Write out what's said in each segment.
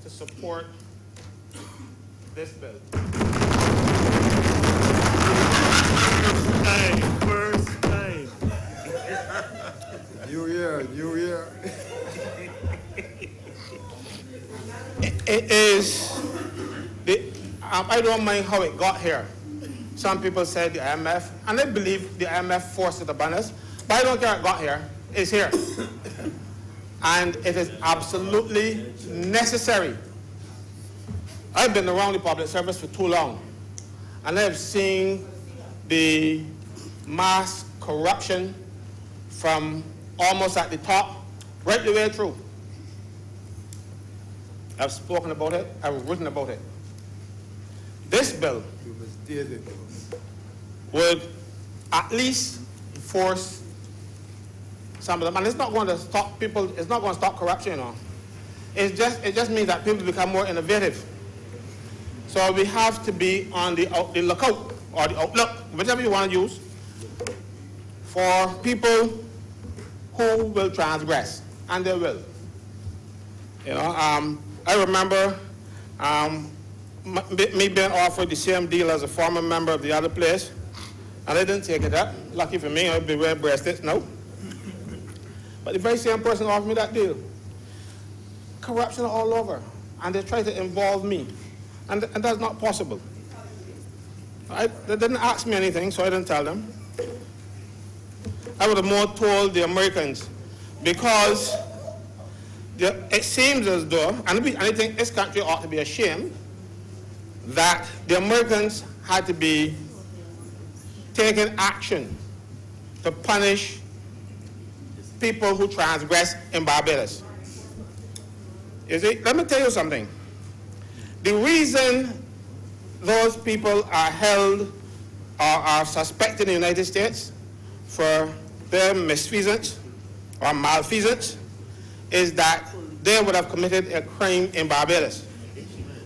to support this bill. First time. New year, new year. It is, I don't mind how it got here. Some people said the IMF, and I believe the IMF forced it upon us, but I don't care how it got here. It's here. And it is absolutely necessary. I've been around the public service for too long, and I've seen the mass corruption from almost at the top, right the way through. I've spoken about it, I've written about it. This bill would at least force some of them, and it's not going to stop people, it's not going to stop corruption, you know. It just means that people become more innovative. So we have to be on the lookout, or the outlook, whichever you want to use, for people who will transgress, and they will. You know, I remember me being offered the same deal as a former member of the other place, and I didn't take it up. Lucky for me, I'd be wearing bracelets now. But the very same person offered me that deal. Corruption all over, and they try to involve me, and that's not possible. They didn't ask me anything, so I didn't tell them. I would have more told the Americans, because it seems as though, and I think this country ought to be ashamed, that the Americans had to be taking action to punish people who transgress in Barbados. You see, let me tell you something. The reason those people are held or are suspected in the United States for their misfeasance or malfeasance is that they would have committed a crime in Barbados.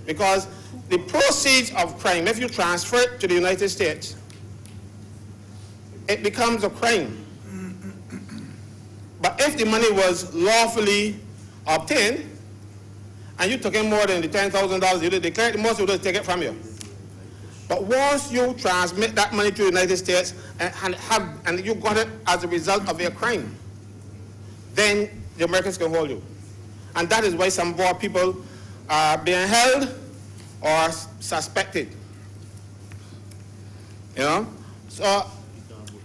Because the proceeds of crime, if you transfer it to the United States, it becomes a crime. But if the money was lawfully obtained, and you took in more than the $10,000 you declared, the most you would take it from you. But once you transmit that money to the United States and you got it as a result of a crime, then the Americans can hold you. And that is why some of our people are being held or suspected. You know? So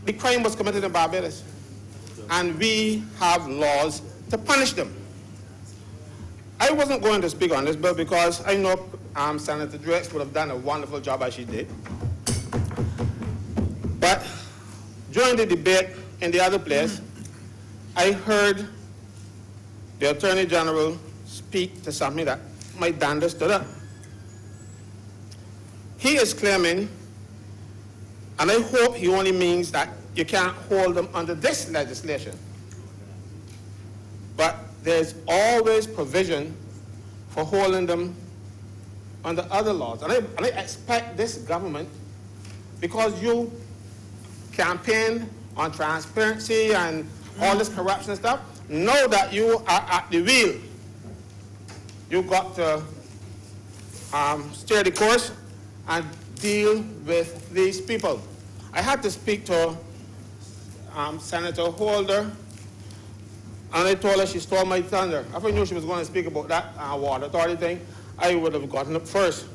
the crime was committed in Barbados, and we have laws to punish them. I wasn't going to speak on this bill because I know Senator Drex would have done a wonderful job as she did. But during the debate in the other place, I heard the Attorney General speak to something that my dander stood up. He is claiming, and I hope he only means that you can't hold them under this legislation, but there's always provision for holding them under other laws. And I expect this government, because you campaign on transparency and all this corruption stuff, know that you are at the wheel. You've got to steer the course and deal with these people. I had to speak to Senator Holder, and I told her she stole my thunder. If I knew she was going to speak about that water authority thing, I would have gotten up first.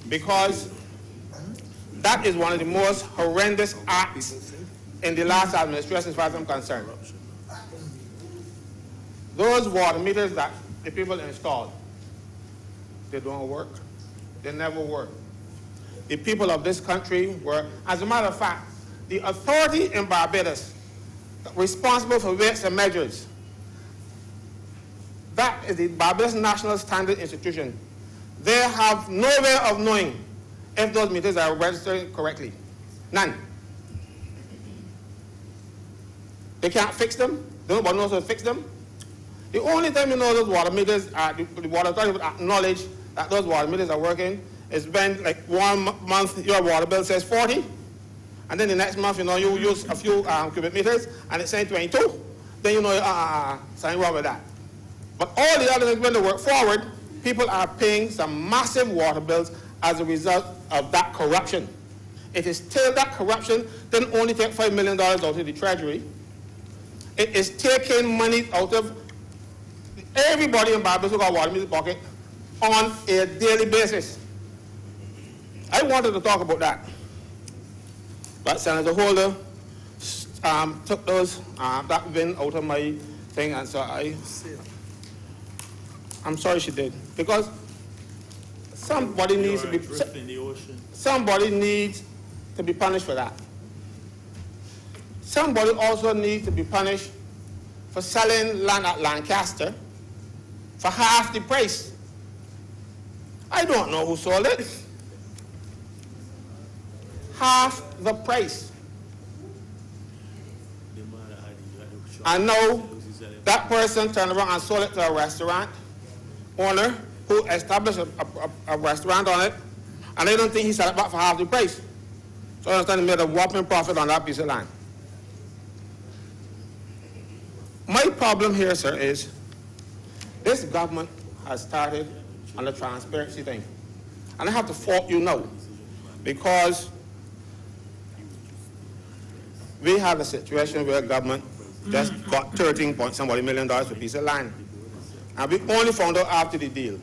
Because that is one of the most horrendous acts in the last administration as far as I'm concerned. Those water meters that the people installed, they don't work. They never work. The people of this country were, as a matter of fact, the authority in Barbados responsible for weights and measures, that is the Barbados National Standard Institution. They have no way of knowing if those meters are registered correctly. None. They can't fix them. Nobody knows how to fix them. The only time you know those water meters, the water authority would acknowledge that those water meters are working is when, like, 1 month your water bill says 40, and then the next month, you know, you use a few cubic meters, and it's saying 22. Then you know something wrong with that. But all the other things, when they work forward, people are paying some massive water bills as a result of that corruption. It is still that corruption didn't only take $5 million out of the treasury. It is taking money out of everybody in Barbados who got water in his pocket on a daily basis. I wanted to talk about that. But Senator Holder took that win out of my thing, and so I'm sorry she did, because somebody needs to be punished for that. Somebody also needs to be punished for selling land at Lancaster for half the price. I don't know who sold it. Half the price. And now that person turned around and sold it to a restaurant owner who established a restaurant on it, and they don't think he sold it back for half the price. So I understand he made a whopping profit on that piece of land. My problem here, sir, is this government has started on the transparency thing. And I have to fault you now, because we have a situation where government just got 13 point somebody million dollars for a piece of land. And we only found out after the deal.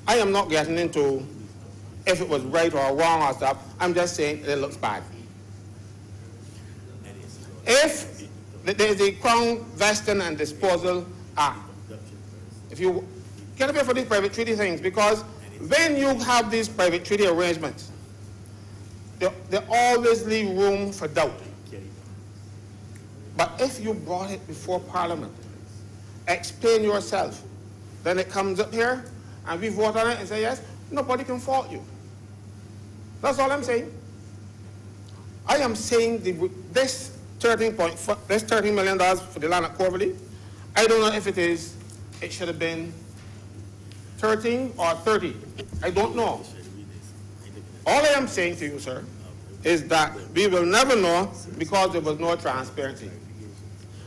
I am not getting into if it was right or wrong or stuff. I'm just saying it looks bad. If there's the Crown Vesting and Disposal Act, if you get away for these private treaty things, because when you have these private treaty arrangements, they always leave room for doubt. But if you brought it before Parliament, explain yourself, then it comes up here and we vote on it and say yes, nobody can fault you. That's all I'm saying. I am saying this $13 million for the land at Corvelly, I don't know if it should have been 13 or 30. I don't know. All I am saying to you, sir, is that we will never know because there was no transparency.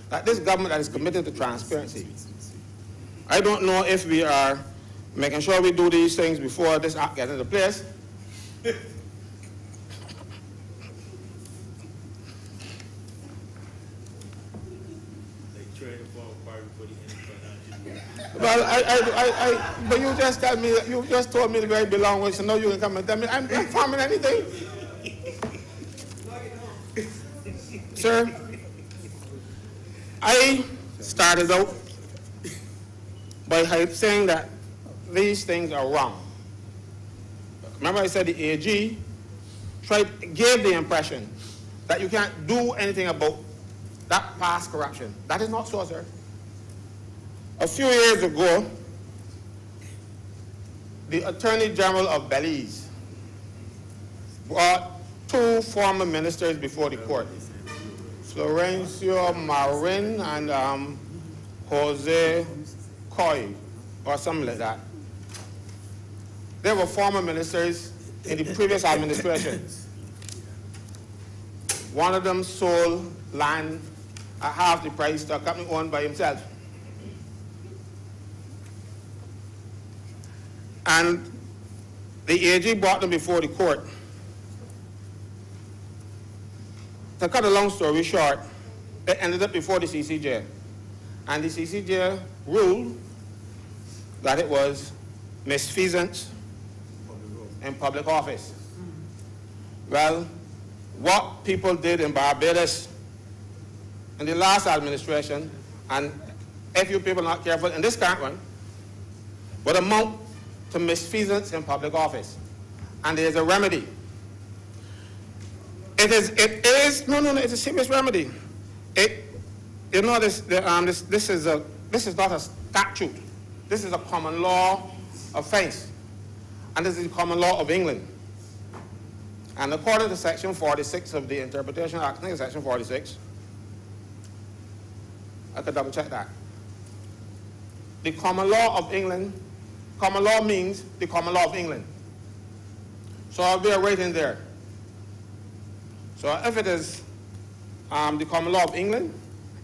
That this government that is committed to transparency. I don't know if we are making sure we do these things before this act gets into place. Well, but you just tell me, you just told me where I belong, so now you can come and tell me I'm farming anything. Sir, I started out by saying that these things are wrong. Remember I said the AG gave the impression that you can't do anything about that past corruption. That is not so, sir. A few years ago, the Attorney General of Belize brought two former ministers before the court, Florencio Marin and Jose Coy, or something like that. They were former ministers in the previous administration. One of them sold land at half the price to a company owned by himself. And the AG brought them before the court. To cut a long story short, they ended up before the CCJ. And the CCJ ruled that it was misfeasance in public office. Well, what people did in Barbados in the last administration, and if you people are not careful in this current one, would amount to misfeasance in public office. And there's a remedy. It's a serious remedy. This is not a statute. This is a common law offense. And this is the common law of England. And according to Section 46 of the Interpretation Act, I think it's Section 46, I could double check that. The common law of England, common law means the common law of England. So I'll be right in there. So if it is the common law of England,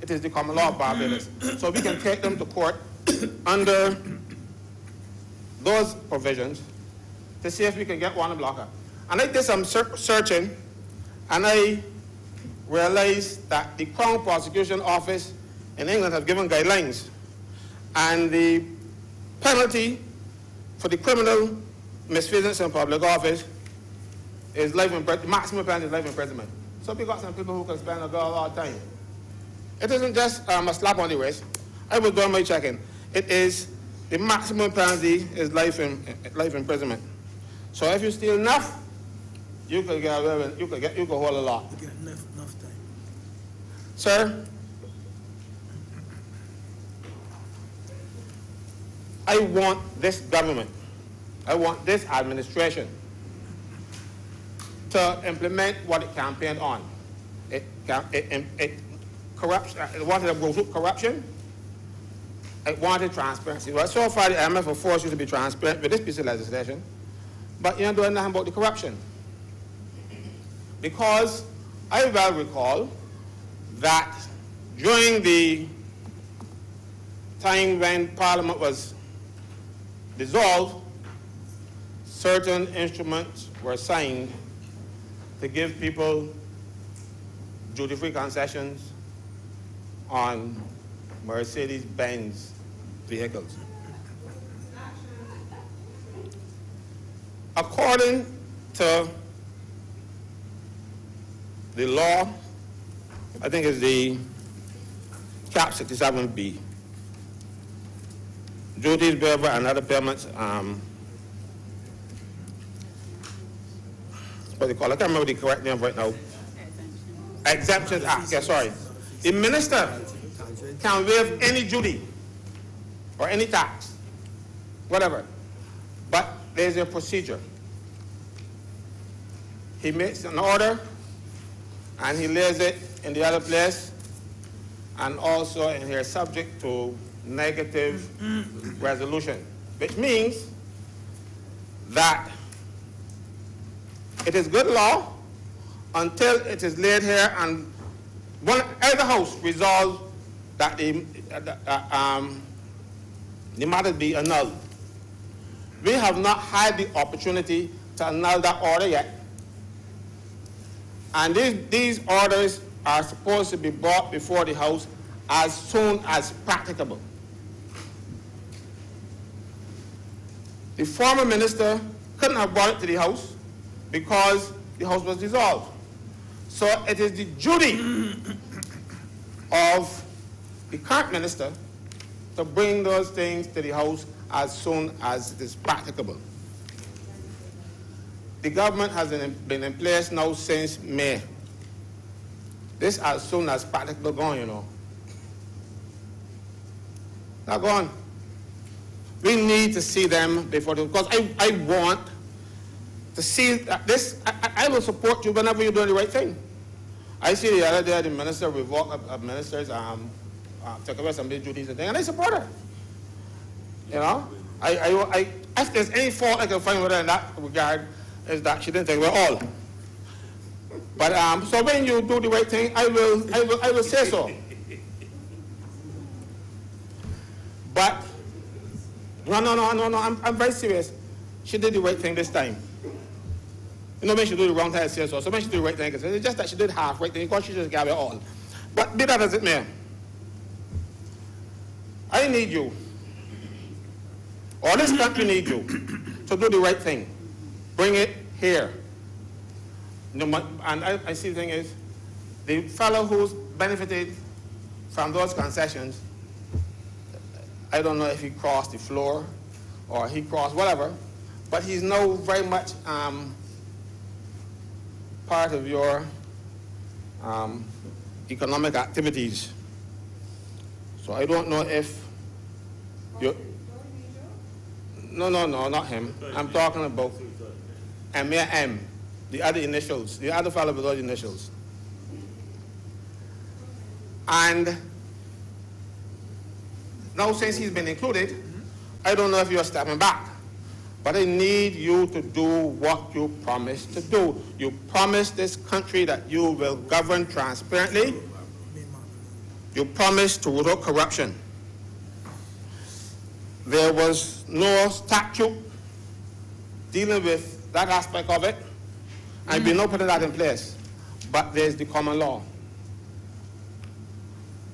It is the common law of Barbados. So we can take them to court under those provisions to see if we can get one to block up. And I did some searching, and I realized that the Crown Prosecution Office in England have given guidelines, and the penalty for the criminal misfeasance in public office is life imprisonment. Maximum penalty is life imprisonment. So we got some people who can spend a lot of time. It isn't just a slap on the wrist. I was doing my checking. It is the maximum penalty is life imprisonment. So if you steal enough, you could get away with, you could hold a lot. You get enough time. Sir, I want this government, I want this administration to implement what it campaigned on. It wanted to remove corruption. It wanted transparency. Well, so far the IMF have forced you to be transparent with this piece of legislation, but you're not doing nothing about the corruption. Because I well recall that during the time when Parliament was dissolved, certain instruments were signed to give people duty-free concessions on Mercedes-Benz vehicles. According to the law, I think it's the Cap 67B, duties, waiver, and other payments, what they call it, I can't remember the correct name right now. Exemptions Act, yeah, sorry. The minister can waive any duty or any tax, whatever, but there's a procedure. He makes an order and he lays it in the other place, and also in here subject to negative resolution, which means that it is good law until it is laid here and either house resolves that the matter be annulled. We have not had the opportunity to annul that order yet. And these orders are supposed to be brought before the House as soon as practicable. The former minister couldn't have brought it to the House because the House was dissolved. So it is the duty of the current minister to bring those things to the House as soon as it is practicable. The government has been in place now since May. This as soon as practicable gone, you know. Not gone. We need to see them before, because I want to see that this, I will support you whenever you're doing the right thing. I see the other day the minister revoked a minister's took away some of the duties and things, and I support her. You know, if there's any fault I can find with her in that regard, is that she didn't take away all. But so when you do the right thing, I will say so. But no, I'm very serious. She did the right thing this time. You know, when she do the wrong thing, I say so. So when she do the right thing, it's just that she did half right thing, because she just gave it all. But be that as it may, I need you, or this country needs you, to do the right thing. Bring it here. And I see the thing is, the fellow who's benefited from those concessions, I don't know if he crossed the floor or he crossed whatever, but he's now very much part of your economic activities. So I don't know if you. No, not him. I'm talking about M, the other initials, the other fellow with those initials. And now since he's been included, I don't know if you're stepping back, but I need you to do what you promised to do. You promised this country that you will govern transparently, You promised to root out corruption. There was no statute dealing with that aspect of it, and we not putting that in place. But there's the common law.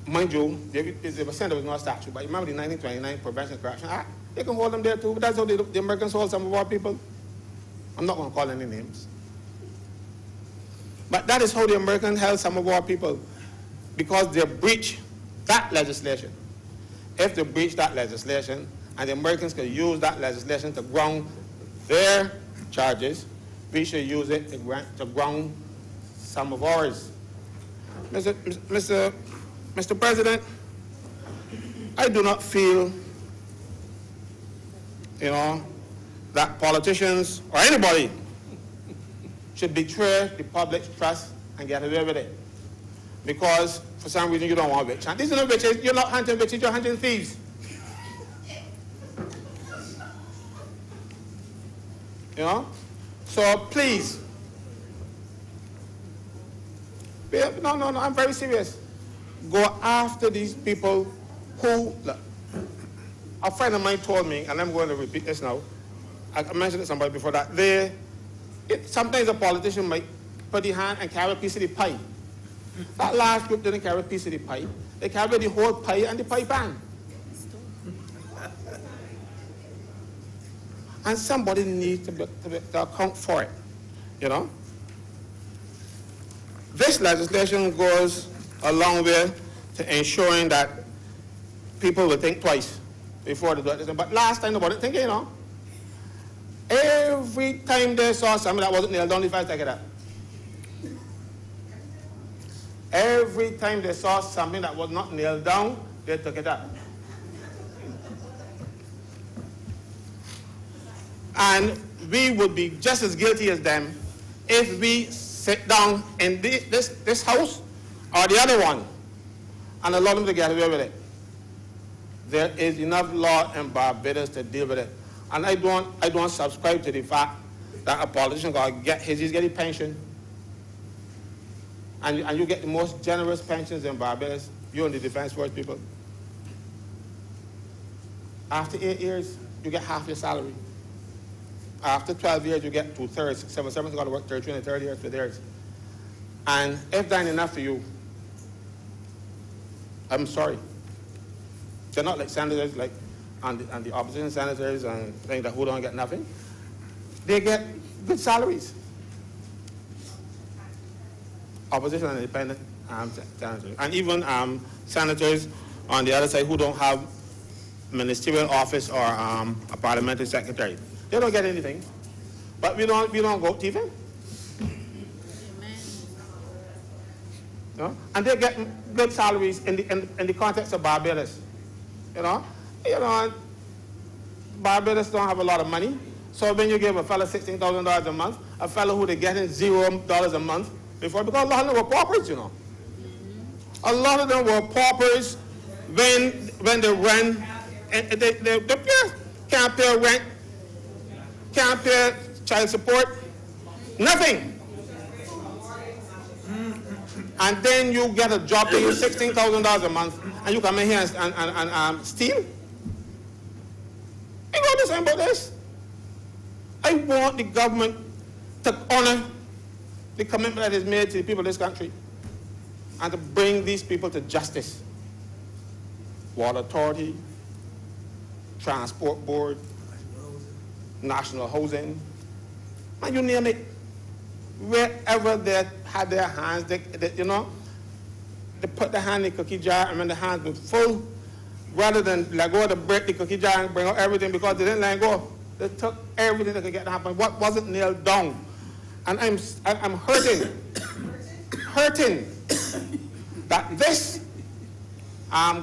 Mind you, they were saying there was no statute, but remember the 1929 Prevention of Corruption Act? They can hold them there too, but that's how the Americans hold some of our people. I'm not going to call any names. But that is how the Americans held some of our people, because they breached that legislation. If they breach that legislation, and the Americans can use that legislation to ground their charges, we should use it to ground some of ours. Mr. President, I do not feel, that politicians or anybody should betray the public's trust and get away with it. Because for some reason you don't want witches. These are not witches. You're not hunting witches, you're hunting thieves. So please. No, I'm very serious. Go after these people who, look, a friend of mine told me, and I'm going to repeat this now, I mentioned it to somebody before that, sometimes a politician might put the hand and carry a piece of the pie. That last group didn't carry a piece of the pie. They carried the whole pie and the pie pan. And somebody needs to account for it, This legislation goes a long way to ensuring that people will think twice before they do it. But last time nobody thinking, every time they saw something that wasn't nailed down, they take it up. Every time they saw something that was not nailed down, they took it up. And we would be just as guilty as them if we sit down in this house or the other one and allow them to get away with it. There is enough law in Barbados to deal with it. And I don't subscribe to the fact that a politician he's getting pension. And you get the most generous pensions in Barbados, you and the Defense Force people. After 8 years, you get half your salary. After 12 years, you get 2/3. Civil servants got to work 33 and 30 years for theirs. And if that ain't enough for you, I'm sorry. They're not like senators, and the opposition senators and things who don't get nothing. They get good salaries. Opposition and independent senators. And even senators on the other side who don't have ministerial office or a parliamentary secretary. They don't get anything. But we don't go thieving. And they get good salaries in the context of Barbados. Barbados don't have a lot of money. So when you give a fellow $16,000 a month, a fellow who they're getting $0 a month before, because a lot of them were paupers, A lot of them were paupers when they ran, and they can't pay rent, can't pay child support, nothing. And then you get a job paying you $16,000 a month, and you come in here and steal? You know this about this? I want the government to honor the commitment that is made to the people of this country and to bring these people to justice. Water Authority, Transport Board, National Housing, and you name it. Wherever they had their hands, they put their hand in the cookie jar, and when the hands were full, rather than let go to break the cookie jar and bring out everything because they didn't let go, they took everything that could get to happen. What wasn't nailed down? And I'm hurting that this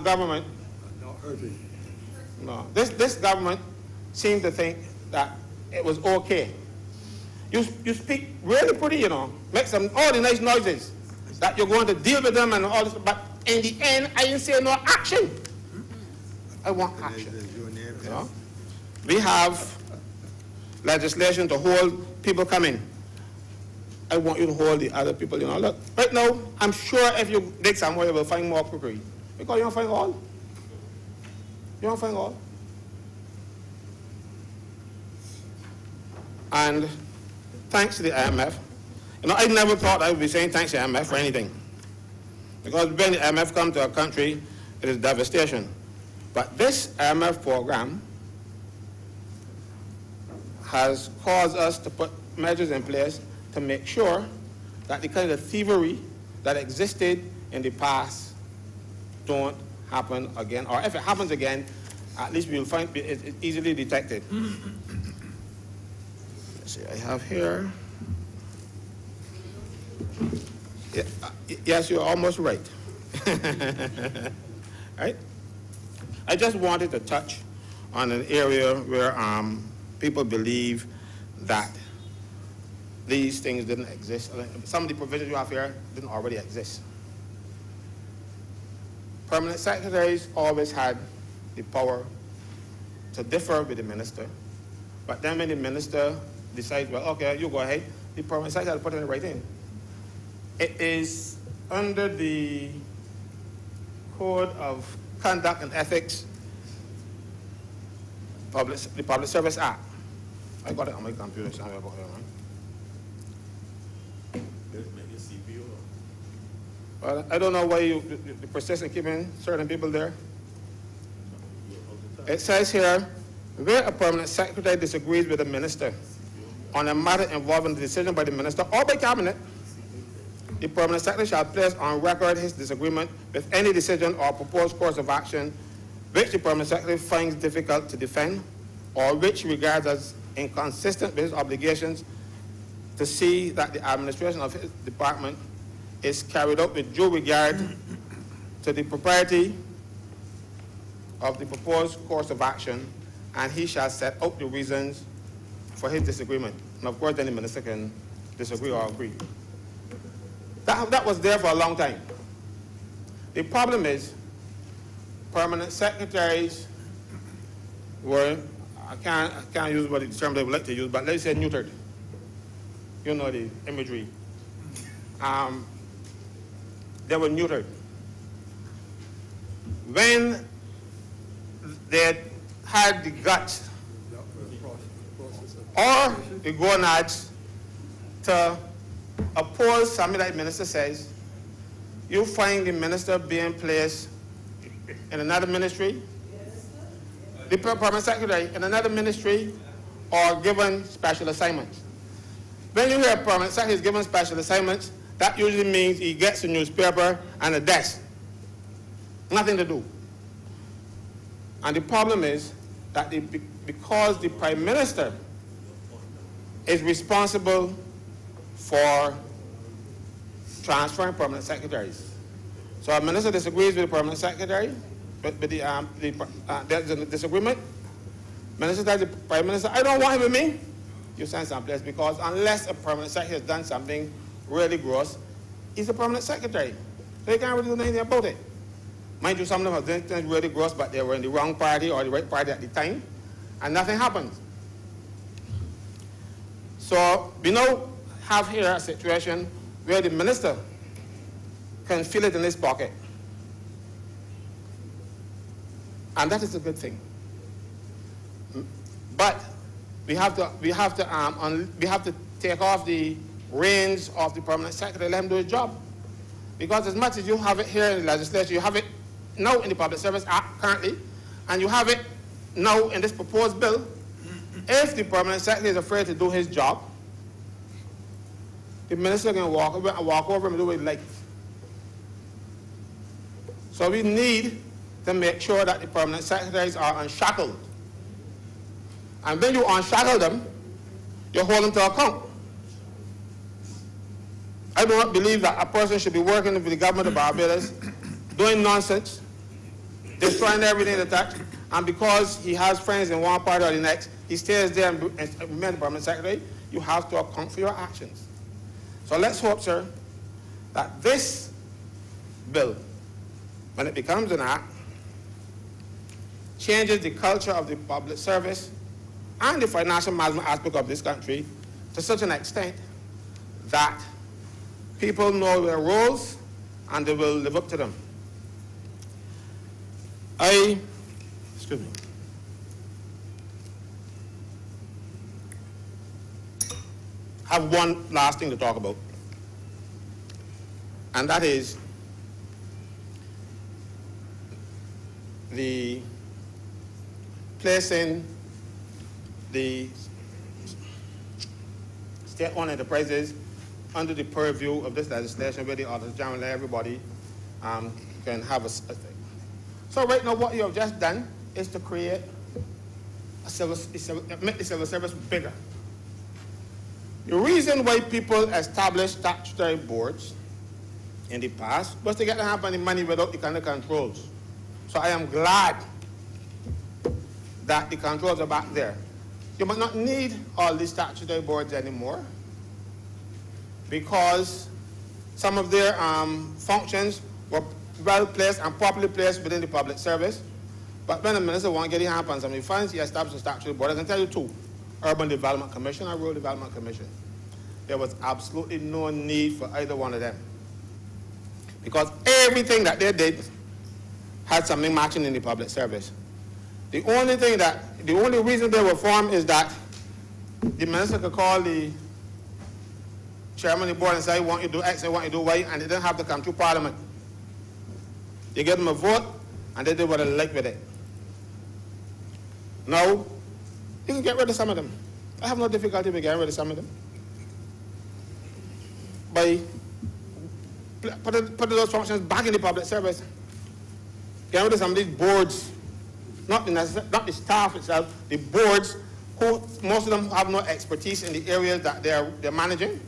government, this government seemed to think that it was okay. You speak really pretty, make all the nice noises that you're going to deal with them and all this, but in the end, I didn't see no action. I want action. We have legislation to hold people coming. I want you to hold the other people, Look, right now, I'm sure if you dig somewhere, you will find more cookery. Because you don't find all. You don't find all. And thanks to the IMF, you know, I never thought I would be saying thanks to the IMF for anything. Because when the IMF comes to a country, it is devastation. But this IMF program has caused us to put measures in place to make sure that the kind of thievery that existed in the past don't happen again. Or if it happens again, at least we'll find it's easily detected. Let's see, I have here. Yeah, yes, you're almost right. Right? I just wanted to touch on an area where people believe that these things didn't exist. Some of the provisions you have here didn't already exist. Permanent secretaries always had the power to differ with the minister, but then when the minister decides, well, okay, you go ahead, the permanent secretary put it right in. It is under the Code of Conduct and Ethics, the Public Service Act. I got it on my computer somewhere about here, man. Well, I don't know why you persist in keeping certain people there. It says here, where a permanent secretary disagrees with a minister on a matter involving the decision by the minister or by cabinet, the permanent secretary shall place on record his disagreement with any decision or proposed course of action which the permanent secretary finds difficult to defend or which regards as inconsistent with his obligations to see that the administration of his department is carried out with due regard to the propriety of the proposed course of action, and he shall set out the reasons for his disagreement. And of course, then the minister can disagree or agree. That was there for a long time. The problem is, permanent secretaries were, I can't use what the term they would like to use, but let's say neutered. You know the imagery. They were neutered. When they had the guts or the gonads to oppose something that the minister says, you find the minister being placed in another ministry, the permanent secretary in another ministry, or given special assignments. When you hear a permanent secretary is given special assignments, that usually means he gets a newspaper and a desk. Nothing to do. And the problem is that because the Prime Minister is responsible for transferring permanent secretaries. So a minister disagrees with the permanent secretary, there's a disagreement. Minister tells the Prime Minister, I don't want him with me. You send someplace, because unless a permanent secretary has done something really gross, he's a permanent secretary. So he can't really do anything about it. Mind you, some of them have done things really gross, but they were in the wrong party or the right party at the time, and nothing happened. So we now have here a situation where the minister can feel it in his pocket. And that is a good thing. But we have to take off the reins of the permanent secretary, let him do his job. Because as much as you have it here in the legislature, you have it now in the Public Service Act currently, and you have it now in this proposed bill, if the permanent secretary is afraid to do his job, the minister can walk over and do what he likes. So we need to make sure that the permanent secretaries are unshackled. And when you unshackle them, you hold them to account. I do not believe that a person should be working with the government of Barbados, doing nonsense, destroying everything they touch, and because he has friends in one party or the next, he stays there and remains the permanent secretary. You have to account for your actions. So let's hope, sir, that this bill, when it becomes an act, changes the culture of the public service and the financial management aspect of this country to such an extent that people know their roles and they will live up to them. Excuse me. Have one last thing to talk about, and that is the placing the state-owned enterprises under the purview of this legislation, where the Auditor General and everybody can have a thing. So right now, what you have just done is to create make the civil service bigger. The reason why people established statutory boards in the past was to get them any money without the kind of controls. So I am glad that the controls are back there. You might not need all these statutory boards anymore because some of their functions were well placed and properly placed within the public service. But when the minister wants to get his hand on something, he finds he established a statutory board. I can tell you two: Urban Development Commission and Rural Development Commission. There was absolutely no need for either one of them, because everything that they did had something matching in the public service. The only reason they were formed is that the minister could call the chairman of the board and say, I want you to do X, I want you to do Y, and they didn't have to come through Parliament. They gave them a vote, and they did what they liked with it. Now, you can get rid of some of them. I have no difficulty with getting rid of some of them. By putting those functions back in the public service, get rid of some of these boards, not the staff itself, the boards, who most of them have no expertise in the areas that they're managing.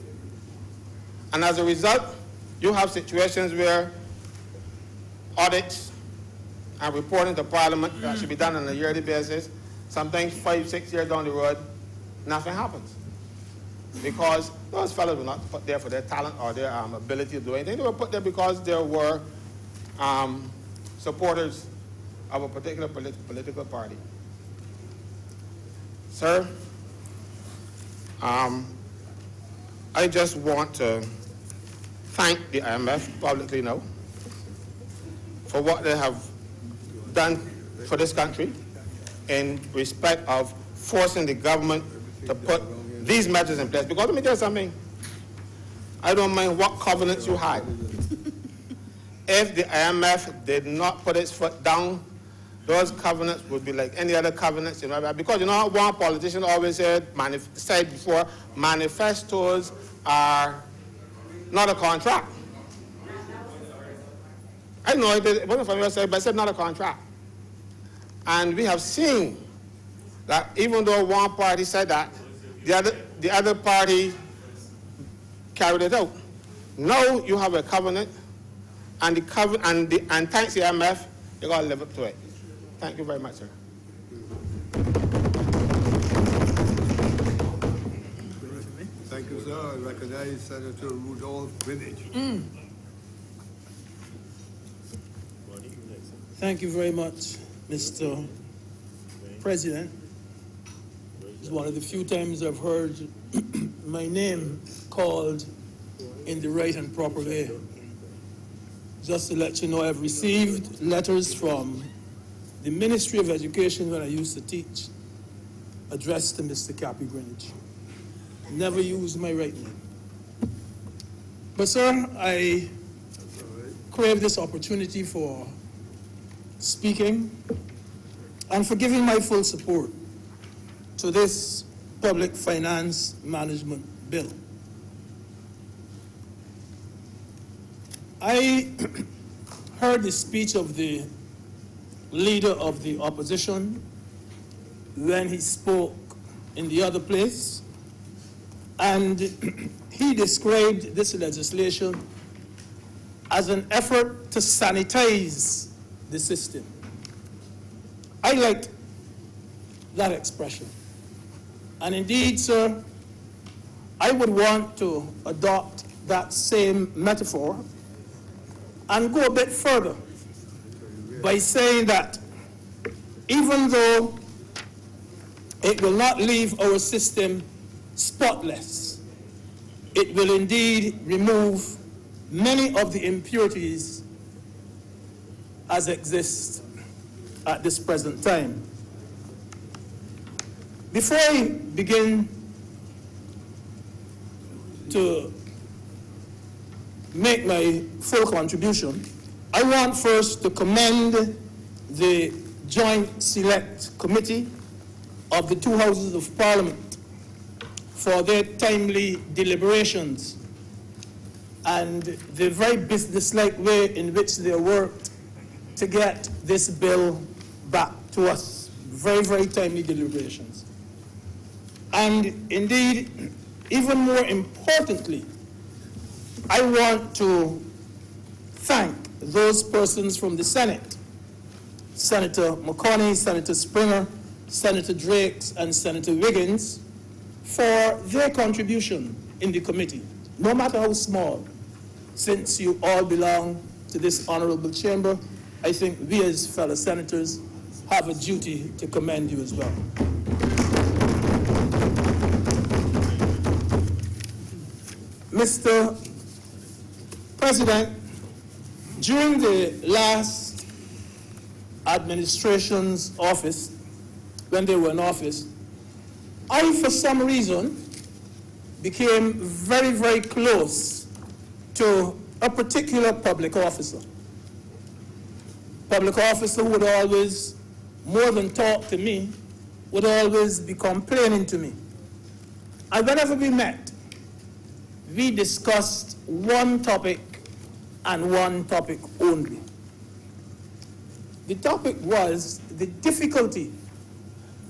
And as a result, you have situations where audits and reporting to Parliament that should be done on a yearly basis, sometimes 5-6 years down the road, nothing happens. Because those fellows were not put there for their talent or their ability to do anything. They were put there because there were supporters of a particular political party. Sir, I just want to thank the IMF publicly now for what they have done for this country in respect of forcing the government to put these measures in place. Because let me tell you something, I don't mind what covenants you had. If the IMF did not put its foot down, those covenants would be like any other covenants. Because you know one politician always said before, manifestos are not a contract. I know it wasn't from your side, but I said not a contract. And we have seen that even though one party said that, the other party carried it out. Now you have a covenant, and thanks to the IMF, you're going to live up to it. Thank you very much, sir. Thank you, sir. I recognize Senator Rudolph Greenwich. Thank you very much, Mr. President. It's one of the few times I've heard my name called in the right and proper way. Just to let you know, I've received letters from the Ministry of Education when I used to teach, addressed to Mr. Cappy Greenwich. Never used my right name. But sir, I crave this opportunity for speaking and for giving my full support to this public finance management bill. I heard the speech of the leader of the opposition when he spoke in the other place, and he described this legislation as an effort to sanitize the system. I liked that expression. And indeed, sir, I would want to adopt that same metaphor and go a bit further by saying that even though it will not leave our system spotless, it will indeed remove many of the impurities as exist at this present time. Before I begin to make my full contribution, I want first to commend the Joint Select Committee of the two Houses of Parliament for their timely deliberations and the very businesslike way in which they worked to get this bill back to us. Very, very timely deliberations. And indeed, even more importantly, I want to thank those persons from the Senate, Senator McConney, Senator Springer, Senator Drakes, and Senator Wiggins, for their contribution in the committee, no matter how small. Since you all belong to this honorable chamber, I think we as fellow senators have a duty to commend you as well. Mr. President, during the last administration's office, when they were in office, I, for some reason, became very, very close to a particular public officer. Public officer would always, more than talk to me, would always be complaining to me. And whenever we met, we discussed one topic and one topic only. The topic was the difficulty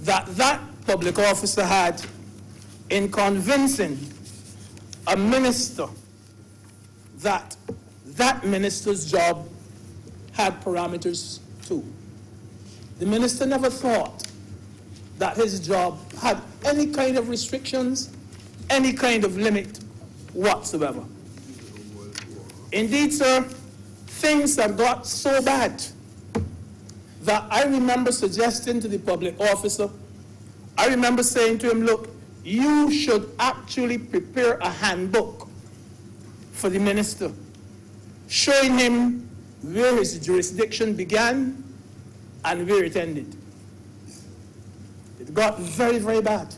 that that public officer had in convincing a minister that that minister's job had parameters too. The minister never thought that his job had any kind of restrictions, any kind of limit whatsoever. Indeed, sir, things have got so bad that I remember suggesting to the public officer, I remember saying to him, look, you should actually prepare a handbook for the minister, showing him where his jurisdiction began and where it ended. It got very, very bad.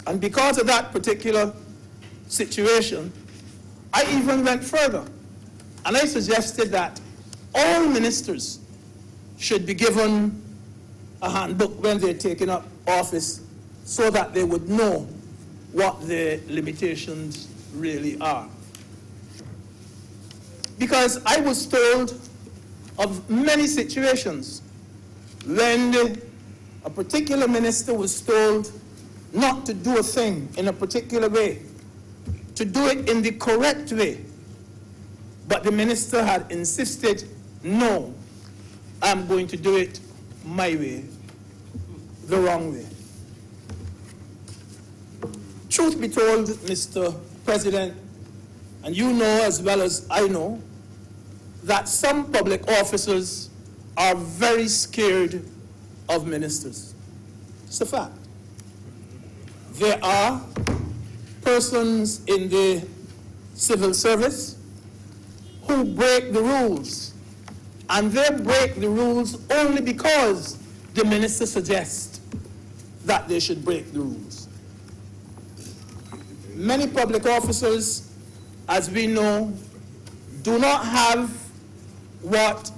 And because of that particular situation, I even went further. And I suggested that all ministers should be given a handbook when they're taking up office so that they would know what their limitations really are. Because I was told of many situations when a particular minister was told not to do a thing in a particular way, to do it in the correct way, but the minister had insisted, no, I'm going to do it my way, the wrong way. Truth be told, Mr. President, and you know as well as I know, that some public officers are very scared of ministers. It's a fact. There are persons in the civil service who break the rules, and they break the rules only because the minister suggests that they should break the rules. Many public officers, as we know, do not have what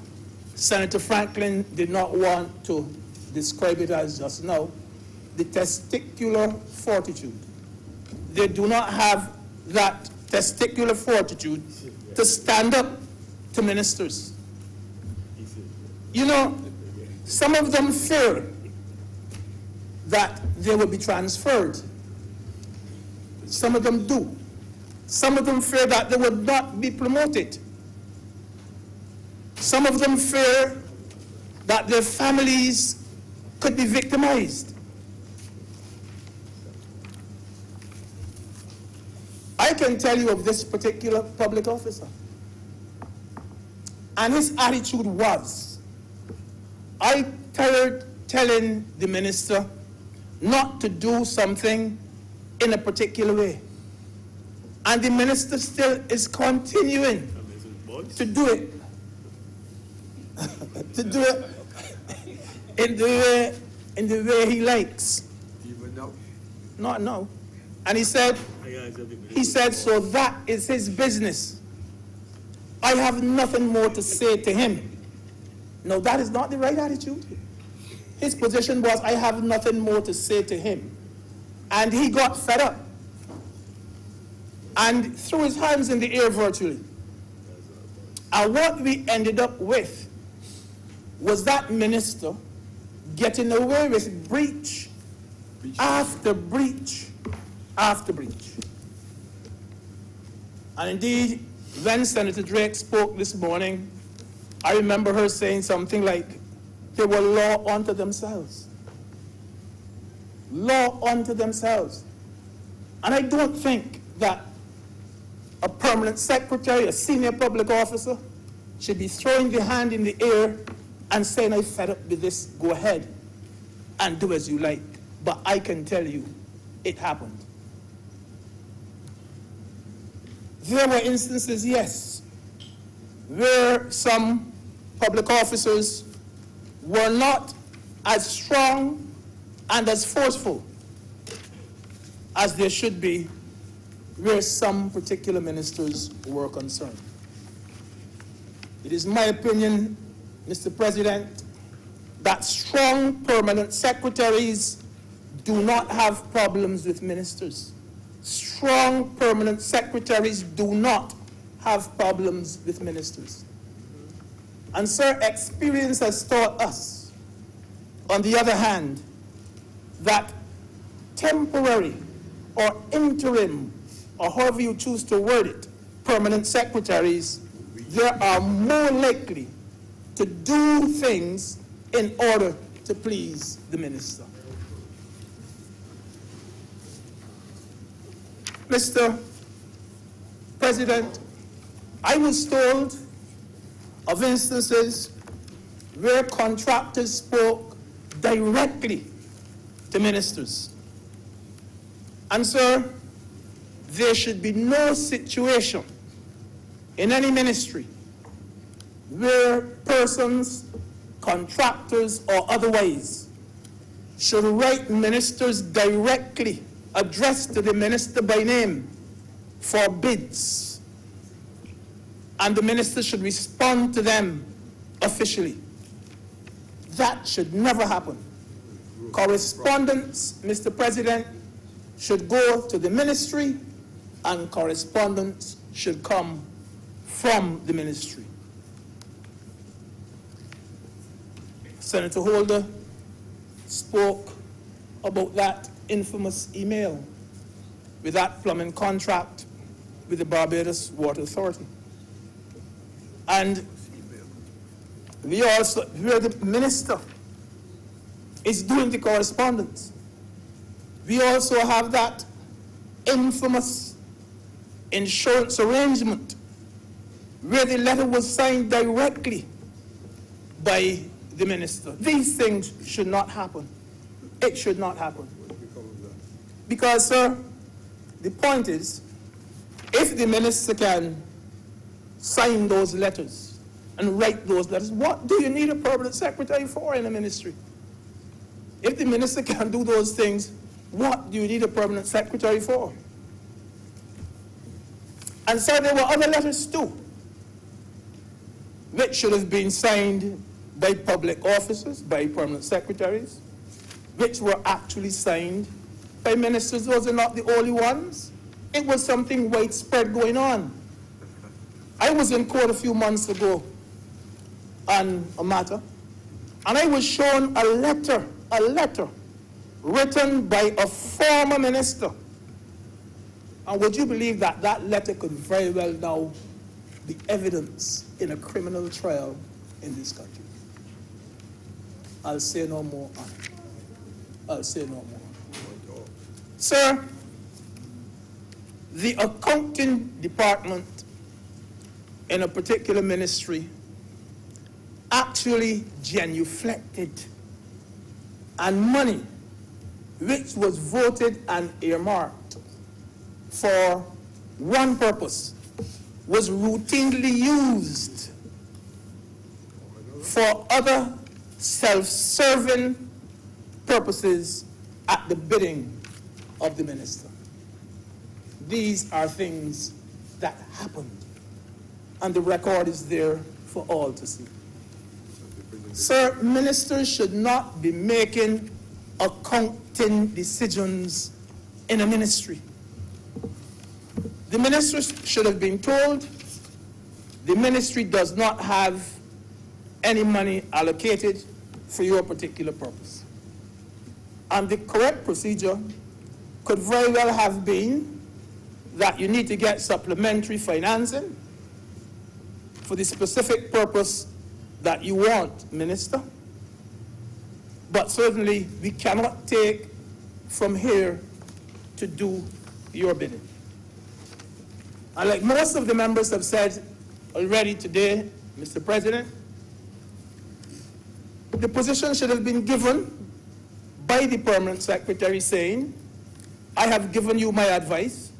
Senator Franklin did not want to describe it as just now, the testicular fortitude. They do not have that testicular fortitude to stand up to ministers. You know, some of them fear that they will be transferred. Some of them do. Some of them fear that they would not be promoted. Some of them fear that their families could be victimized. I can tell you of this particular public officer. And his attitude was, I tired telling the minister not to do something in a particular way. And the minister still is continuing to do it. To do it in the way he likes. Even now. Not now. And he said, so that is his business. I have nothing more to say to him. No, that is not the right attitude. His position was, I have nothing more to say to him. And he got fed up and threw his hands in the air virtually. And what we ended up with was that minister getting away with breach after breach after breach. And indeed, when Senator Drake spoke this morning, I remember her saying something like, they were law unto themselves. Law unto themselves. And I don't think that a permanent secretary, a senior public officer, should be throwing the hand in the air and saying, I'm fed up with this, go ahead and do as you like. But I can tell you, it happened. There were instances, yes, where some public officers were not as strong and as forceful as there should be where some particular ministers were concerned. It is my opinion, Mr. President, that strong permanent secretaries do not have problems with ministers. Strong permanent secretaries do not have problems with ministers. And sir, experience has taught us, on the other hand, that temporary or interim, or however you choose to word it, permanent secretaries, they are more likely to do things in order to please the minister. Mr. President, I was told of instances where contractors spoke directly to ministers. And sir, there should be no situation in any ministry where persons, contractors or otherwise, should write ministers directly, addressed to the minister by name for bids. And the minister should respond to them officially. That should never happen. Correspondence, Mr. President, should go to the ministry, and correspondence should come from the ministry. Senator Holder spoke about that infamous email with that plumbing contract with the Barbados Water Authority. And we also, where the minister is doing the correspondence, we also have that infamous insurance arrangement where the letter was signed directly by the minister. These things should not happen. It should not happen. Because, sir, the point is, if the minister can sign those letters and write those letters, what do you need a permanent secretary for in a ministry? If the minister can do those things, what do you need a permanent secretary for? And so there were other letters too, which should have been signed by public officers, by permanent secretaries, which were actually signed by ministers. Those are not the only ones. It was something widespread going on. I was in court a few months ago on a matter, and I was shown a letter written by a former minister. And would you believe that that letter could very well now be evidence in a criminal trial in this country? I'll say no more on it. I'll say no more. Sir, the accounting department in a particular ministry actually genuflected, and money which was voted and earmarked for one purpose was routinely used for other self-serving purposes at the bidding of the minister. These are things that happened, and the record is there for all to see. Sir, ministers should not be making accounting decisions in a ministry. The ministers should have been told the ministry does not have any money allocated for your particular purpose. And the correct procedure could very well have been that you need to get supplementary financing for the specific purpose that you want, Minister. But certainly we cannot take from here to do your bidding. And like most of the members have said already today, Mr. President, the position should have been given by the Permanent Secretary saying, I have given you my advice.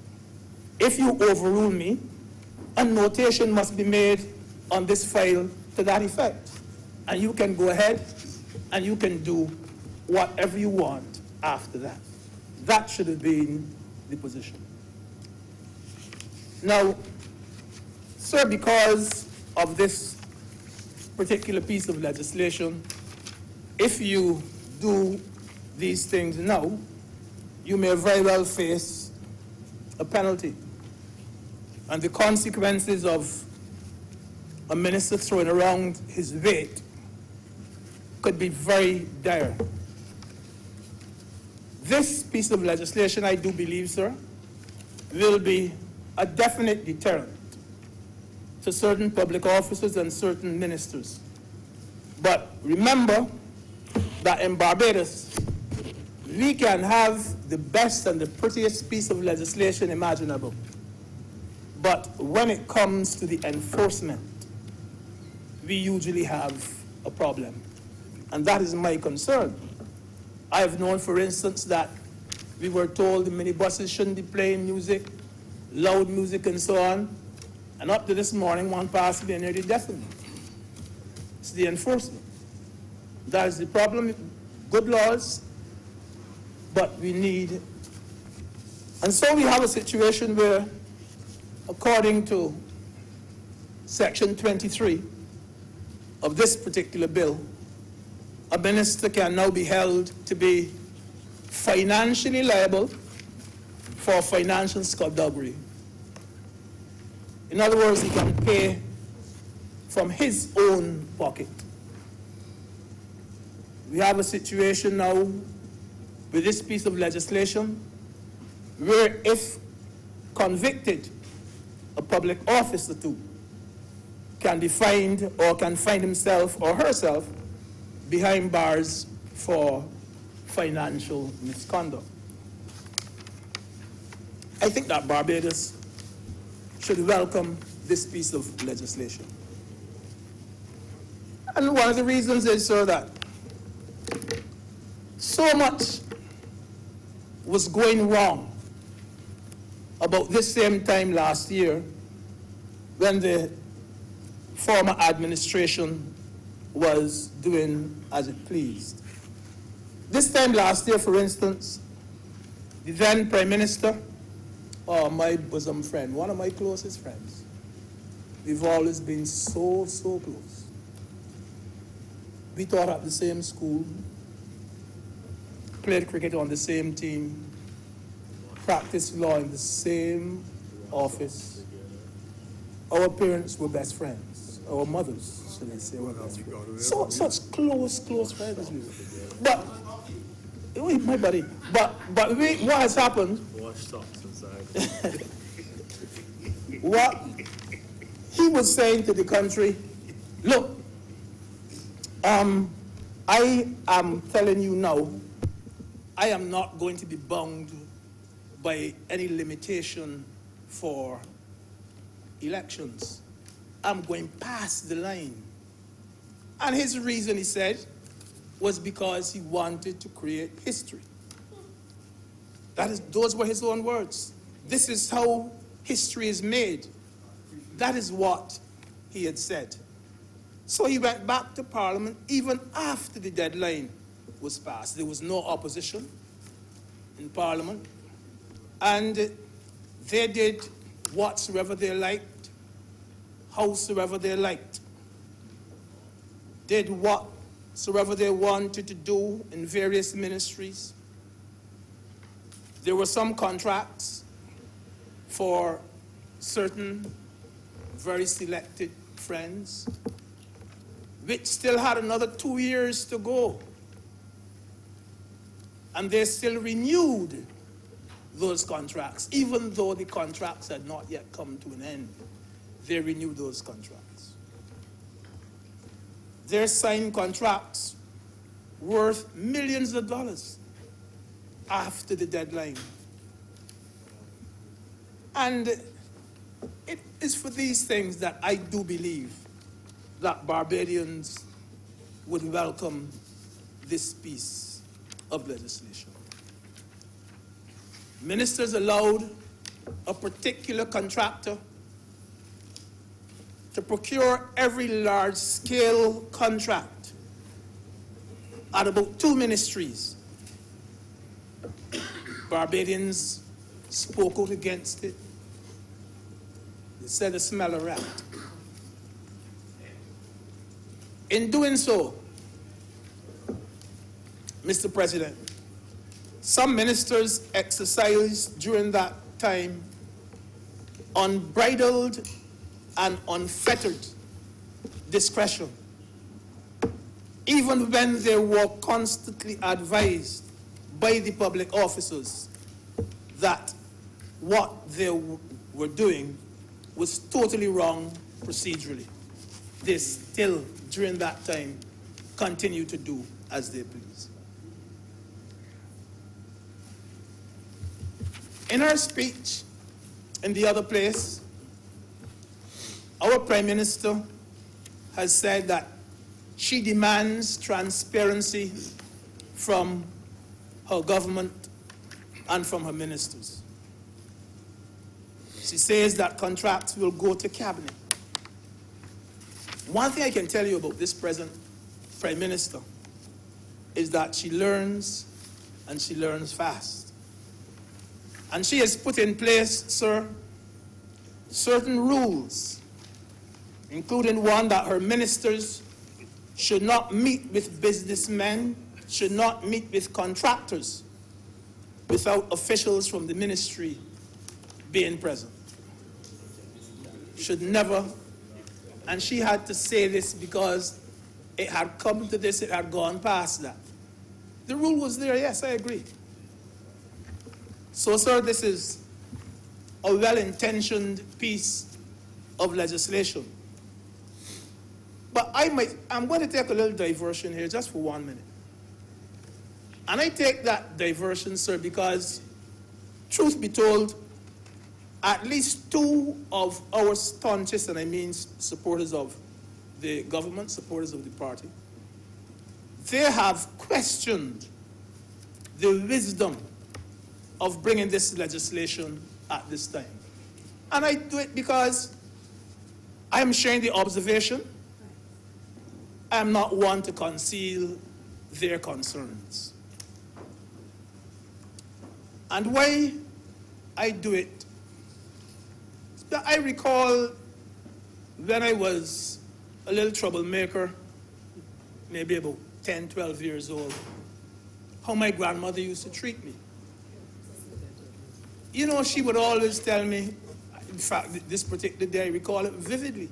If you overrule me, a notation must be made on this file to that effect. And you can go ahead and you can do whatever you want after that. That should have been the position. Now, sir, because of this particular piece of legislation, if you do these things now, you may very well face a penalty. And the consequences of a minister throwing around his weight could be very dire. This piece of legislation, I do believe, sir, will be a definite deterrent to certain public officers and certain ministers. But remember that in Barbados, we can have the best and the prettiest piece of legislation imaginable. But when it comes to the enforcement, we usually have a problem. And that is my concern. I have known, for instance, that we were told the minibuses shouldn't be playing music, loud music and so on. And up to this morning, one passed me and nearly deafened me. It's the enforcement. That is the problem. Good laws, but we need. And so we have a situation where, according to Section 23 of this particular bill, a minister can now be held to be financially liable for financial skullduggery. In other words, he can pay from his own pocket. We have a situation now with this piece of legislation where if convicted, a public officer too can be fined or can find himself or herself behind bars for financial misconduct. I think that Barbados should welcome this piece of legislation. And one of the reasons is, sir, that so much was going wrong about this same time last year when the former administration was doing as it pleased. This time last year, for instance, the then Prime Minister, my bosom friend, one of my closest friends, we've always been so, so close. We taught at the same school, played cricket on the same team, practiced law in the same office. Our parents were best friends. Our mothers, should I say, were best friends. Such close friends as we were. But, my buddy, but what has happened? Wash socks inside. What he was saying to the country, look, I am telling you now, I am not going to be bound by any limitation for elections. I'm going past the line. And his reason, he said, was because he wanted to create history. Those were his own words. This is how history is made. That is what he had said. So he went back to Parliament even after the deadline was passed. There was no opposition in Parliament. And they did whatsoever they liked, howsoever they liked. Did whatsoever they wanted to do in various ministries. There were some contracts for certain very selected friends, which still had another 2 years to go. And they still renewed those contracts, even though the contracts had not yet come to an end. They renewed those contracts. They signed contracts worth millions of dollars after the deadline. And it is for these things that I do believe that Barbadians would welcome this piece of legislation. Ministers allowed a particular contractor to procure every large-scale contract at about 2 ministries. Barbadians spoke out against it. They said the smell of rat. In doing so, Mr. President, some ministers exercised during that time unbridled and unfettered discretion, even when they were constantly advised by the public officers that what they were doing was totally wrong procedurally. They still, during that time, continue to do as they please. In her speech in the other place, our Prime Minister has said that she demands transparency from her government and from her ministers. She says that contracts will go to cabinet. One thing I can tell you about this present Prime Minister is that she learns, and she learns fast. And she has put in place, sir, certain rules, including one that her ministers should not meet with businessmen, should not meet with contractors without officials from the ministry being present. Should never, and she had to say this because it had come to this, it had gone past that. The rule was there, yes, I agree. So, sir, this is a well-intentioned piece of legislation. But I'm going to take a little diversion here just for 1 minute. And I take that diversion, sir, because, truth be told, at least 2 of our staunchest, and I mean supporters of the government, supporters of the party, they have questioned the wisdom of bringing this legislation at this time. And I do it because I am sharing the observation. I am not one to conceal their concerns. And why I do it, I recall when I was a little troublemaker, maybe about 10, 12 years old, how my grandmother used to treat me. You know, she would always tell me, in fact, this particular day I recall it vividly,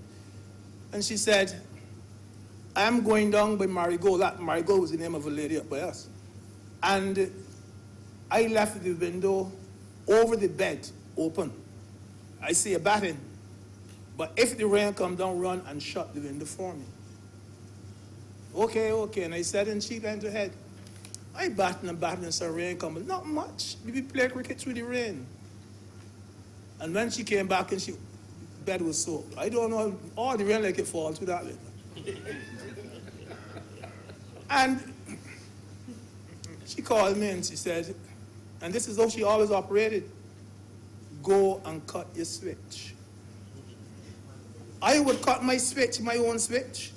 and she said, I'm going down by Marigold. That Marigold was the name of a lady up by us. And I left the window over the bed open. I see a batting, but if the rain come down, run and shut the window for me. Okay, okay, and I said, and she went ahead. I batting and saw rain coming. Not much. We play cricket through the rain. And when she came back and she bed was soaked. I don't know, all the rain like it falls through that window. And she called me and she said, and this is how she always operated, go and cut your switch. I would cut my switch, my own switch,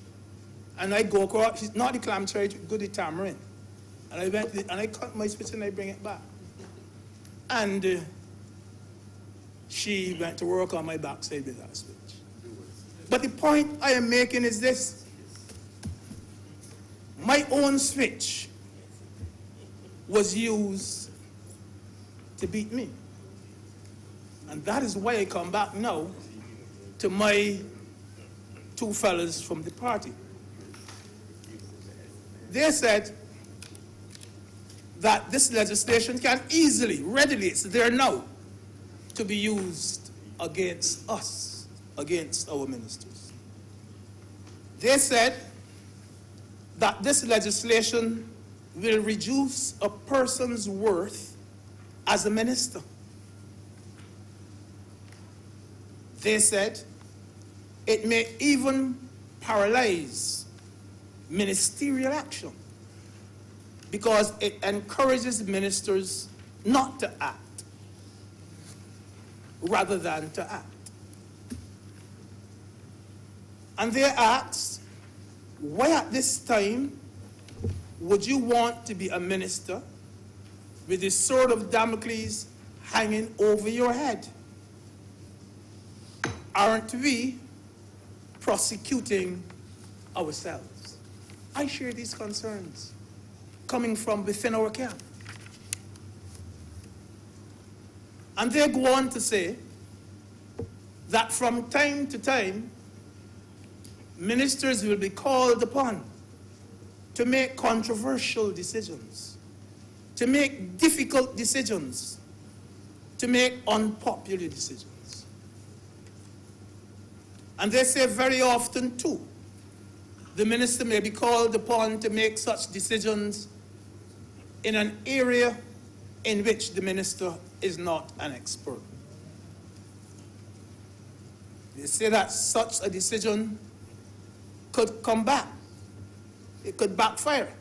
And I go across, it's not the clam cherry, go the tamarind. And I went, and I cut my switch and I bring it back. And she went to work on my backside with that switch. But the point I am making is this. My own switch was used to beat me. And that is why I come back now to my two fellas from the party. They said that this legislation can easily, readily, it's there now, to be used against us, against our ministers. They said that this legislation will reduce a person's worth as a minister. They said it may even paralyze ministerial action because it encourages ministers not to act rather than to act. And they asked, why at this time would you want to be a minister with the sword of Damocles hanging over your head? Aren't we prosecuting ourselves? I share these concerns coming from within our camp. And they go on to say that from time to time, ministers will be called upon to make controversial decisions, to make difficult decisions, to make unpopular decisions. And they say very often too, the minister may be called upon to make such decisions in an area in which the minister is not an expert. They say that such a decision could come back. It could backfire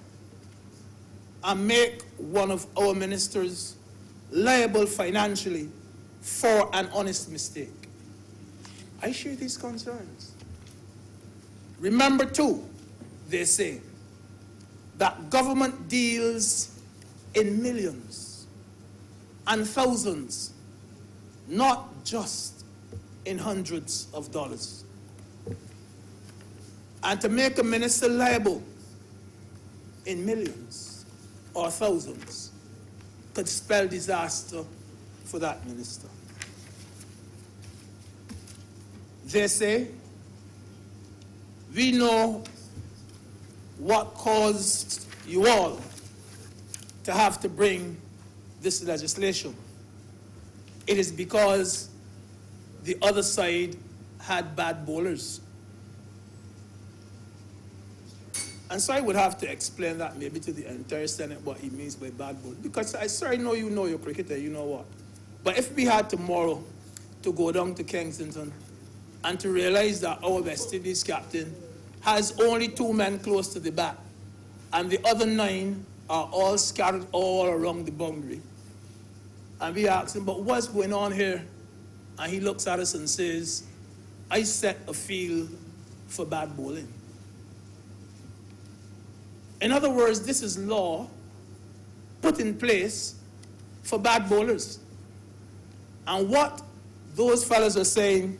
and make one of our ministers liable financially for an honest mistake. I share these concerns. Remember too, they say, that government deals in millions and thousands, not just in hundreds of dollars. And to make a minister liable in millions or thousands could spell disaster for that minister. They say, we know what caused you all to have to bring this legislation. It is because the other side had bad bowlers. And so I would have to explain that maybe to the entire Senate what he means by bad bowler. Because I know you know your cricketer, you know what. But if we had tomorrow to go down to Kensington and to realize that our West Indies captain has only 2 men close to the bat, and the other 9 are all scattered all around the boundary. And we ask him, but what's going on here? And he looks at us and says, I set a field for bad bowling. In other words, this is law put in place for bad bowlers. And what those fellas are saying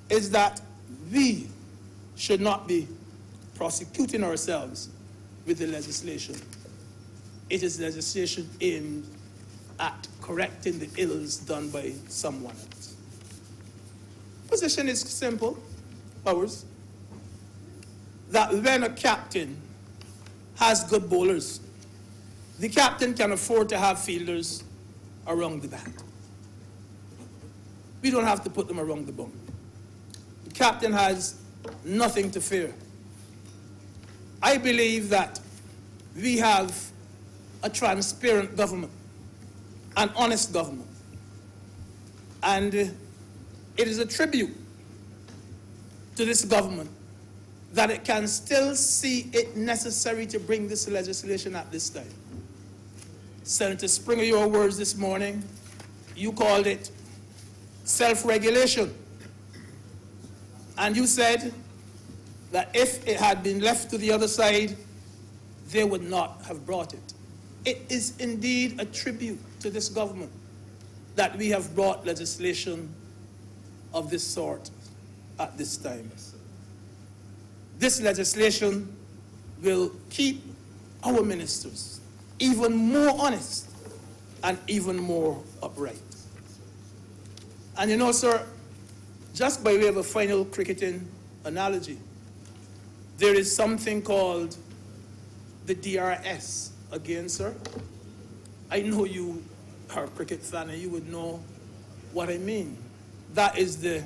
is that we should not be prosecuting ourselves with the legislation. It is legislation aimed at correcting the ills done by someone else. Position is simple, ours, that when a captain has good bowlers, the captain can afford to have fielders around the bat. We don't have to put them around the boundary. The captain has nothing to fear. I believe that we have a transparent government, an honest government. And it is a tribute to this government that it can still see it necessary to bring this legislation at this time. Senator Springer, your words this morning, you called it self-regulation. And you said that if it had been left to the other side, they would not have brought it. It is indeed a tribute to this government that we have brought legislation of this sort at this time. This legislation will keep our ministers even more honest and even more upright. And you know, sir, just by way of a final cricketing analogy, there is something called the DRS. Again, sir, I know you are a cricket fan and you would know what I mean. That is the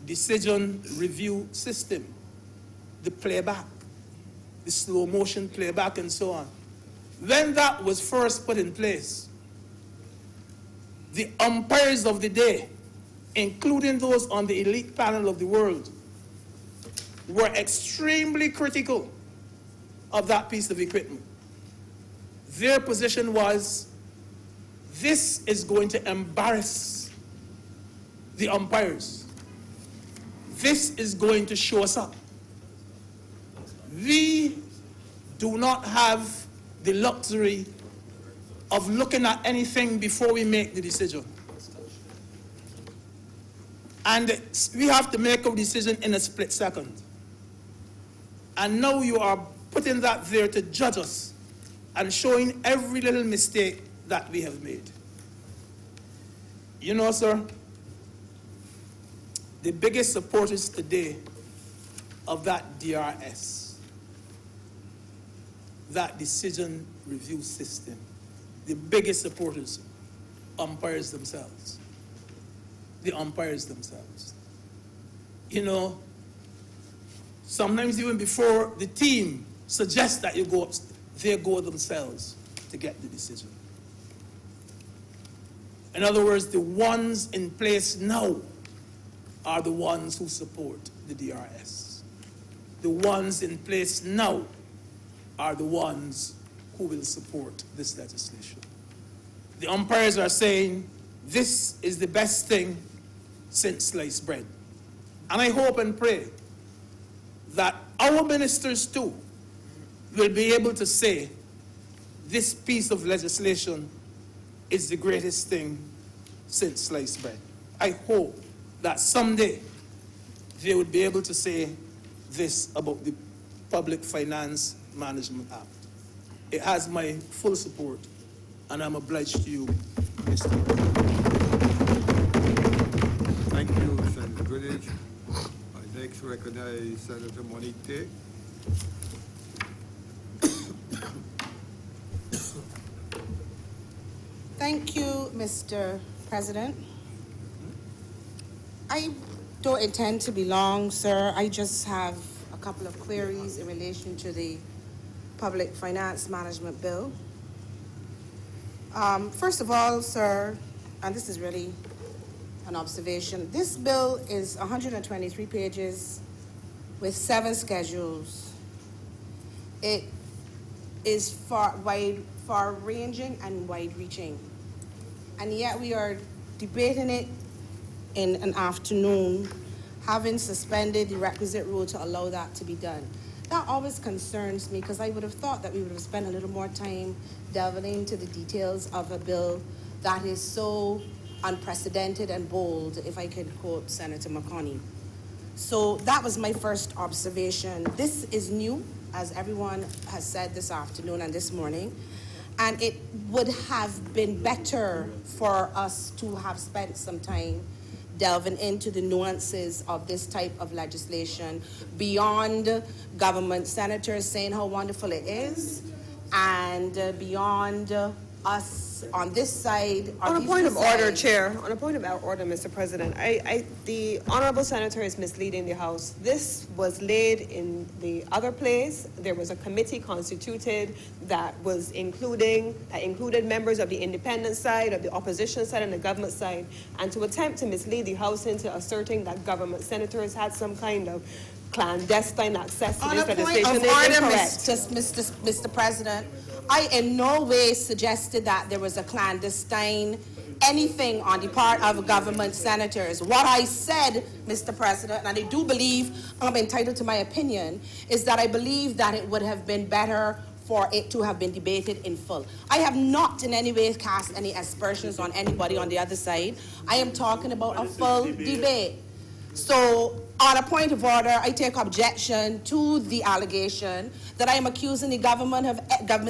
decision review system, the playback, the slow motion playback and so on. When that was first put in place, the umpires of the day, including those on the elite panel of the world, were extremely critical of that piece of equipment. Their position was, this is going to embarrass the umpires. This is going to show us up. We do not have the luxury of looking at anything before we make the decision. And we have to make a decision in a split second. And now you are putting that there to judge us and showing every little mistake that we have made. You know, sir, the biggest supporters today of that DRS, that decision review system, the biggest supporters, umpires themselves. The umpires themselves. You know, sometimes even before the team suggests that you go, they go themselves to get the decision. In other words, the ones in place now are the ones who support the DRS. The ones in place now are the ones who will support this legislation. The umpires are saying, this is the best thing since sliced bread. And I hope and pray that our ministers too will be able to say, this piece of legislation is the greatest thing since sliced bread. I hope that someday they would be able to say this about the Public Finance Management Act. It has my full support, and I'm obliged to you, Mr. President. Thank you, Senator Greenidge. I next recognize Senator Monique Tay. Thank you, Mr. President. I don't intend to be long, sir. I just have a couple of queries in relation to the Public Finance Management Bill. First of all, sir, and this is really an observation, this bill is 123 pages with 7 schedules. It is far-ranging and wide-reaching. And yet we are debating it in an afternoon, having suspended the requisite rule to allow that to be done. That always concerns me, because I would have thought that we would have spent a little more time delving into the details of a bill that is so unprecedented and bold, if I could quote Senator McConney. So that was my first observation. This is new, as everyone has said this afternoon and this morning, and it would have been better for us to have spent some time delving into the nuances of this type of legislation beyond government senators saying how wonderful it is, and beyond us on this side. On a point of order, Chair, on a point of order, Mr. President, the Honourable Senator is misleading the House. This was laid in the other place. There was a committee constituted that included members of the independent side, of the opposition side, and the government side. And to attempt to mislead the House into asserting that government senators had some kind of clandestine access to this legislation is incorrect. Mr. President, I in no way suggested that there was a clandestine anything on the part of government senators. What I said, Mr. President, and I do believe I'm entitled to my opinion, is that I believe that it would have been better for it to have been debated in full. I have not in any way cast any aspersions on anybody on the other side. I am talking about a full debate. So, on a point of order, I take objection to the allegation that I am accusing the government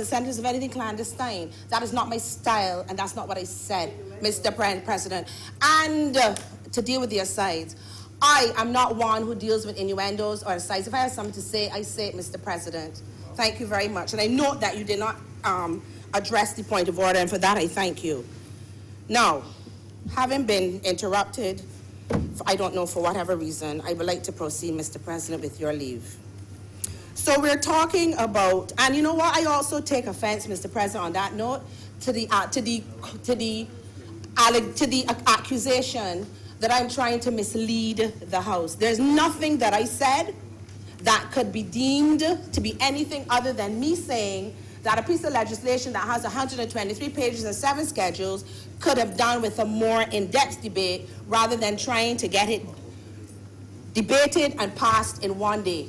senators of anything clandestine. That is not my style, and that's not what I said, Mr. President. And to deal with the asides, I am not one who deals with innuendos or asides. If I have something to say, I say it, Mr. President. Thank you very much. And I note that you did not address the point of order, and for that I thank you. Now, having been interrupted, I don't know for whatever reason, I would like to proceed, Mr. President, with your leave. So we're talking about, and you know what, I also take offense, Mr. President, on that note, to the accusation that I'm trying to mislead the House. There's nothing that I said that could be deemed to be anything other than me saying that a piece of legislation that has 123 pages and 7 schedules could have done with a more in-depth debate rather than trying to get it debated and passed in one day.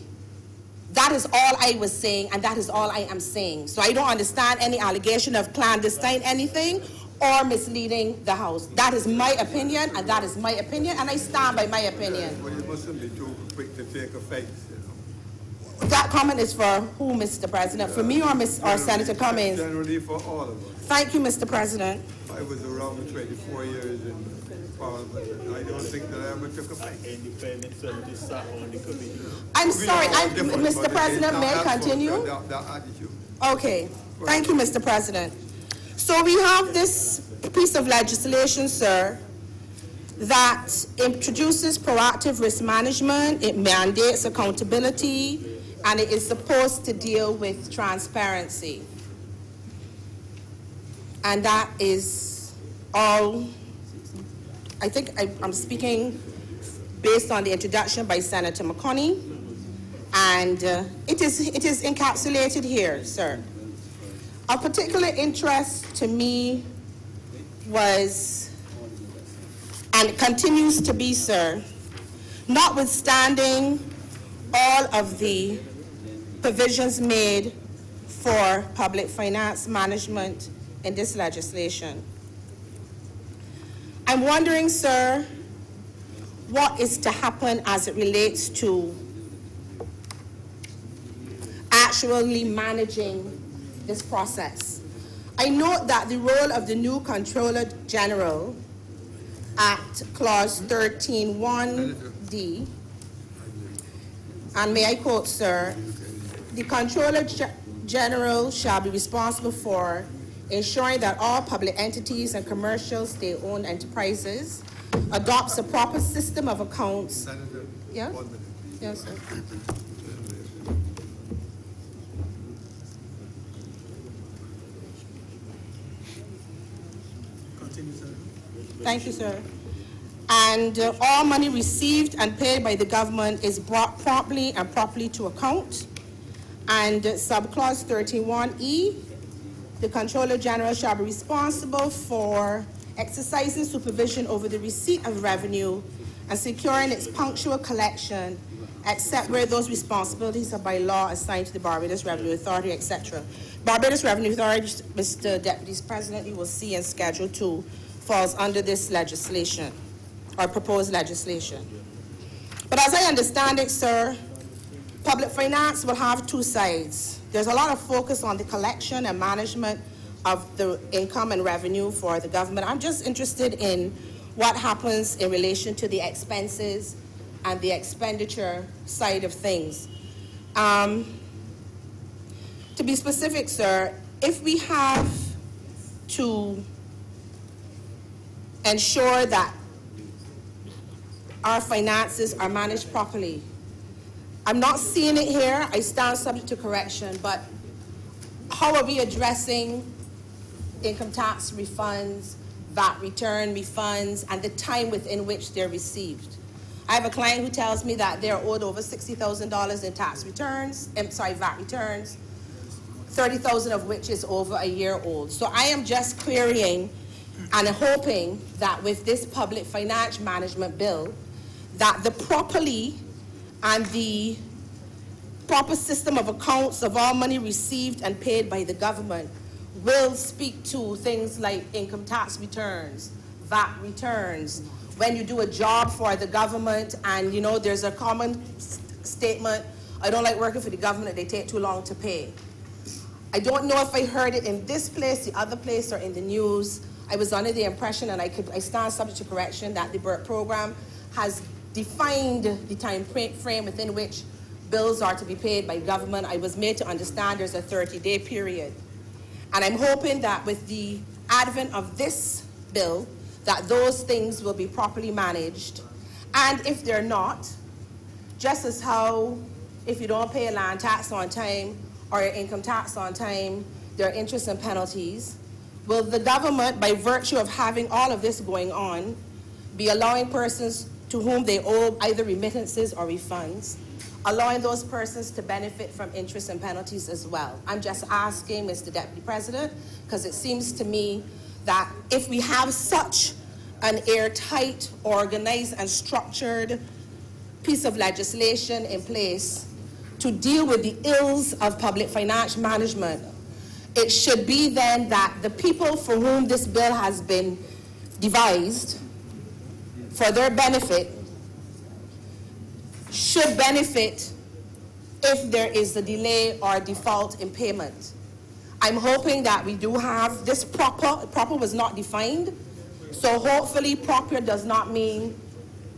That is all I was saying, and that is all I am saying. So I don't understand any allegation of clandestine anything or misleading the House. That is my opinion, and that is my opinion, and I stand by my opinion. Well, you mustn't be too quick to take offense, you know. That comment is for who, Mr. President? For me or Senator Cummings? Generally for all of us. Thank you, Mr. President. I was around 24 years in Parliament, and I don't think that I ever took offense. Independent senators sat on the committee. I'm sorry, Different, Mr. but President, may I continue? That attitude. Okay, thank you, Mr. President. So we have this piece of legislation, sir, that introduces proactive risk management, it mandates accountability, and it is supposed to deal with transparency. And that is all. I think I'm speaking based on the introduction by Senator McConney, and it is encapsulated here, sir. Of particular interest to me was, and continues to be, sir, notwithstanding all of the provisions made for public finance management in this legislation. I'm wondering, sir, what is to happen as it relates to actually managing this process. I note that the role of the new Controller General at Clause 13(1)(d), and may I quote, sir, the Controller General shall be responsible for ensuring that all public entities and commercial state-owned enterprises adopts a proper system of accounts. Senator, Yeah? 1 minute. Yes, sir. Continue, sir. Thank you, sir. And all money received and paid by the government is brought promptly and properly to account. And subclause 13(1)(e), the Controller General shall be responsible for exercising supervision over the receipt of revenue and securing its punctual collection, except where those responsibilities are by law assigned to the Barbados Revenue Authority, etc. Barbados Revenue Authority, Mr. Deputy President, you will see in Schedule 2, falls under this legislation, or proposed legislation. But as I understand it, sir, public finance will have two sides. There's a lot of focus on the collection and management of the income and revenue for the government. I'm just interested in what happens in relation to the expenses and the expenditure side of things. To be specific, sir, if we have to ensure that our finances are managed properly, I'm not seeing it here, I stand subject to correction, but how are we addressing income tax refunds, VAT return refunds, and the time within which they're received? I have a client who tells me that they're owed over $60,000 in tax returns, VAT returns, 30,000 of which is over a year old. So I am just querying and hoping that with this public finance management bill, that the properly and the proper system of accounts of all money received and paid by the government will speak to things like income tax returns, VAT returns. When you do a job for the government and, you know, there's a common statement, I don't like working for the government, they take too long to pay. I don't know if I heard it in this place, the other place, or in the news. I was under the impression, and I stand subject to correction, that the BERT program has defined the time frame within which bills are to be paid by government. I was made to understand there's a 30-day period. And I'm hoping that with the advent of this bill, that those things will be properly managed. And if they're not, just as how if you don't pay a land tax on time or your income tax on time, there are interest and penalties, will the government, by virtue of having all of this going on, be allowing persons to whom they owe either remittances or refunds, allowing those persons to benefit from interest and penalties as well? I'm just asking, Mr. Deputy President, because it seems to me that if we have such an airtight, organized, and structured piece of legislation in place to deal with the ills of public finance management, it should be then that the people for whom this bill has been devised for their benefit should benefit if there is a delay or default in payment. I'm hoping that we do have this proper was not defined, so hopefully proper does not mean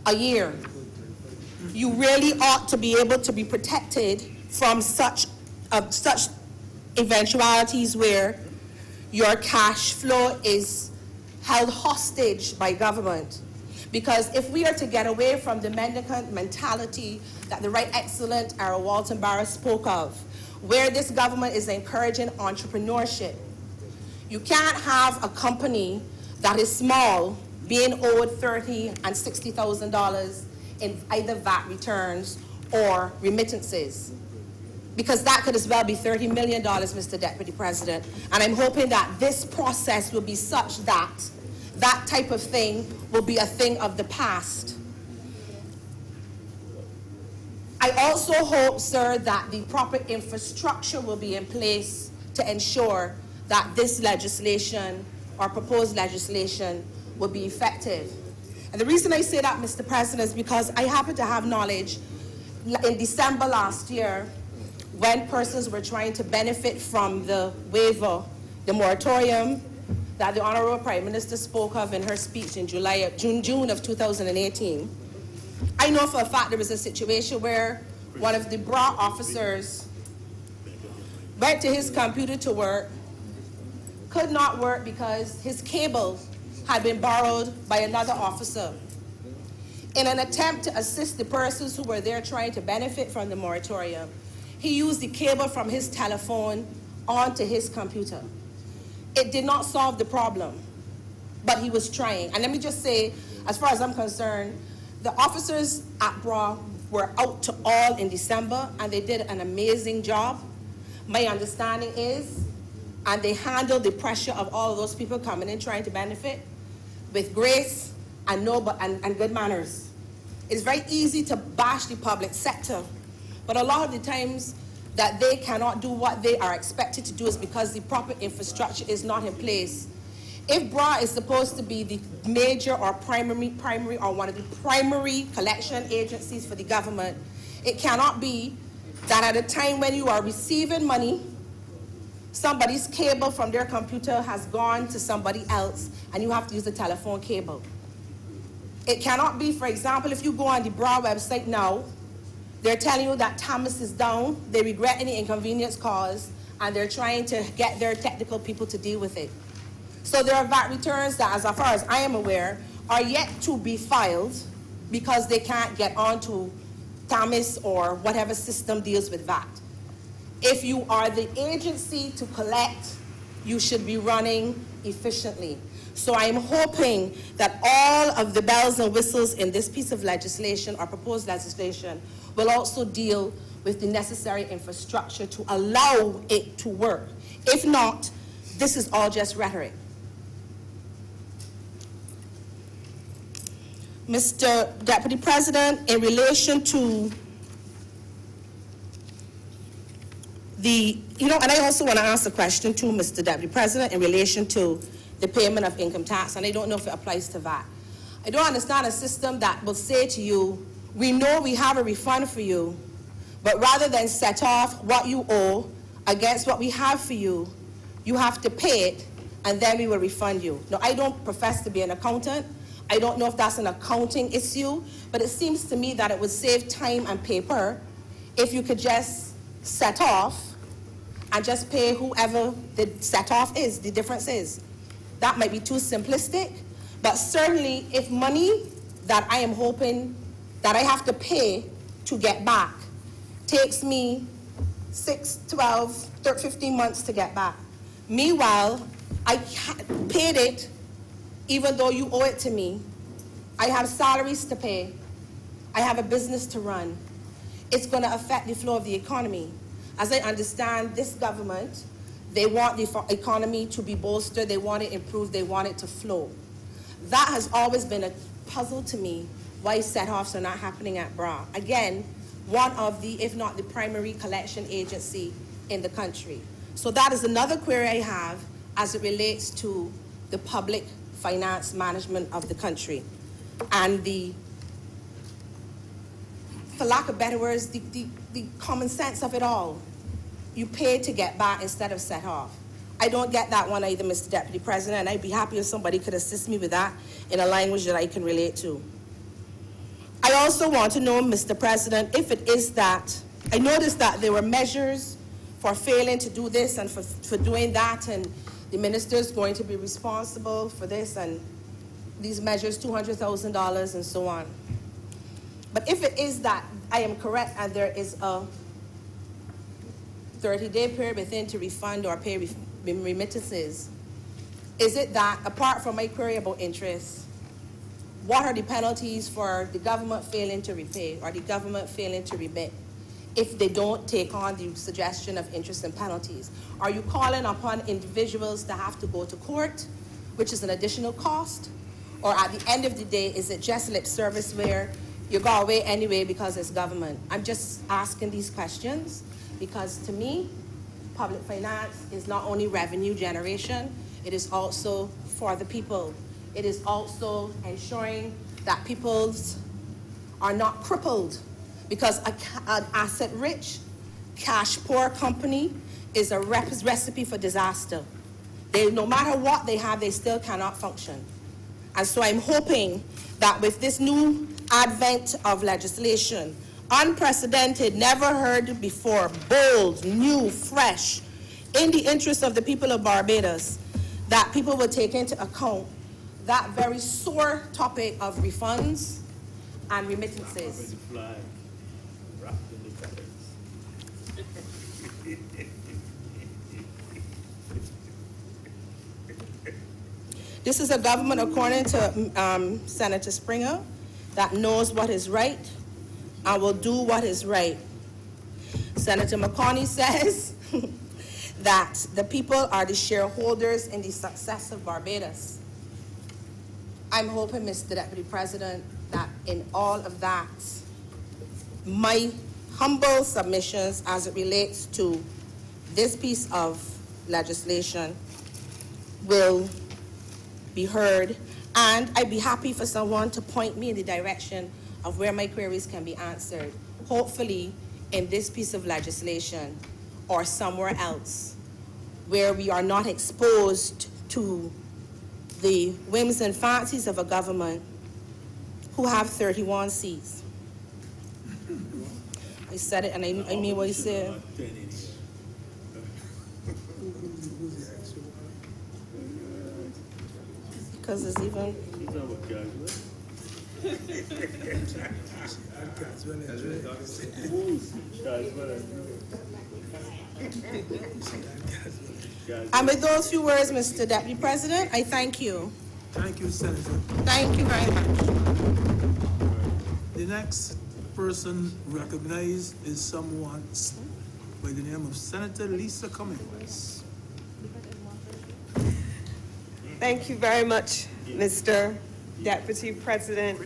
a year. You really ought to be able to be protected from such eventualities where your cash flow is held hostage by government. Because if we are to get away from the mendicant mentality that the Right Excellent Ara Walton Barra spoke of, where this government is encouraging entrepreneurship, you can't have a company that is small being owed $30,000 and $60,000 in either VAT returns or remittances, because that could as well be $30 million, Mr. Deputy President. And I'm hoping that this process will be such that that type of thing will be a thing of the past. I also hope, sir, that the proper infrastructure will be in place to ensure that this legislation or proposed legislation will be effective. And the reason I say that, Mr. President, is because I happen to have knowledge in December last year, when persons were trying to benefit from the waiver, the moratorium that the Honourable Prime Minister spoke of in her speech in June of 2018. I know for a fact there was a situation where one of the BRA officers went to his computer to work, could not work because his cable had been borrowed by another officer. In an attempt to assist the persons who were there trying to benefit from the moratorium, he used the cable from his telephone onto his computer. It did not solve the problem, but he was trying. And let me just say, as far as I'm concerned, the officers at BRA were out to all in December, and they did an amazing job. My understanding is, and they handled the pressure of all of those people coming in trying to benefit with grace and good manners. It's very easy to bash the public sector, but a lot of the times that they cannot do what they are expected to do is because the proper infrastructure is not in place. If BRA is supposed to be the major or primary or one of the primary collection agencies for the government, it cannot be that at a time when you are receiving money, somebody's cable from their computer has gone to somebody else and you have to use the telephone cable. It cannot be, for example, if you go on the BRA website now, they're telling you that Thomas is down, they regret any inconvenience caused, and they're trying to get their technical people to deal with it. So there are VAT returns that, as far as I am aware, are yet to be filed because they can't get onto Thomas or whatever system deals with VAT. If you are the agency to collect, you should be running efficiently. So I'm hoping that all of the bells and whistles in this piece of legislation or proposed legislation will also deal with the necessary infrastructure to allow it to work. If not, this is all just rhetoric. Mr. Deputy President, in relation to and I also want to ask a question too, Mr. Deputy President, in relation to the payment of income tax, and I don't know if it applies to VAT. I don't understand a system that will say to you, we know we have a refund for you, but rather than set off what you owe against what we have for you, you have to pay it, and then we will refund you. Now, I don't profess to be an accountant. I don't know if that's an accounting issue, but it seems to me that it would save time and paper if you could just set off and just pay whoever the set off is, the difference is. That might be too simplistic, but certainly if money that I am hoping that I have to pay to get back takes me 6, 12, 13, 15 months to get back. Meanwhile, I paid it even though you owe it to me. I have salaries to pay. I have a business to run. It's going to affect the flow of the economy. As I understand, this government, they want the economy to be bolstered, they want it improved, they want it to flow. That has always been a puzzle to me, why set-offs are not happening at BRA. Again, one of the, if not the primary collection agency in the country. So that is another query I have as it relates to the public finance management of the country. And the, for lack of better words, the common sense of it all. You pay to get back instead of set off. I don't get that one either, Mr. Deputy President, and I'd be happy if somebody could assist me with that in a language that I can relate to. I also want to know, Mr. President, if it is that, I noticed that there were measures for failing to do this and for doing that, and the minister is going to be responsible for this, and these measures, $200,000 and so on. But if it is that I am correct and there is a 30-day period within to refund or pay remittances, is it that, apart from my query about interest, what are the penalties for the government failing to repay or the government failing to remit if they don't take on the suggestion of interest and penalties? Are you calling upon individuals to have to go to court, which is an additional cost? Or at the end of the day, is it just lip service where you go away anyway because it's government? I'm just asking these questions because to me, public finance is not only revenue generation, it is also for the people. It is also ensuring that people are not crippled because an asset-rich, cash-poor company is a recipe for disaster. No matter what they have, they still cannot function. And so I'm hoping that with this new advent of legislation, unprecedented, never heard before, bold, new, fresh, in the interest of the people of Barbados, that people will take into account that very sore topic of refunds and remittances. This is a government, according to Senator Springer, that knows what is right and will do what is right. Senator McConney says that the people are the shareholders in the success of Barbados. I'm hoping, Mr. Deputy President, that in all of that, my humble submissions as it relates to this piece of legislation will be heard, and I'd be happy for someone to point me in the direction of where my queries can be answered, hopefully in this piece of legislation or somewhere else where we are not exposed to the whims and fancies of a government who have 31 seats. I said it and I mean what I said. Because it's even... And with those few words, Mr. Deputy President, I thank you. Thank you, Senator. Thank you very much. The next next person recognized is someone by the name of Senator Lisa Cummings. Thank you very much, Mr. Deputy President.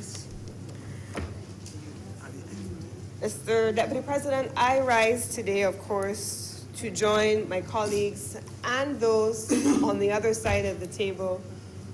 Mr. Deputy President, I rise today, of course, to join my colleagues and those on the other side of the table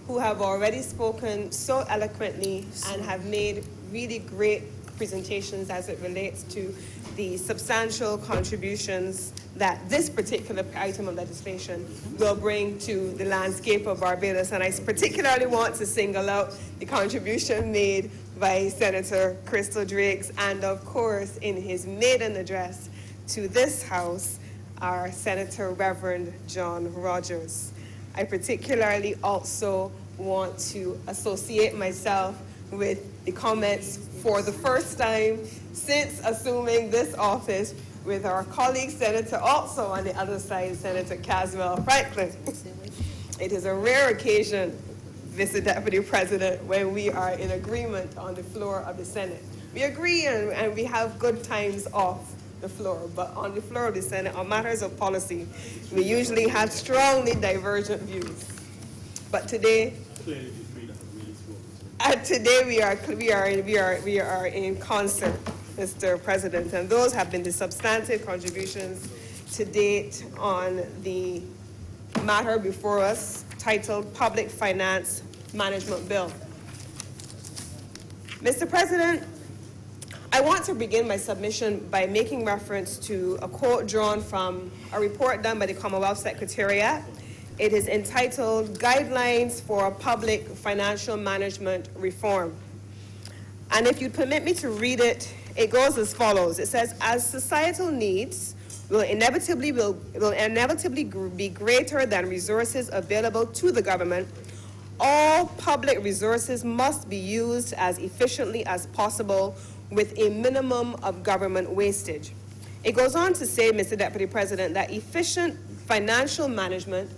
who have already spoken so eloquently and have made really great presentations as it relates to the substantial contributions that this particular item of legislation will bring to the landscape of Barbados. And I particularly want to single out the contribution made by Senator Crystal Drakes and, of course, in his maiden address to this House, our Senator Reverend John Rogers. I particularly also want to associate myself with the comments for the first time since assuming this office with our colleague senator also on the other side, Senator Caswell Franklin. It is a rare occasion, Mr. Deputy President, when we are in agreement on the floor of the Senate. We agree and we have good times off the floor, but on the floor of the Senate, on matters of policy, we usually have strongly divergent views. But today, we are in concert, Mr. President, and those have been the substantive contributions to date on the matter before us, titled Public Finance Management Bill. Mr. President, I want to begin my submission by making reference to a quote drawn from a report done by the Commonwealth Secretariat. It is entitled Guidelines for Public Financial Management Reform. And if you'd permit me to read it, it goes as follows. It says, as societal needs will inevitably be greater than resources available to the government, all public resources must be used as efficiently as possible with a minimum of government wastage. It goes on to say, Mr. Deputy President, that efficient financial management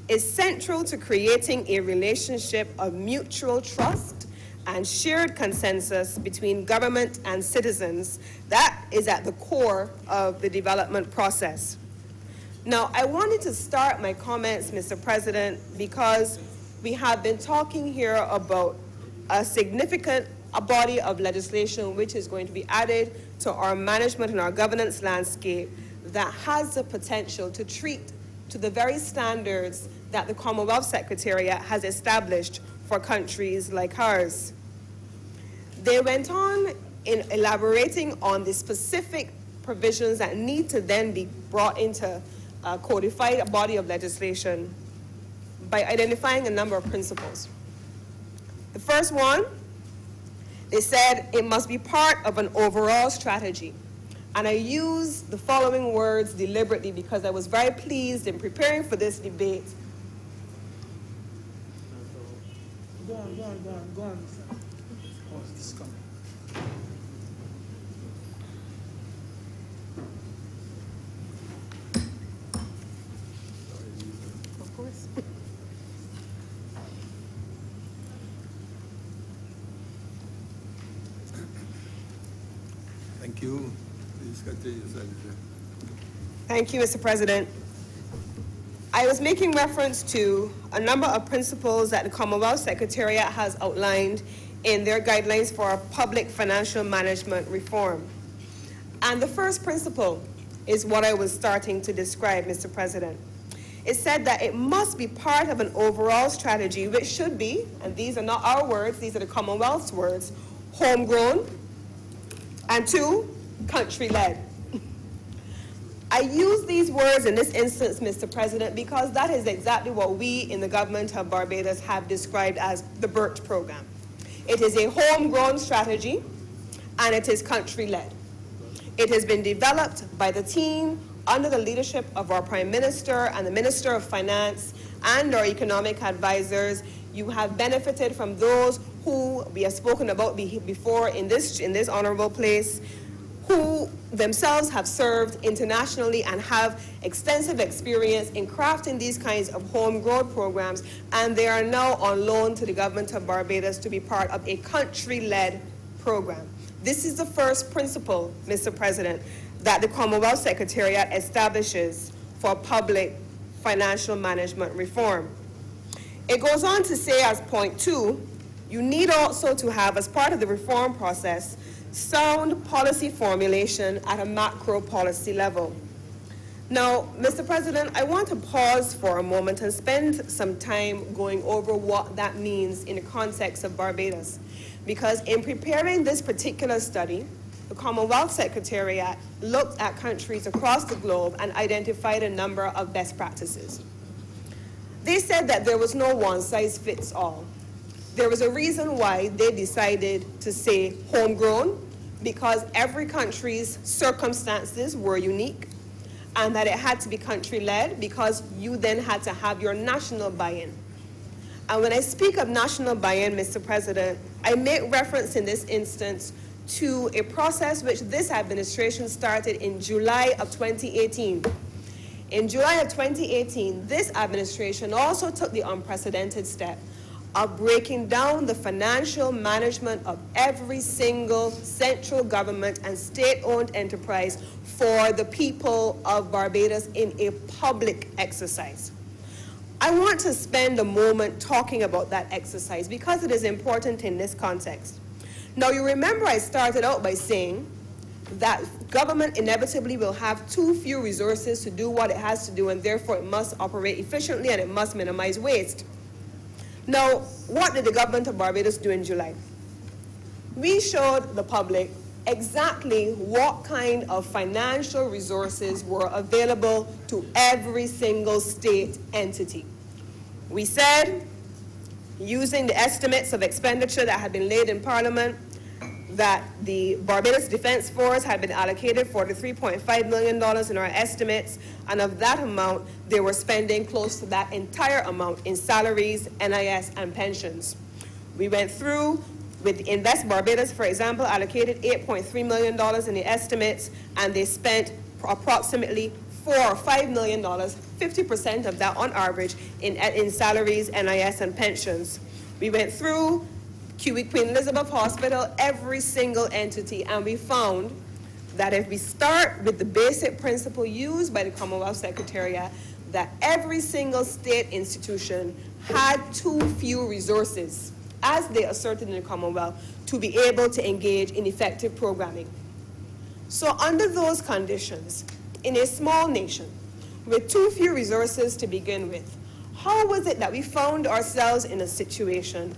is central to creating a relationship of mutual trust and shared consensus between government and citizens that is at the core of the development process. Now, I wanted to start my comments, Mr. President, because we have been talking here about a significant body of legislation which is going to be added to our management and our governance landscape that has the potential to treat to the very standards that the Commonwealth Secretariat has established for countries like ours. They went on in elaborating on the specific provisions that need to then be brought into a codified body of legislation by identifying a number of principles. The first one, they said it must be part of an overall strategy. And I use the following words deliberately because I was very pleased in preparing for this debate. Go on. Oh, it's coming. Of course. Thank you. Please continue, Senator. Thank you, Mr. President. I was making reference to a number of principles that the Commonwealth Secretariat has outlined in their guidelines for public financial management reform. And the first principle is what I was starting to describe, Mr. President. It said that it must be part of an overall strategy, which should be, and these are not our words, these are the Commonwealth's words, homegrown, and two, country-led. I use these words in this instance, Mr. President, because that is exactly what we in the government of Barbados have described as the BIRT program. It is a homegrown strategy, and it is country-led. It has been developed by the team under the leadership of our Prime Minister and the Minister of Finance and our economic advisors. You have benefited from those who we have spoken about before in this honorable place, who themselves have served internationally and have extensive experience in crafting these kinds of homegrown programs, and they are now on loan to the government of Barbados to be part of a country-led program. This is the first principle, Mr. President, that the Commonwealth Secretariat establishes for public financial management reform. It goes on to say as point 2, you need also to have, as part of the reform process, sound policy formulation at a macro policy level. Now, Mr. President, I want to pause for a moment and spend some time going over what that means in the context of Barbados. Because in preparing this particular study, the Commonwealth Secretariat looked at countries across the globe and identified a number of best practices. They said that there was no one-size-fits-all. There was a reason why they decided to say homegrown, because every country's circumstances were unique, and that it had to be country-led because you then had to have your national buy-in. And when I speak of national buy-in, Mr. President, I make reference in this instance to a process which this administration started in July of 2018. In July of 2018, this administration also took the unprecedented step of breaking down the financial management of every single central government and state-owned enterprise for the people of Barbados in a public exercise. I want to spend a moment talking about that exercise because it is important in this context. Now, you remember I started out by saying that government inevitably will have too few resources to do what it has to do, and therefore it must operate efficiently and it must minimize waste. Now, what did the government of Barbados do in July? We showed the public exactly what kind of financial resources were available to every single state entity. We said, using the estimates of expenditure that had been laid in Parliament, that the Barbados Defense Force had been allocated $43.5 million in our estimates, and of that amount, they were spending close to that entire amount in salaries, NIS, and pensions. We went through with Invest Barbados, for example, allocated $8.3 million in the estimates, and they spent approximately $4 or $5 million, 50% of that on average, in salaries, NIS, and pensions. We went through Queen Elizabeth Hospital, every single entity, and we found that if we start with the basic principle used by the Commonwealth Secretariat, that every single state institution had too few resources, as they asserted in the Commonwealth, to be able to engage in effective programming. So under those conditions, in a small nation, with too few resources to begin with, how was it that we found ourselves in a situation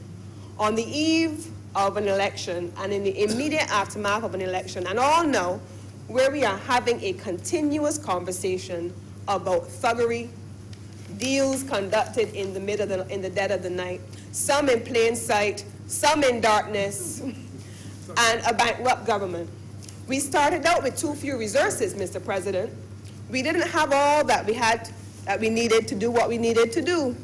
on the eve of an election and in the immediate aftermath of an election, and all know where we are having a continuous conversation about thuggery, deals conducted in the dead of the night, some in plain sight, some in darkness, and a bankrupt government. We started out with too few resources, Mr. President. We didn't have all that we needed to do what we needed to do.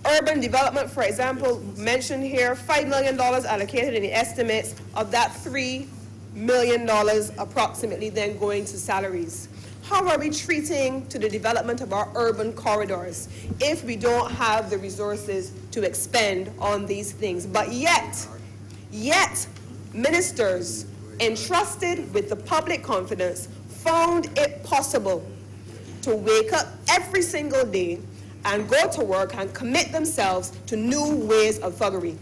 Urban development, for example, mentioned here, $5 million allocated in the estimates, of that $3 million approximately then going to salaries. How are we treating to the development of our urban corridors if we don't have the resources to expend on these things? But yet, ministers entrusted with the public confidence found it possible to wake up every single day and go to work and commit themselves to new ways of thuggery.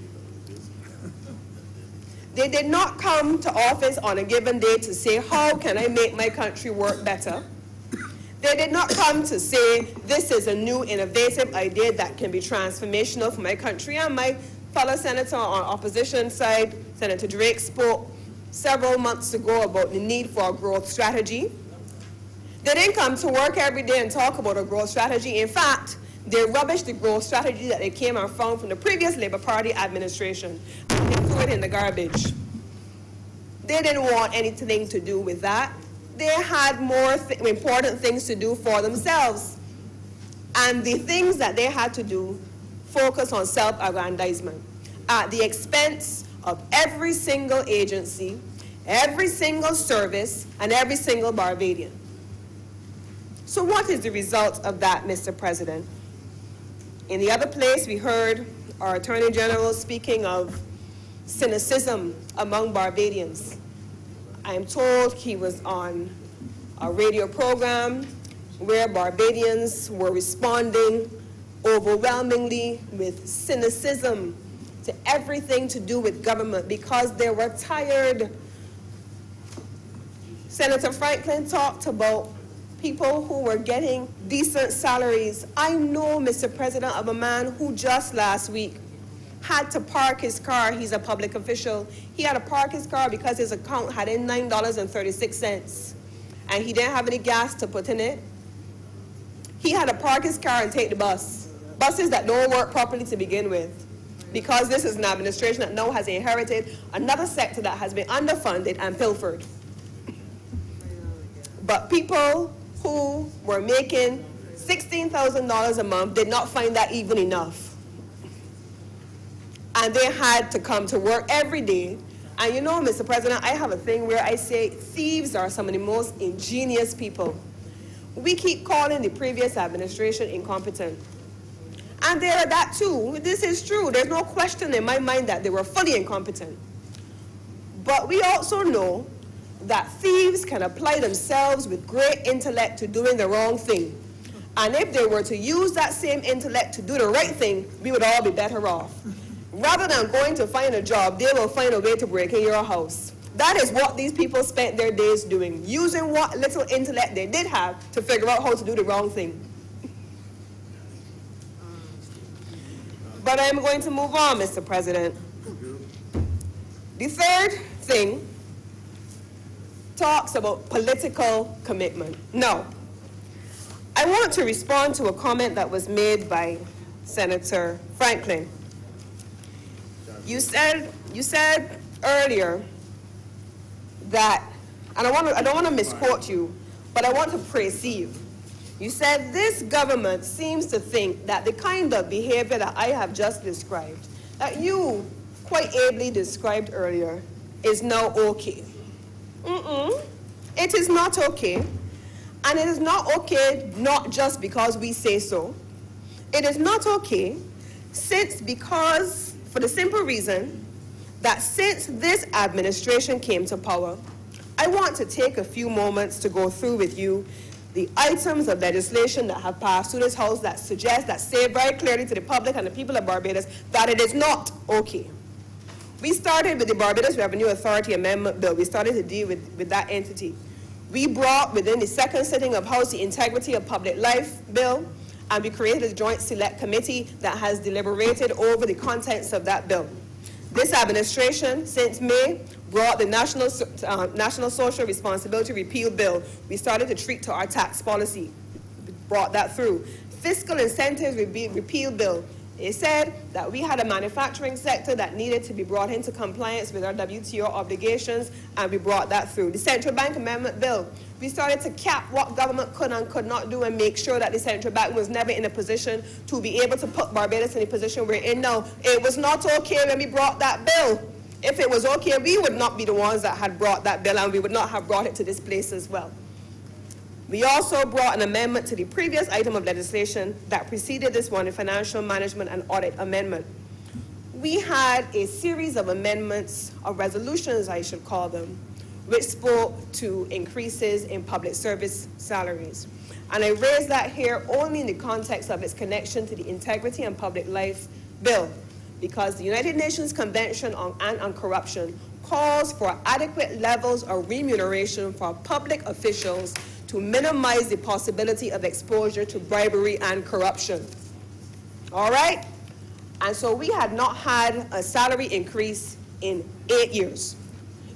They did not come to office on a given day to say, how can I make my country work better? They did not come to say, this is a new innovative idea that can be transformational for my country. And my fellow senator on opposition side, Senator Drake, spoke several months ago about the need for a growth strategy. They didn't come to work every day and talk about a growth strategy. In fact, they rubbished the growth strategy that they came and found from the previous Labour Party administration, and they threw it in the garbage. They didn't want anything to do with that. They had more important things to do for themselves. And the things that they had to do focus on self-aggrandizement at the expense of every single agency, every single service, and every single Barbadian. So what is the result of that, Mr. President? In the other place, we heard our Attorney General speaking of cynicism among Barbadians. I am told he was on a radio program where Barbadians were responding overwhelmingly with cynicism to everything to do with government because they were tired. Senator Franklin talked about people who were getting decent salaries. I know, Mr. President, of a man who just last week had to park his car. He's a public official. He had to park his car because his account had in $9.36, and he didn't have any gas to put in it. He had to park his car and take the bus. Buses that don't work properly to begin with, because this is an administration that now has inherited another sector that has been underfunded and pilfered. But people who were making $16,000 a month did not find that even enough. And they had to come to work every day. And you know, Mr. President, I have a thing where I say thieves are some of the most ingenious people. We keep calling the previous administration incompetent. And they are that too. This is true. There's no question in my mind that they were fully incompetent. But we also know that thieves can apply themselves with great intellect to doing the wrong thing. And if they were to use that same intellect to do the right thing, we would all be better off. Rather than going to find a job, they will find a way to break in your house. That is what these people spent their days doing, using what little intellect they did have to figure out how to do the wrong thing. But I'm going to move on, Mr. President. The third thing talks about political commitment. Now, I want to respond to a comment that was made by Senator Franklin. You said earlier that, and I don't want to misquote you, but I want to perceive. You said this government seems to think that the kind of behavior that I have just described, that you quite ably described earlier, is now okay. It is not okay. And it is not okay not just because we say so. It is not okay for the simple reason that since this administration came to power, I want to take a few moments to go through with you the items of legislation that have passed through this House that suggest, that say very clearly to the public and the people of Barbados that it is not okay. We started with the Barbados Revenue Authority Amendment Bill. We started to deal with that entity. We brought within the second sitting of House the Integrity of Public Life Bill, and we created a joint select committee that has deliberated over the contents of that bill. This administration, since May, brought the National Social Responsibility Repeal Bill. We started to treat to our tax policy. We brought that through. Fiscal Incentives Repeal Bill. It said that we had a manufacturing sector that needed to be brought into compliance with our WTO obligations, and we brought that through. The Central Bank Amendment Bill. We started to cap what government could and could not do and make sure that the Central Bank was never in a position to be able to put Barbados in the position we're in now. It was not okay when we brought that bill. If it was okay, we would not be the ones that had brought that bill, and we would not have brought it to this place as well. We also brought an amendment to the previous item of legislation that preceded this one, the Financial Management and Audit Amendment. We had a series of amendments, or resolutions I should call them, which spoke to increases in public service salaries. And I raise that here only in the context of its connection to the Integrity and Public Life Bill, because the United Nations Convention on Corruption calls for adequate levels of remuneration for public officials to minimize the possibility of exposure to bribery and corruption. All right? And so we had not had a salary increase in 8 years.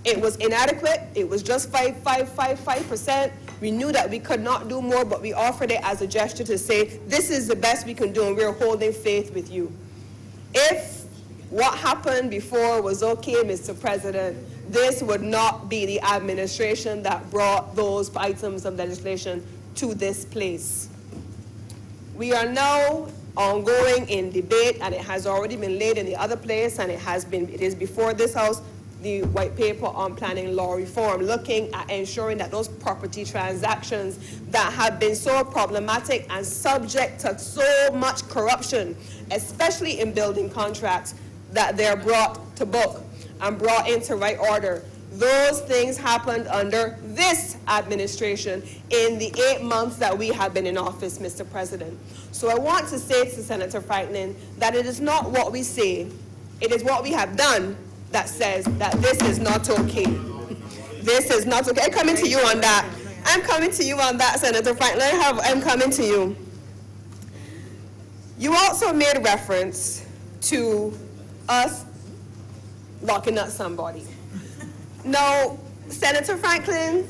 It was inadequate. It was just 5%. We knew that we could not do more, but we offered it as a gesture to say, this is the best we can do, and we're holding faith with you. If what happened before was okay, Mr. President, this would not be the administration that brought those items of legislation to this place. We are now ongoing in debate, and it has already been laid in the other place, and it is before this House, the white paper on planning law reform, looking at ensuring that those property transactions that have been so problematic and subject to so much corruption, especially in building contracts, that they're brought to book. and brought into right order. Those things happened under this administration in the 8 months that we have been in office, Mr. President. So I want to say to Senator Franklin that it is not what we say, it is what we have done that says that this is not okay. This is not okay. I'm coming to you on that. I'm coming to you on that, Senator Franklin. I'm coming to you. You also made reference to us locking up somebody. Now, Senator Franklin,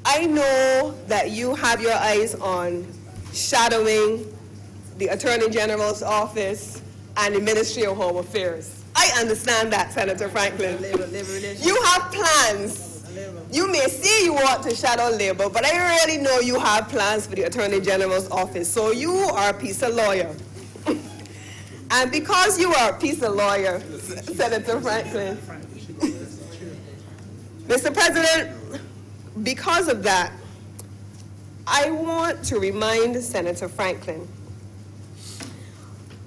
I know that you have your eyes on shadowing the Attorney General's office and the Ministry of Home Affairs. I understand that, Senator Franklin. You have plans. You may say you want to shadow Labour, but I really know you have plans for the Attorney General's office. So you are a piece of lawyer. And because you are a piece of lawyer, Senator Franklin, Mr. President, because of that, I want to remind Senator Franklin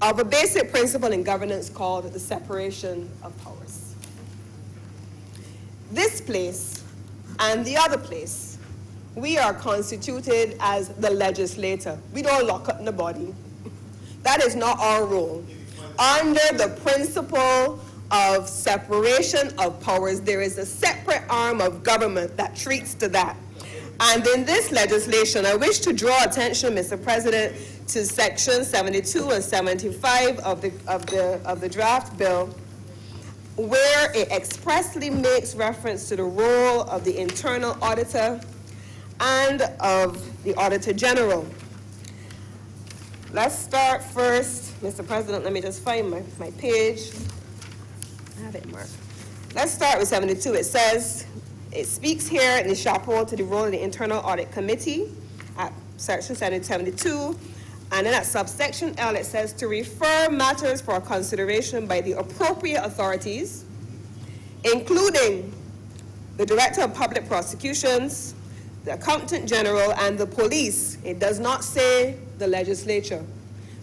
of a basic principle in governance called the separation of powers. This place and the other place, we are constituted as the legislator. We don't lock up nobody. That is not our role. Under the principle of separation of powers, there is a separate arm of government that treats to that. And in this legislation, I wish to draw attention, Mr. President, to Section 72 and 75 of the draft bill, where it expressly makes reference to the role of the internal auditor and of the Auditor General. Let's start first, Mr. President, let me just find my page. I have it marked. Let's start with 72. It says, it speaks here in the chapeau to the role of the Internal Audit Committee at Section 72. And then at subsection L, it says to refer matters for consideration by the appropriate authorities, including the Director of Public Prosecutions, the Accountant General, and the police. It does not say the legislature.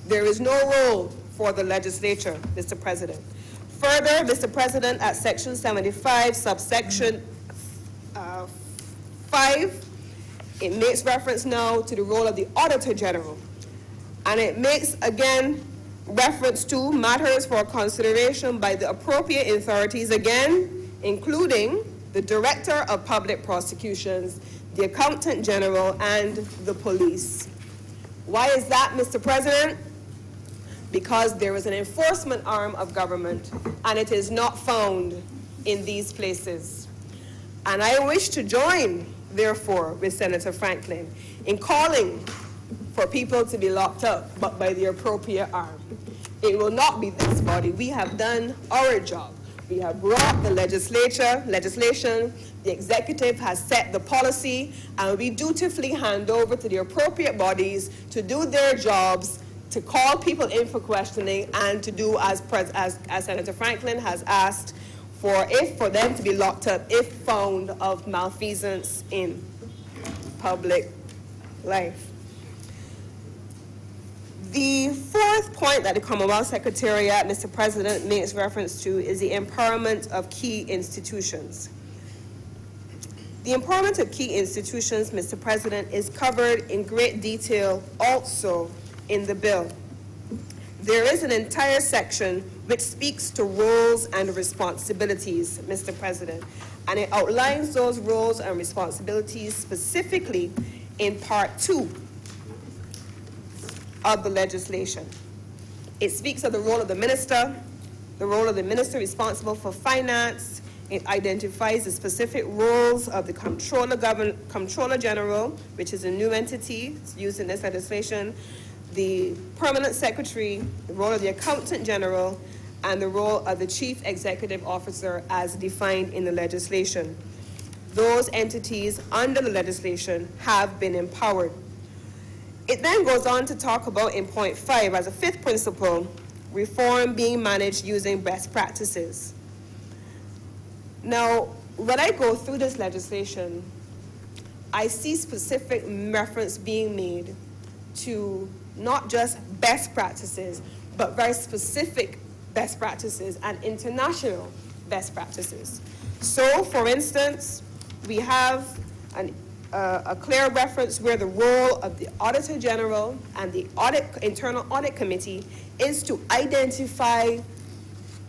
There is no role for the legislature, Mr. President. Further, Mr. President, at Section 75, subsection 5, it makes reference now to the role of the Auditor General. And it makes, again, reference to matters for consideration by the appropriate authorities, again, including the Director of Public Prosecutions, the Accountant General, and the police. Why is that, Mr. President? Because there is an enforcement arm of government, and it is not found in these places. And I wish to join, therefore, with Senator Franklin in calling for people to be locked up, but by the appropriate arm. It will not be this body. We have done our job. We have brought the legislation, the executive has set the policy, and we dutifully hand over to the appropriate bodies to do their jobs, to call people in for questioning, and to do as Senator Franklin has asked for them to be locked up if found of malfeasance in public life. The fourth point that the Commonwealth Secretariat, Mr. President, makes reference to is the empowerment of key institutions. The empowerment of key institutions, Mr. President, is covered in great detail also in the bill. There is an entire section which speaks to roles and responsibilities, Mr. President, and it outlines those roles and responsibilities specifically in Part 2 of the legislation. It speaks of the role of the minister responsible for finance. It identifies the specific roles of the Comptroller General, which is a new entity used in this legislation, the Permanent Secretary, the role of the Accountant General, and the role of the Chief Executive Officer as defined in the legislation. Those entities under the legislation have been empowered. It then goes on to talk about in point 5 as a fifth principle, reform being managed using best practices. Now, when I go through this legislation, I see specific reference being made to not just best practices, but very specific best practices and international best practices. So, for instance, we have a clear reference where the role of the Auditor General and the Internal Audit Committee is to identify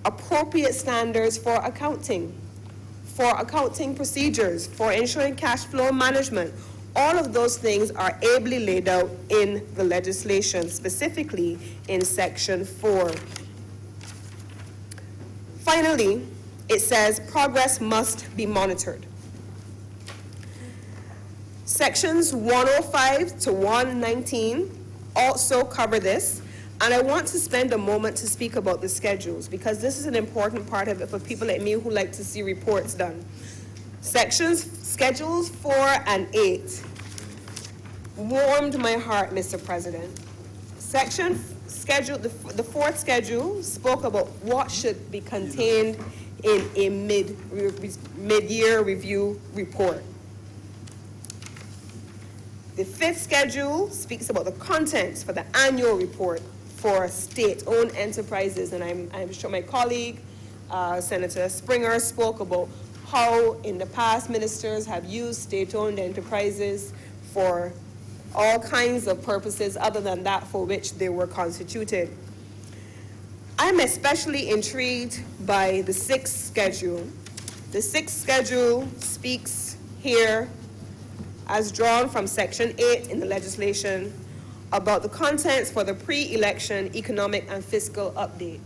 appropriate standards for accounting procedures, for ensuring cash flow management. All of those things are ably laid out in the legislation, specifically in Section 4. Finally, it says progress must be monitored. Sections 105 to 119 also cover this, and I want to spend a moment to speak about the schedules, because this is an important part of it for people like me who like to see reports done. Schedules 4 and 8 warmed my heart, Mr. President. The fourth schedule spoke about what should be contained in a mid-year review report. The fifth schedule speaks about the contents for the annual report for state-owned enterprises, and I'm sure my colleague, Senator Springer, spoke about how in the past ministers have used state-owned enterprises for all kinds of purposes other than that for which they were constituted. I'm especially intrigued by the sixth schedule. The sixth schedule speaks here, as drawn from Section 8 in the legislation, about the contents for the pre-election economic and fiscal update.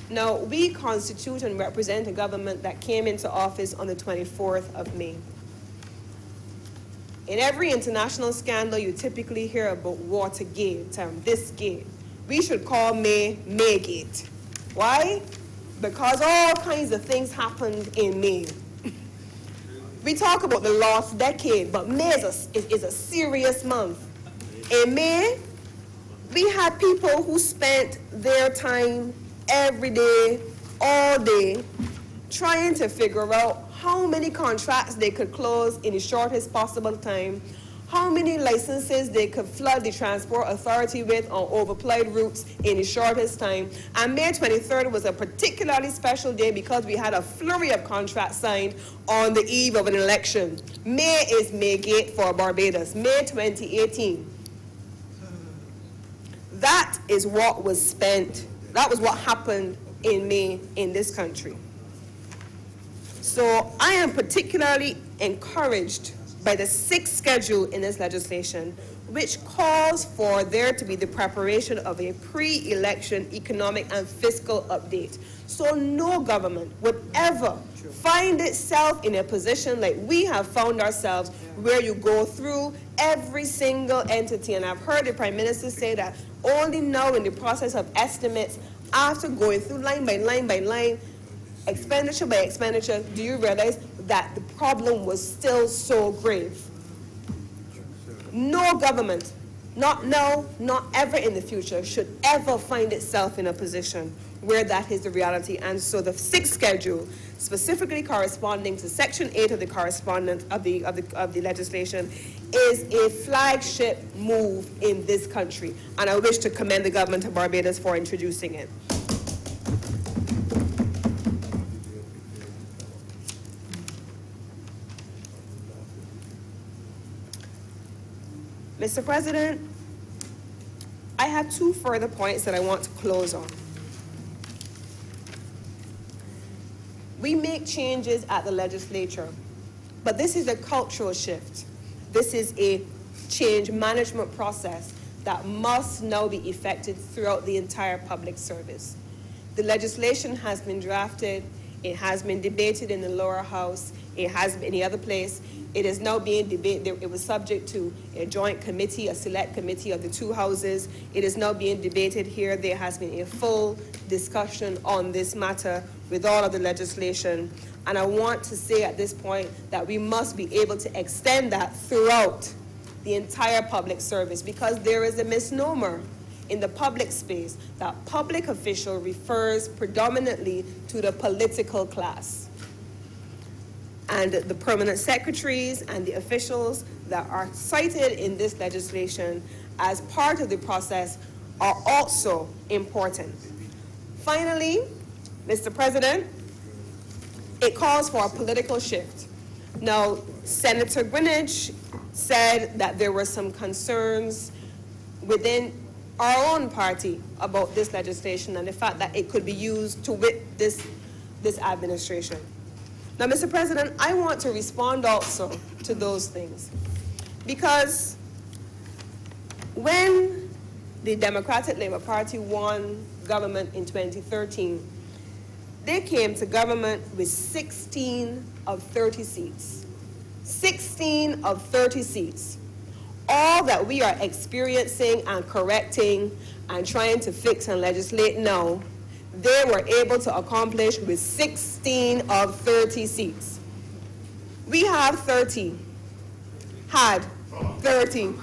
Now, we constitute and represent a government that came into office on the 24th of May. In every international scandal, you typically hear about Watergate, this gate. We should call May Maygate. Why? Because all kinds of things happened in May. We talk about the lost decade, but May is a serious month. In May, we had people who spent their time every day, all day, trying to figure out how many contracts they could close in the shortest possible time, how many licenses they could flood the Transport Authority with on overplayed routes in the shortest time. And May 23rd was a particularly special day because we had a flurry of contracts signed on the eve of an election. May is Maygate for Barbados, May 2018. That is what was spent, that was what happened in May in this country. So I am particularly encouraged by the sixth schedule in this legislation, which calls for there to be the preparation of a pre-election economic and fiscal update. So no government would ever find itself in a position like we have found ourselves, where you go through every single entity. And I've heard the Prime Minister say that only now in the process of estimates, after going through line by line by line, expenditure by expenditure, do you realize that the problem was still so grave? No government, not now, not ever in the future, should ever find itself in a position where that is the reality. And so the sixth schedule, specifically corresponding to Section 8 of the correspondence of the legislation, is a flagship move in this country. And I wish to commend the government of Barbados for introducing it. Mr. President, I have two further points that I want to close on. We make changes at the legislature, but this is a cultural shift. This is a change management process that must now be effected throughout the entire public service. The legislation has been drafted, it has been debated in the lower house, it has been any other place. It is now being debated. It was subject to a joint committee, a select committee of the two houses. It is now being debated here. There has been a full discussion on this matter with all of the legislation. And I want to say at this point that we must be able to extend that throughout the entire public service, because there is a misnomer in the public space that public official refers predominantly to the political class. And the permanent secretaries and the officials that are cited in this legislation as part of the process are also important. Finally, Mr. President, it calls for a political shift. Now, Senator Greenwich said that there were some concerns within our own party about this legislation and the fact that it could be used to whip this administration. Now, Mr. President, I want to respond also to those things, because when the Democratic Labour Party won government in 2013, they came to government with 16 of 30 seats. 16 of 30 seats. All that we are experiencing and correcting and trying to fix and legislate now, they were able to accomplish with 16 of 30 seats. We have 30. Had 30.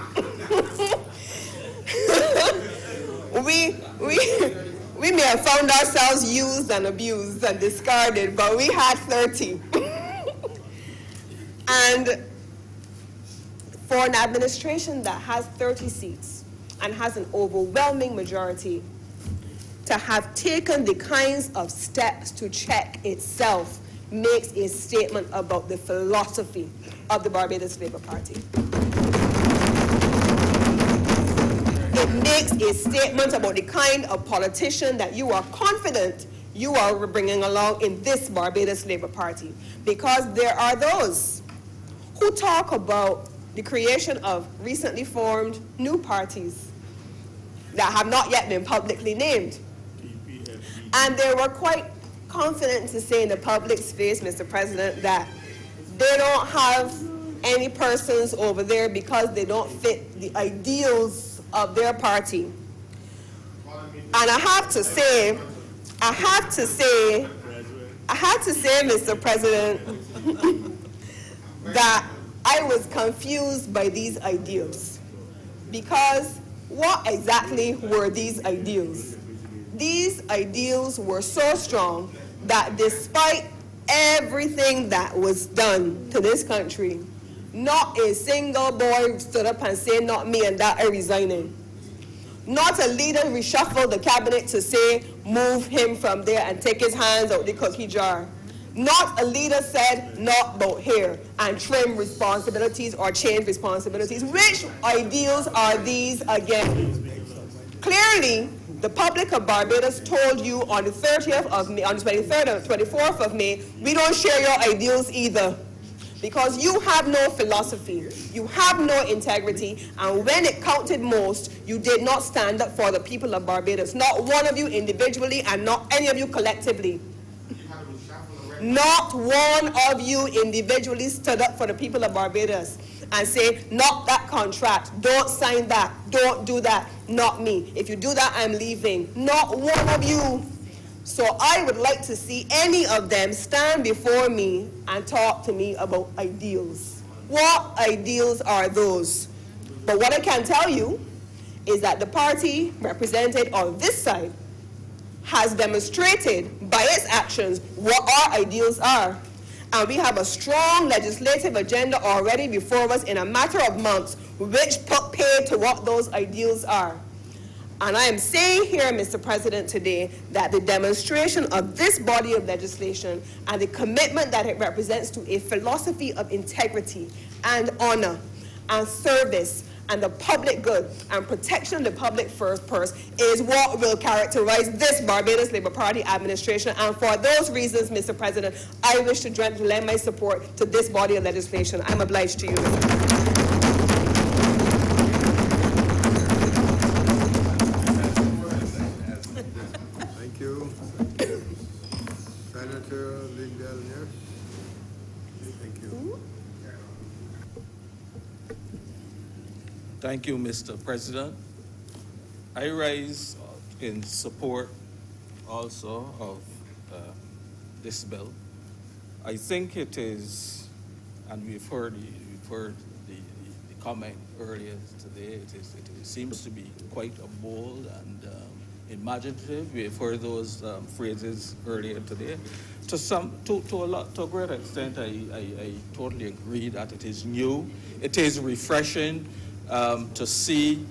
We may have found ourselves used and abused and discarded, but we had 30. And for an administration that has 30 seats and has an overwhelming majority, to have taken the kinds of steps to check itself makes a statement about the philosophy of the Barbados Labour Party. It makes a statement about the kind of politician that you are confident you are bringing along in this Barbados Labour Party. Because there are those who talk about the creation of recently formed new parties that have not yet been publicly named. And they were quite confident to say in the public space, Mr. President, that they don't have any persons over there because they don't fit the ideals of their party. And I have to say, Mr. President, that I was confused by these ideals. Because what exactly were these ideals? These ideals were so strong that despite everything that was done to this country, not a single boy stood up and said, not me and that I'm resigning. Not a leader reshuffled the cabinet to say, move him from there and take his hands out the cookie jar. Not a leader said, not about here, and trim responsibilities or change responsibilities. Which ideals are these again? Clearly, the public of Barbados told you on the 30th of May, on the 23rd or 24th of May, we don't share your ideals either. Because you have no philosophy, you have no integrity, and when it counted most, you did not stand up for the people of Barbados. Not one of you individually and not any of you collectively. Not one of you individually stood up for the people of Barbados and say, not that contract, don't sign that, don't do that, not me. If you do that, I'm leaving. Not one of you. So I would like to see any of them stand before me and talk to me about ideals. What ideals are those? But what I can tell you is that the party represented on this side has demonstrated by its actions what our ideals are. And we have a strong legislative agenda already before us in a matter of months, which put pay to what those ideals are. And I am saying here, Mr. President, today that the demonstration of this body of legislation and the commitment that it represents to a philosophy of integrity and honor and service and the public good and protection of the public first purse is what will characterize this Barbados Labour Party administration. And for those reasons, Mr. President, I wish to lend my support to this body of legislation. I'm obliged to you, Mr. President. Thank you. Senator Lindell, yes? Thank you. Thank you, Mr. President. I rise in support also of this bill. I think it is, and we've heard the comment earlier today, it seems to be quite a bold and imaginative. We've heard those phrases earlier today. To a great extent, I totally agree that it is new. It is refreshing to see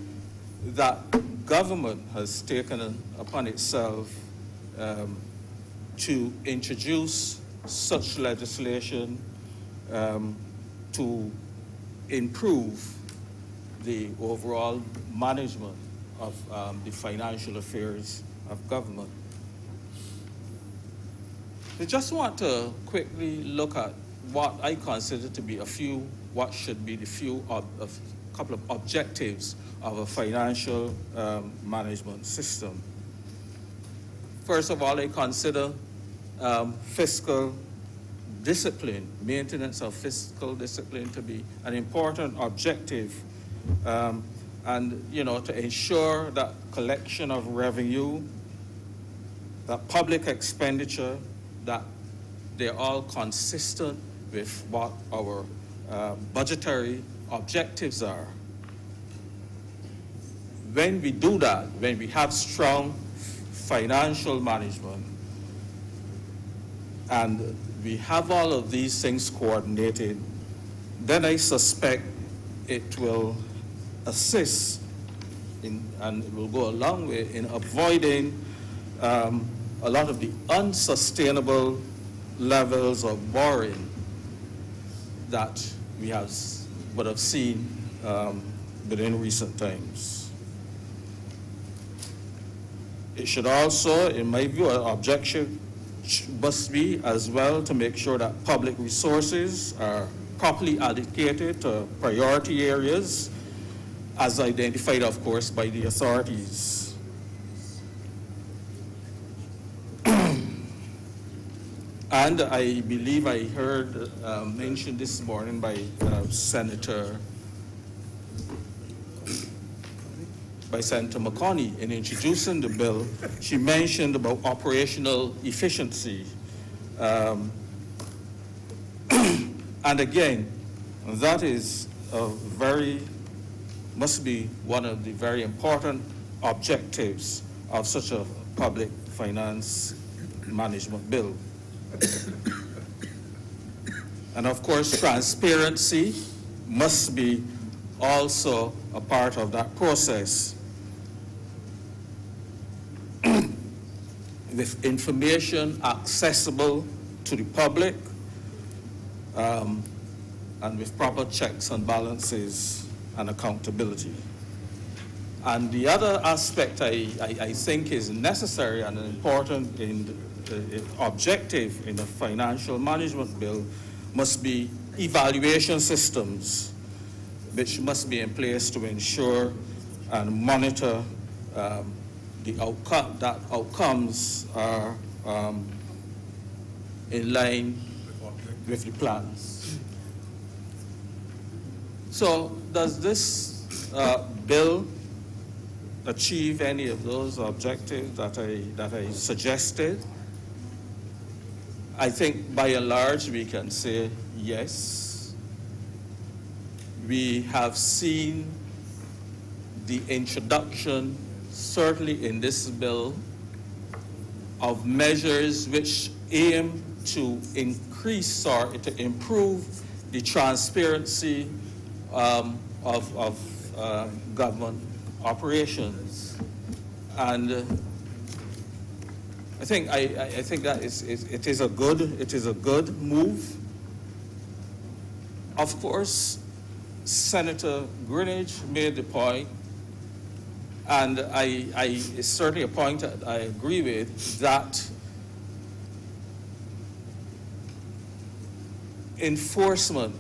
that government has taken upon itself to introduce such legislation to improve the overall management of the financial affairs of government. I just want to quickly look at what I consider to be what should be a couple of objectives of a financial management system. First of all, I consider fiscal discipline, maintenance of fiscal discipline to be an important objective, and to ensure that collection of revenue, that public expenditure, that they're all consistent with what our budgetary objectives are. When we do that, when we have strong financial management, and we have all of these things coordinated, then I suspect it will assist and it will go a long way in avoiding a lot of the unsustainable levels of borrowing that we would have seen within recent times. It should also, in my view, an objective must be as well to make sure that public resources are properly allocated to priority areas as identified, of course, by the authorities. And I believe I heard mentioned this morning by Senator McConney in introducing the bill. She mentioned about operational efficiency. And again, that is must be one of the very important objectives of such a public finance management bill. And of course, transparency must be also a part of that process, with information accessible to the public, and with proper checks and balances and accountability. And the other aspect I think is necessary and important objective in the financial management bill must be evaluation systems, which must be in place to ensure and monitor that outcomes are in line with the plans. So does this bill achieve any of those objectives that I suggested? I think by and large we can say yes. We have seen the introduction, certainly in this bill, of measures which aim to increase or to improve the transparency of government operations. And I think that it is a good move. Of course, Senator Greenidge made the point, and it's certainly a point that I agree with, that enforcement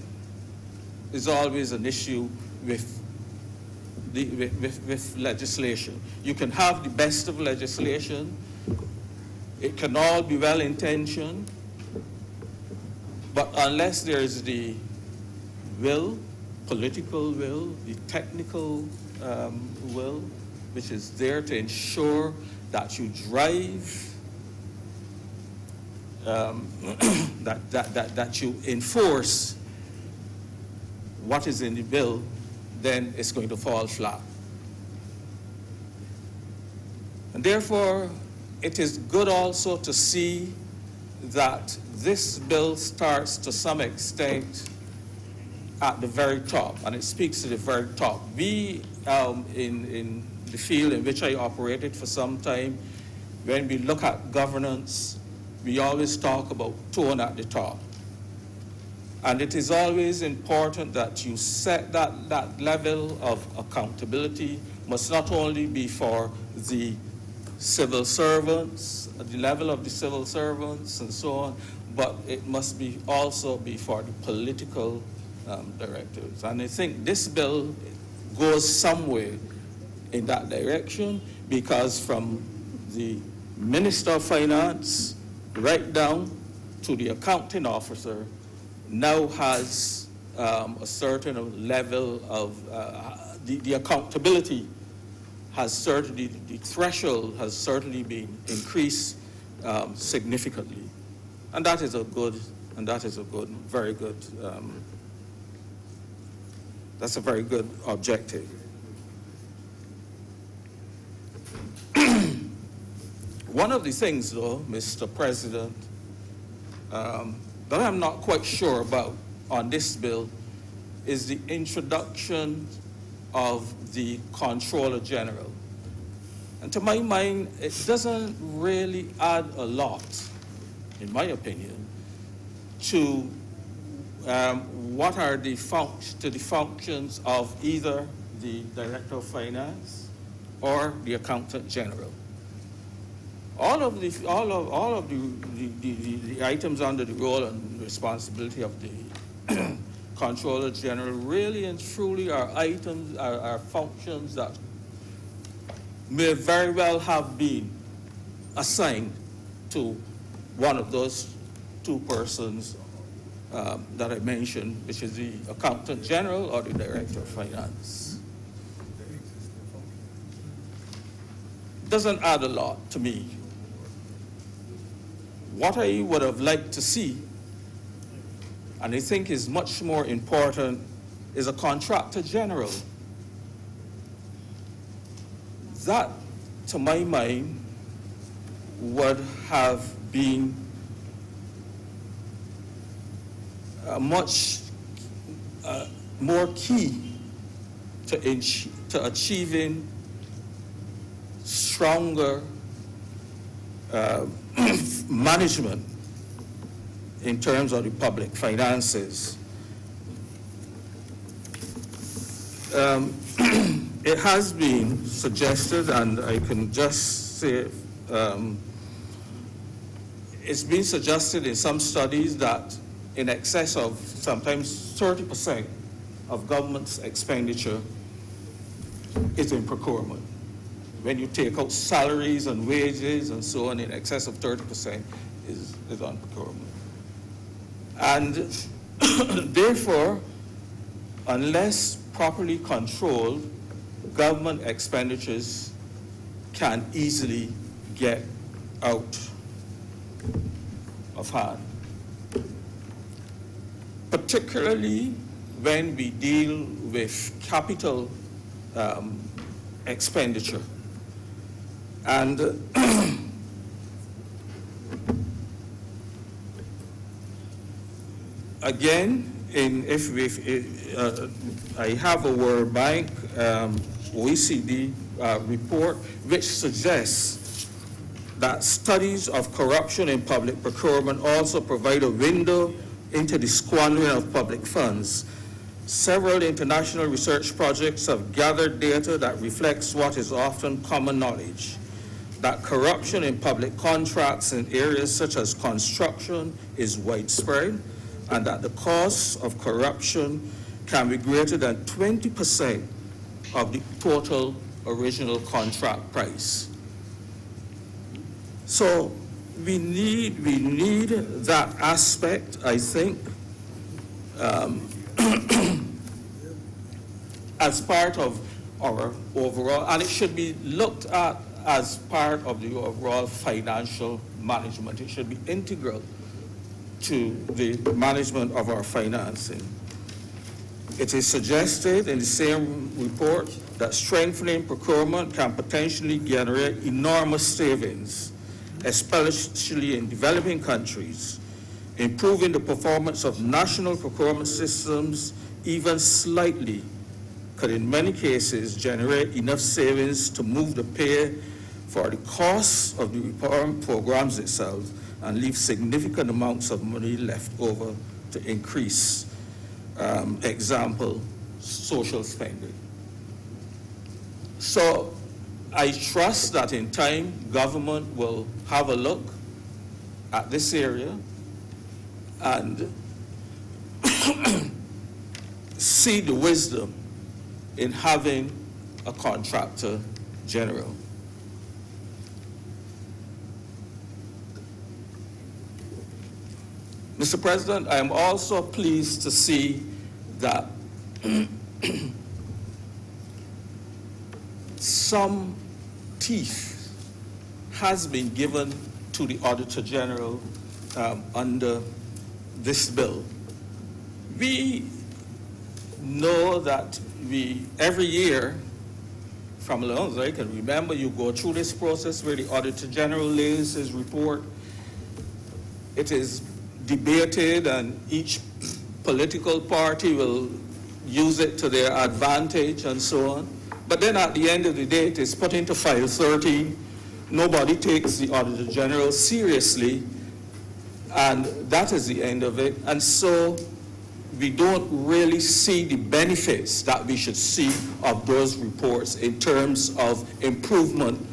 is always an issue with legislation. You can have the best of legislation. It can all be well-intentioned, but unless there is the will, political will, the technical will, which is there to ensure that you drive, that you enforce what is in the bill, then it's going to fall flat. And therefore, it is good also to see that this bill starts to some extent at the very top, and it speaks to the very top. We, in the field in which I operated for some time, when we look at governance, we always talk about tone at the top. And it is always important that you set that level of accountability must not only be for the civil servants, the level of the civil servants and so on, but it must be also be for the political directives. And I think this bill goes somewhere in that direction, because from the Minister of Finance right down to the accounting officer now has a certain level of the accountability has certainly, the threshold has certainly been increased significantly. And that is a good, very good, that's a very good objective. One of the things, though, Mr. President, that I'm not quite sure about on this bill is the introduction of the Comptroller General. And to my mind, it doesn't really add a lot, in my opinion, to what are the functions of either the Director of Finance or the Accountant General. All of the items under the role and responsibility of the Comptroller General really and truly are items, are functions that may very well have been assigned to one of those two persons that I mentioned, which is the Accountant General or the Director of Finance. Doesn't add a lot to me. What I would have liked to see, and I think is much more important, is a Contractor General. That, to my mind, would have been much more key to achieving stronger management in terms of the public finances. It has been suggested, and I can just say it's been suggested in some studies that in excess of sometimes 30% of government's expenditure is in procurement. When you take out salaries and wages and so on, in excess of 30% is on procurement. And therefore, unless properly controlled, government expenditures can easily get out of hand. Particularly when we deal with capital expenditure. And again, I have a World Bank OECD report which suggests that studies of corruption in public procurement also provide a window into the squandering of public funds. Several international research projects have gathered data that reflects what is often common knowledge, that corruption in public contracts in areas such as construction is widespread, and that the cost of corruption can be greater than 20% of the total original contract price. So we need that aspect, I think, as part of our overall, and it should be looked at as part of the overall financial management. It should be integral to the management of our financing. It is suggested in the same report that strengthening procurement can potentially generate enormous savings, especially in developing countries. Improving the performance of national procurement systems even slightly could in many cases generate enough savings to move the pay for the cost of the reform programs itself and leave significant amounts of money left over to increase, example, social spending. So I trust that in time, government will have a look at this area and see the wisdom in having a contractor general. Mr. President, I am also pleased to see that some teeth has been given to the Auditor General under this bill. We know that every year, from as long as I can remember, you go through this process where the Auditor General lays his report. It is debated and each political party will use it to their advantage and so on. But then at the end of the day, it is put into file 13. Nobody takes the Auditor General seriously, and that is the end of it. And so we don't really see the benefits that we should see of those reports in terms of improvement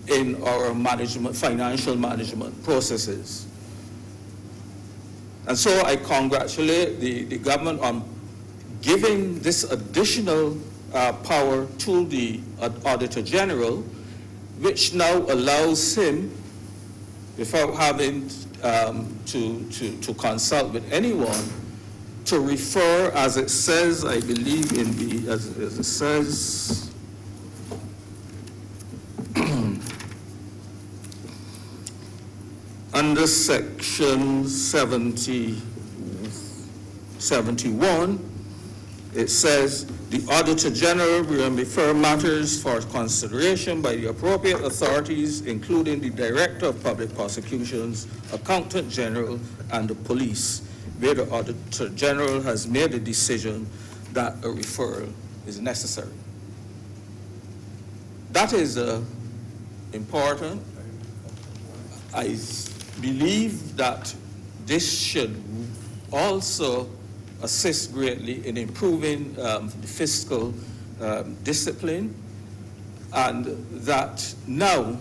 in our management, financial management processes. And so I congratulate the government on giving this additional power to the Auditor General, which now allows him, without having to consult with anyone, to refer, as it says, I believe in the, as it says, under section 71, it says, the Auditor General will refer matters for consideration by the appropriate authorities, including the Director of Public Prosecutions, Accountant General, and the police, where the Auditor General has made a decision that a referral is necessary. That is important. I believe that this should also assist greatly in improving the fiscal discipline, and that now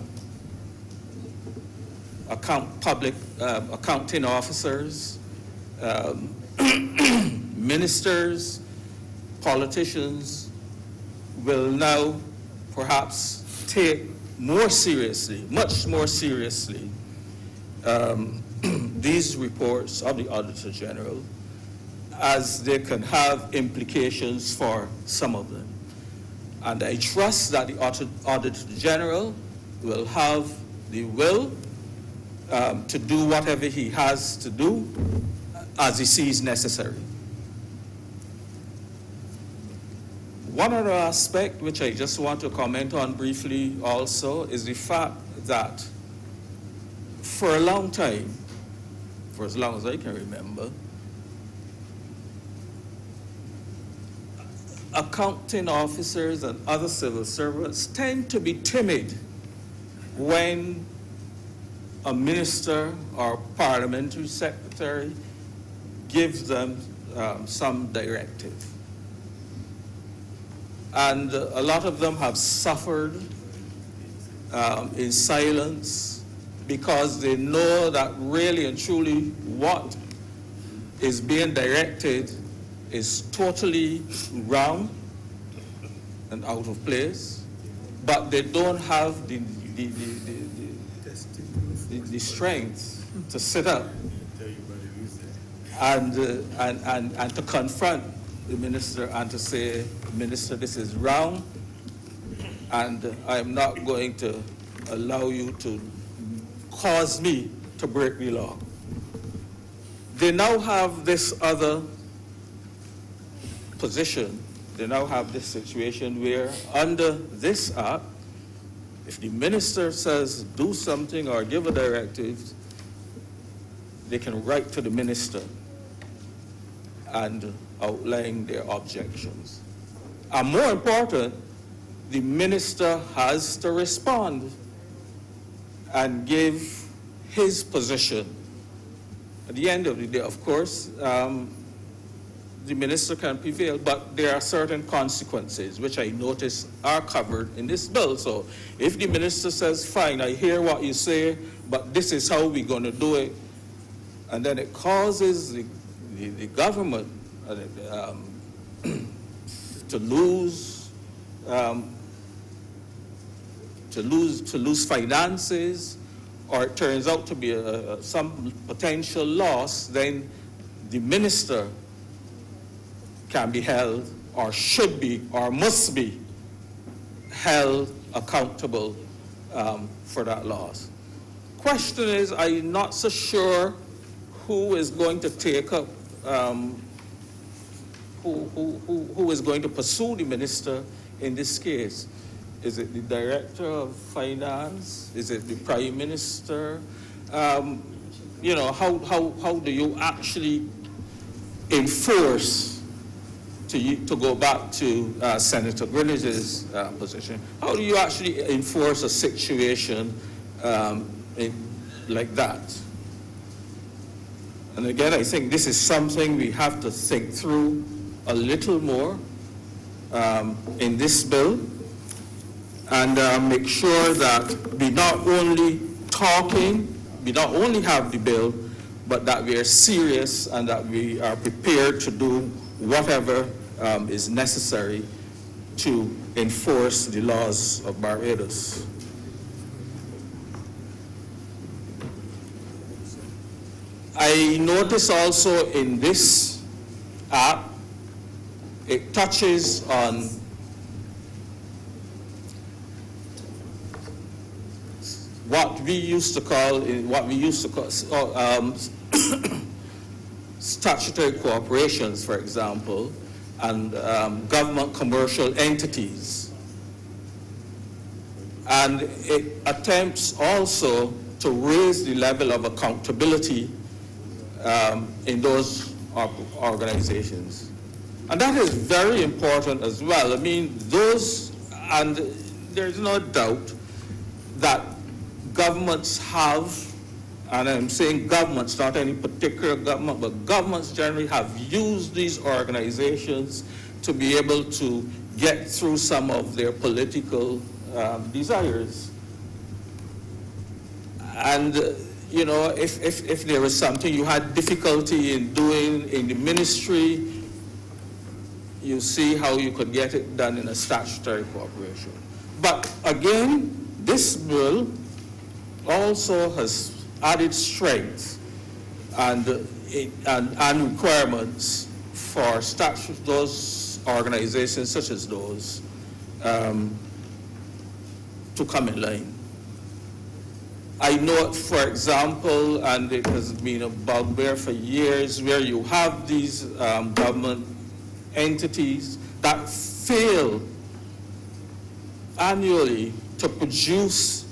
accounting officers, ministers, politicians will now perhaps take more seriously, much more seriously, these reports of the Auditor General, as they can have implications for some of them. And I trust that the Auditor General will have the will to do whatever he has to do as he sees necessary. One other aspect which I just want to comment on briefly also is the fact that for a long time, for as long as I can remember, accounting officers and other civil servants tend to be timid when a minister or parliamentary secretary gives them some directive. And a lot of them have suffered in silence because they know that really and truly what is being directed is totally wrong and out of place, but they don't have the strength to sit up and to confront the minister and to say, Minister, this is wrong, and I'm not going to allow you to cause me to break the law. They now have this other position. They now have this situation where under this act, if the minister says do something or give a directive, they can write to the minister and outline their objections. And more important, the minister has to respond and give his position. At the end of the day, of course, the minister can prevail, but there are certain consequences, which I notice are covered in this bill. So if the minister says, fine, I hear what you say, but this is how we're going to do it, and then it causes the government to lose finances, or it turns out to be some potential loss, then the minister can be held, or should be, or must be held accountable for that loss. Question is, I'm not so sure who is going to take up, who is going to pursue the minister in this case. Is it the Director of Finance? Is it the Prime Minister? You know, how do you actually enforce, to go back to Senator Greenidge's position, how do you actually enforce a situation like that? And again, I think this is something we have to think through a little more in this bill, and make sure that we not only have the bill, but that we are serious and that we are prepared to do whatever is necessary to enforce the laws of Barbados. I notice also in this act, it touches on what we used to call statutory corporations, for example, and government commercial entities. And it attempts also to raise the level of accountability in those organizations. And that is very important as well. I mean, and there's no doubt that governments have, and I'm saying governments, not any particular government, but governments generally have used these organizations to be able to get through some of their political desires. And you know, if there was something you had difficulty in doing in the ministry, you see how you could get it done in a statutory corporation. But again, this bill also has added strength and requirements for those organizations such as those to come in line. I note, for example, and it has been a bugbear for years, where you have these government entities that fail annually to produce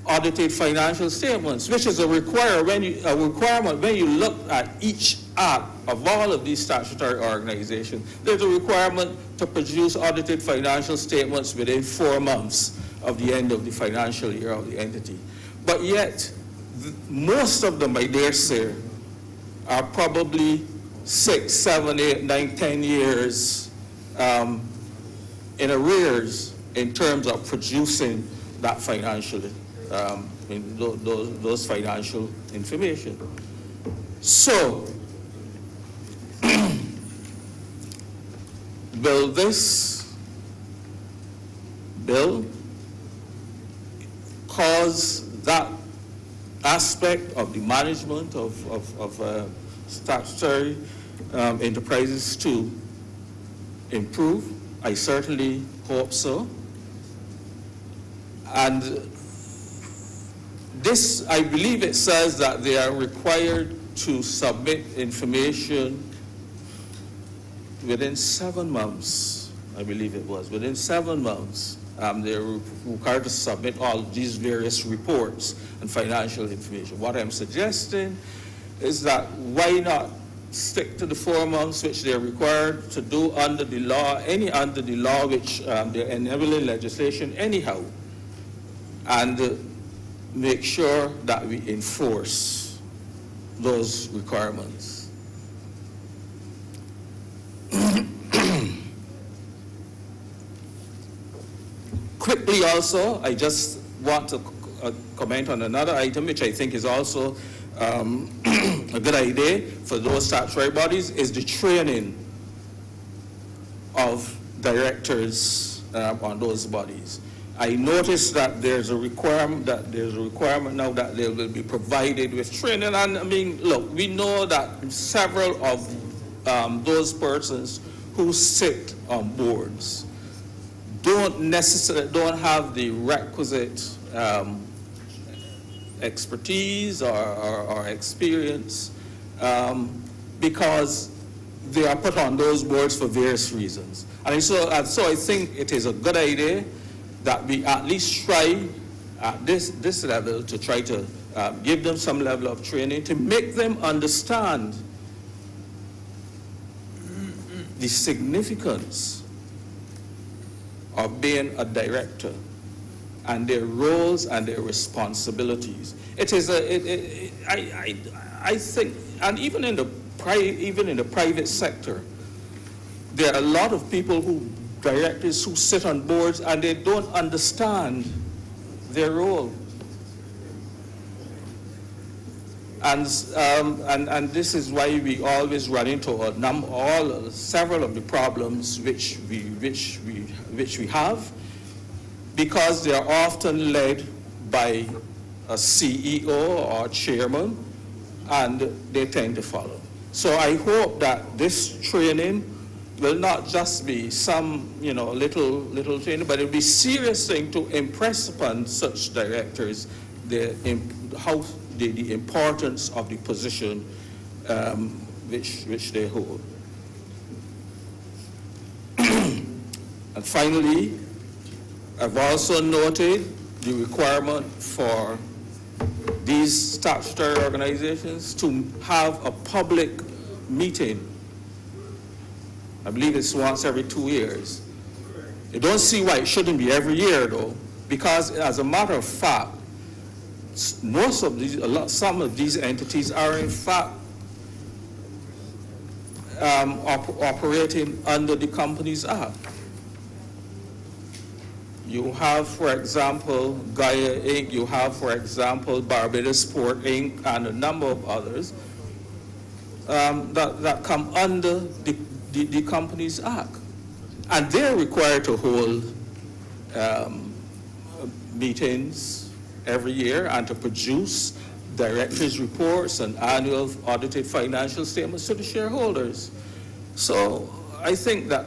audited financial statements, which is a requirement when you look at each act of all of these statutory organizations. There's a requirement to produce audited financial statements within 4 months of the end of the financial year of the entity. But yet, most of them, I dare say, are probably 6, 7, 8, 9, 10 years in arrears in terms of producing that financial, those financial information. So, will this bill cause that aspect of the management of statutory enterprises to improve? I certainly hope so. And this, I believe it says that they are required to submit information within 7 months, I believe it was, within 7 months. They're required to submit all these various reports and financial information. What I'm suggesting is that why not stick to the 4 months which they're required to do under the law, under the law which they're enabling legislation anyhow. And make sure that we enforce those requirements. Quickly also, I just want to comment on another item which I think is also a good idea for those statutory bodies, is the training of directors on those bodies. I noticed that there's a requirement now that they will be provided with training. And I mean, look, we know that several of those persons who sit on boards don't have the requisite expertise or experience because they are put on those boards for various reasons. And so I think it is a good idea that we at least try at this level to try to give them some level of training to make them understand the significance of being a director and their roles and their responsibilities. It is I think, and even in the private sector, there are a lot of directors who sit on boards and they don't understand their role. And this is why we always run into several of the problems which we have, because they are often led by a CEO or chairman, and they tend to follow. So I hope that this training will not just be some, little training, but it'll be serious thing to impress upon such directors the importance of the position which they hold. And finally, I've also noted the requirement for these statutory organizations to have a public meeting. I believe it's once every 2 years. You don't see why it shouldn't be every year, though, because as a matter of fact, some of these entities are in fact operating under the Companies Act. You have, for example, Gaia Inc., you have, for example, Barbados Port Inc., and a number of others that come under the Companies Act. And they're required to hold meetings every year and to produce directors' reports and annual audited financial statements to the shareholders. So I think that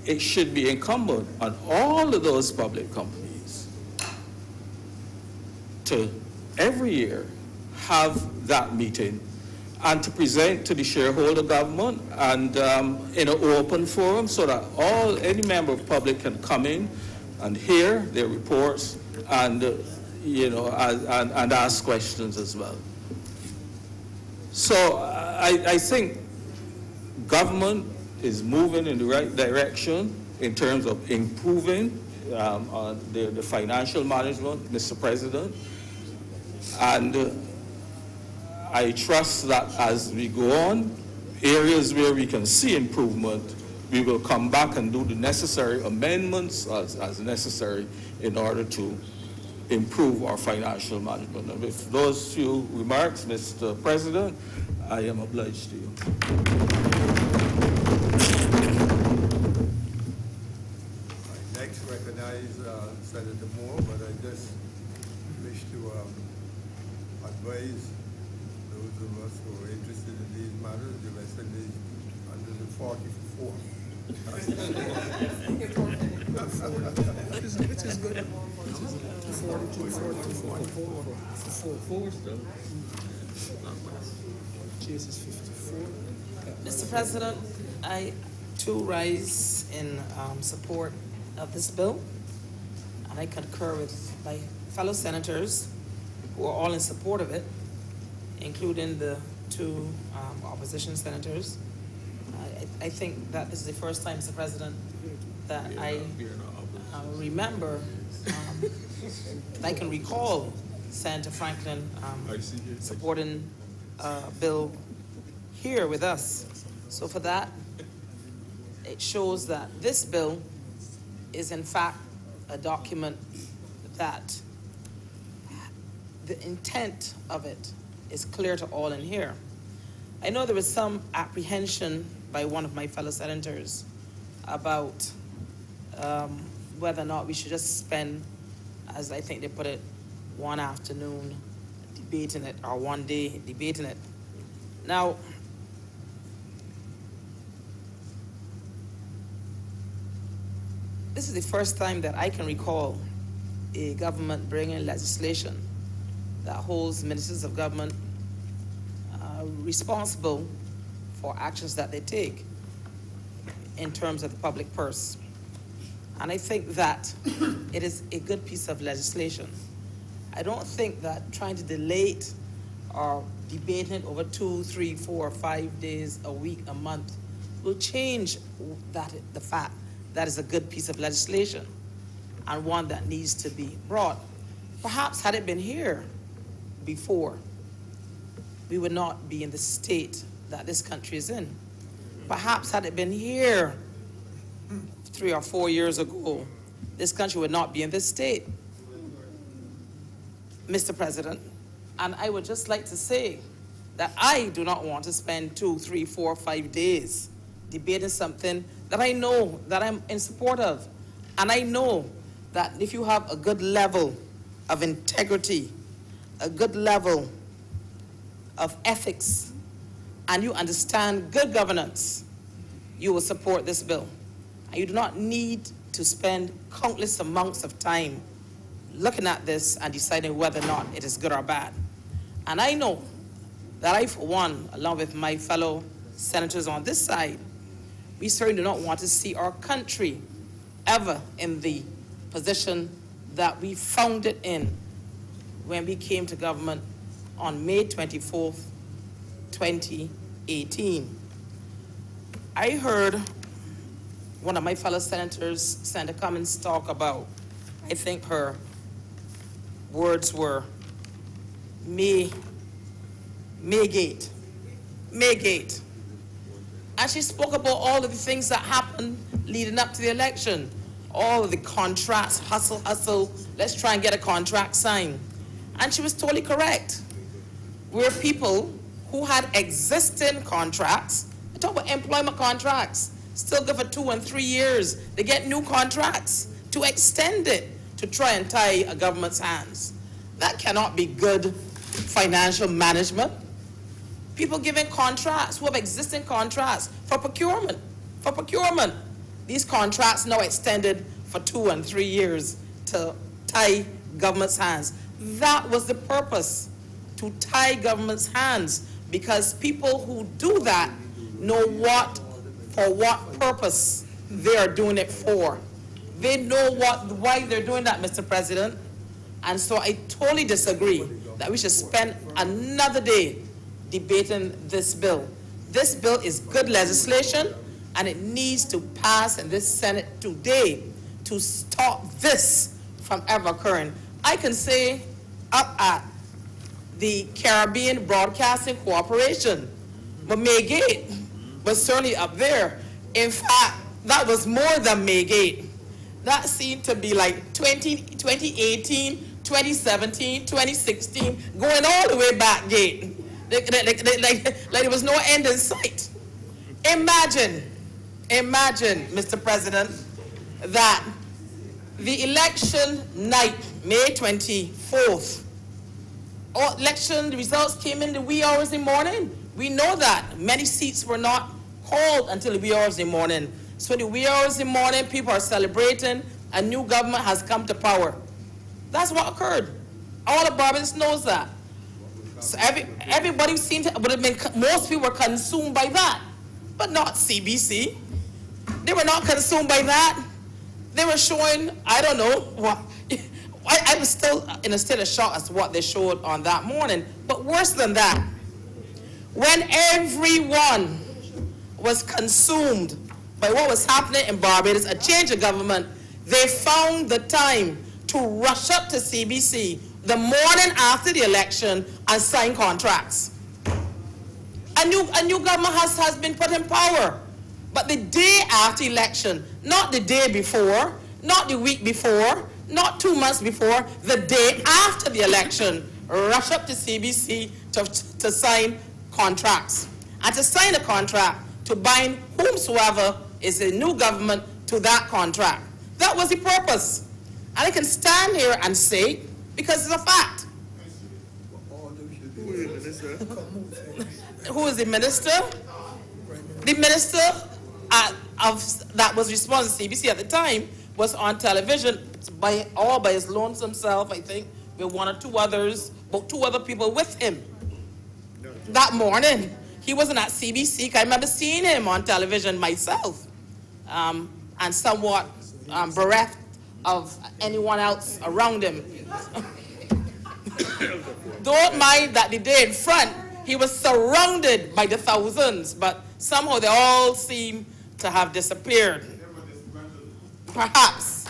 it should be incumbent on all of those public companies to every year have that meeting and to present to the shareholder government and in an open forum so that any member of the public can come in and hear their reports and and ask questions as well. So I think government is moving in the right direction in terms of improving the financial management, Mr. President. And I trust that as we go on, areas where we can see improvement, we will come back and do the necessary amendments as necessary in order to improve our financial management. And with those few remarks, Mr. President, I am obliged to you. I next recognize Senator Moore, but I just wish to advise those of us who are interested in these matters, the rest of these under the 44. Which is good. 44 still. Jesus, 54. Mr. President, I too rise in support of this bill, and I concur with my fellow senators who are all in support of it, including the two opposition senators. I think that this is the first time, Mr. President, that I remember, that I can recall Senator Franklin supporting bill here with us. So for that, it shows that this bill is in fact a document that the intent of it is clear to all in here. I know there was some apprehension by one of my fellow senators about whether or not we should just spend, as I think they put it, one afternoon debating it, or one day debating it. Now, this is the first time that I can recall a government bringing legislation that holds ministers of government responsible for actions that they take in terms of the public purse. And I think that it is a good piece of legislation. I don't think that trying to delay it or debating it over 2, 3, 4, 5 days, a week, a month will change the fact that is a good piece of legislation and one that needs to be brought. Perhaps had it been here before, we would not be in the state that this country is in. Perhaps had it been here 3 or 4 years ago, this country would not be in this state, Mr. President. And I would just like to say that I do not want to spend 2, 3, 4, 5 days debating something that I know that I'm in support of. And I know that if you have a good level of integrity, a good level of ethics, and you understand good governance, you will support this bill. And you do not need to spend countless amounts of time looking at this and deciding whether or not it is good or bad. And I know that I, for one, along with my fellow senators on this side, we certainly do not want to see our country ever in the position that we found it in when we came to government on May 24th, 2018. I heard one of my fellow senators, Senator Cummins, talk about, I think her words were Maygate. And she spoke about all of the things that happened leading up to the election. All of the contracts, hustle, let's try and get a contract signed. And she was totally correct. We're people who had existing contracts. I talk about employment contracts, still good for 2 and 3 years. They get new contracts to extend it, to try and tie a government's hands. That cannot be good financial management. People giving contracts who have existing contracts for procurement. These contracts now extended for 2 and 3 years to tie government's hands. That was the purpose, to tie government's hands, because people who do that know for what purpose they are doing it for. They know why they're doing that, Mr. President. And so I totally disagree that we should spend another day debating this bill. This bill is good legislation, and it needs to pass in this Senate today to stop this from ever occurring. I can say up at the Caribbean Broadcasting Corporation, but Maygate was certainly up there. In fact, that was more than Maygate. That seemed to be like 2018, 2017, 2016, going all the way back gate. Like there was no end in sight. Imagine, Mr. President, that the election night, May 24th, election results came in the wee hours in the morning. We know that. Many seats were not called until the wee hours in the morning. So in the wee hours in the morning, people are celebrating a new government has come to power. That's what occurred. All of Barbados knows that. So everybody seemed to, most people were consumed by that, but not CBC. They were not consumed by that. They were showing, I don't know what. I was still in a state of shock as to what they showed on that morning. But worse than that, when everyone was consumed by what was happening in Barbados, a change of government, they found the time to rush up to CBC the morning after the election and sign contracts. A new government has been put in power. But the day after election, not the day before, not the week before, not 2 months before, the day after the election, rush up to CBC to sign contracts. And to sign a contract to bind whomsoever is a new government to that contract. That was the purpose. And I can stand here and say, because it's a fact. Who is the minister? The minister that was responsible to CBC at the time was on television all by his lonesome self, I think, with one or two others, about 2 other people with him. That morning, he wasn't at CBC. I remember seeing him on television myself, and somewhat bereft of anyone else around him. Don't mind that the day in front, he was surrounded by the thousands, but somehow they all seem to have disappeared. Perhaps.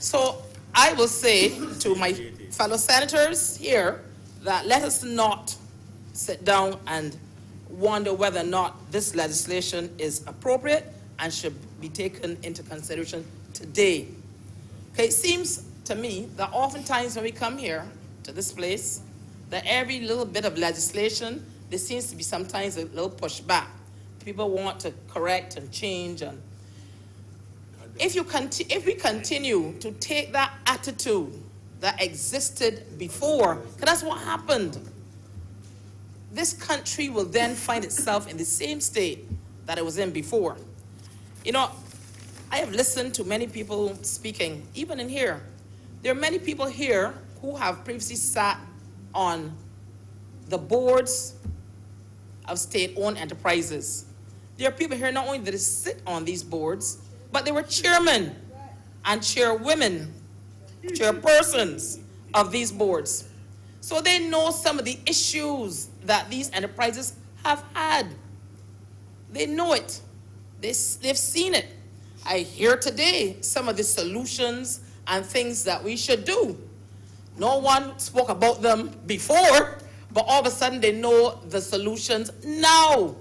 So I will say to my fellow senators here that let us not sit down and wonder whether or not this legislation is appropriate and should be taken into consideration today. Okay, it seems to me that oftentimes when we come here to this place, that every little bit of legislation, there seems to be sometimes a little pushback. People want to correct and change. And if we continue to take that attitude that existed before, because that's what happened, this country will then find itself in the same state that it was in before. You know, I have listened to many people speaking, even in here. There are many people here who have previously sat on the boards of state-owned enterprises. There are people here not only that sit on these boards, but they were chairmen and chairwomen, chairpersons of these boards. So they know some of the issues that these enterprises have had. They know it. They've seen it. I hear today some of the solutions and things that we should do. No one spoke about them before, but all of a sudden they know the solutions now.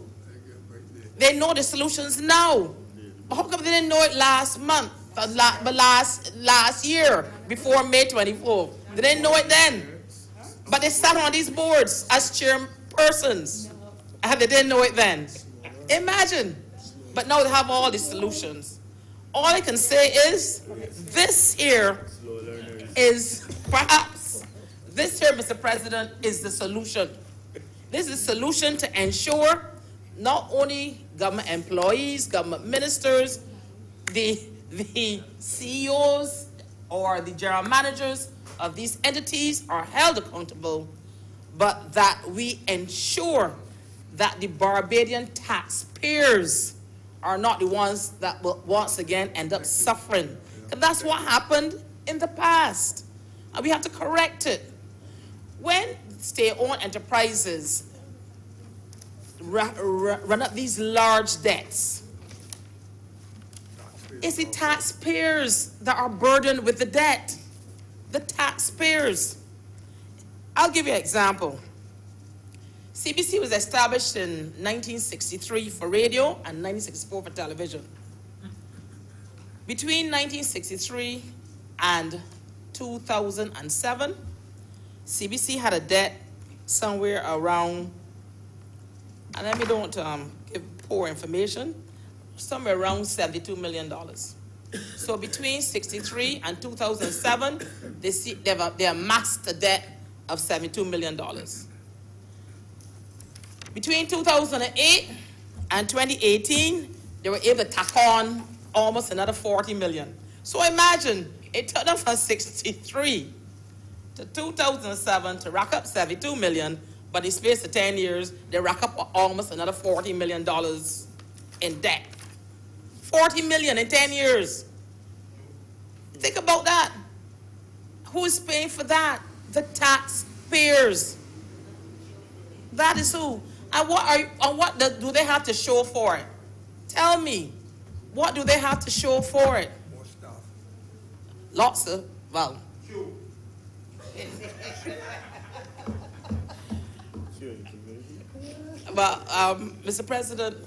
They know the solutions now. How come they didn't know it last month, but last year, before May 24th? They didn't know it then. But they sat on these boards as chairpersons, and they didn't know it then. Imagine. But now they have all these solutions. All I can say is, this here is perhaps, this here, Mr. President, is the solution. This is the solution to ensure not only government employees, government ministers, the CEOs or the general managers of these entities are held accountable, but that we ensure that the Barbadian taxpayers are not the ones that will once again end up suffering. And that's what happened in the past. And we have to correct it. When state-owned enterprises run up these large debts, it's the taxpayers that are burdened with the debt. The taxpayers. I'll give you an example. CBC was established in 1963 for radio and 1964 for television. Between 1963 and 2007, CBC had a debt somewhere around, and let me don't give poor information, somewhere around $72 million. So between 63 and 2007, they amassed a debt of $72 million. Between 2008 and 2018, they were able to tack on almost another 40 million. So imagine, it took them from 63 to 2007 to rack up 72 million, but in the space of 10 years, they rack up almost another $40 million in debt. 40 million in 10 years. Think about that. Who is paying for that? The taxpayers. That is who. And what do they have to show for it? Tell me. What do they have to show for it? More stuff. Lots of, well, But, Mr. President,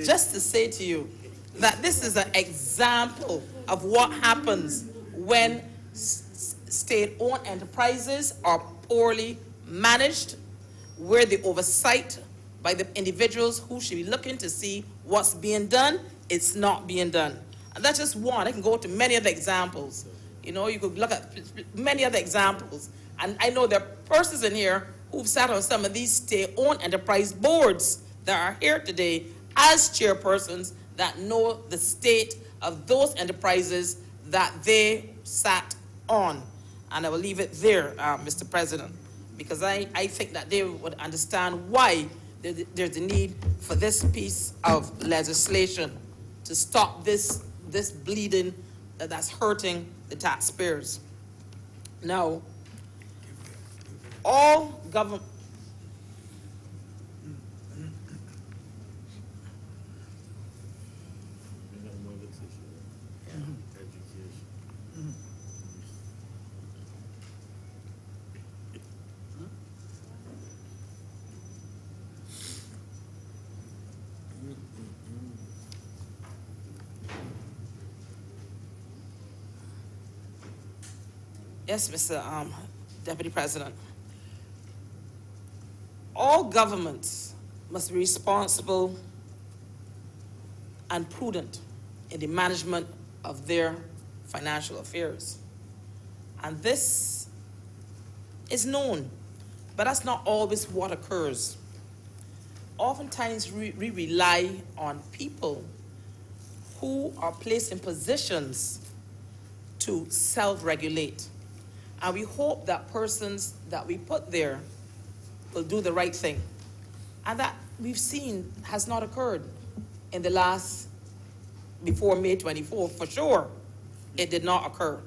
just to say to you that this is an example of what happens when state-owned enterprises are poorly managed, where the oversight by the individuals who should be looking to see what's being done, it's not being done. And that's just one. I can go to many other examples. You know, you could look at many other examples. And I know there are persons in here who've sat on some of these state-owned enterprise boards that are here today as chairpersons that know the state of those enterprises that they sat on. And I will leave it there, Mr. President, because I think that they would understand why there's a need for this piece of legislation to stop this bleeding that's hurting the taxpayers. Now, all government... Yes, Mr. Deputy President. All governments must be responsible and prudent in the management of their financial affairs. And this is known, but that's not always what occurs. Oftentimes we rely on people who are placed in positions to self-regulate. And we hope that persons that we put there will do the right thing. And that we've seen has not occurred in the last, before May 24, for sure. It did not occur.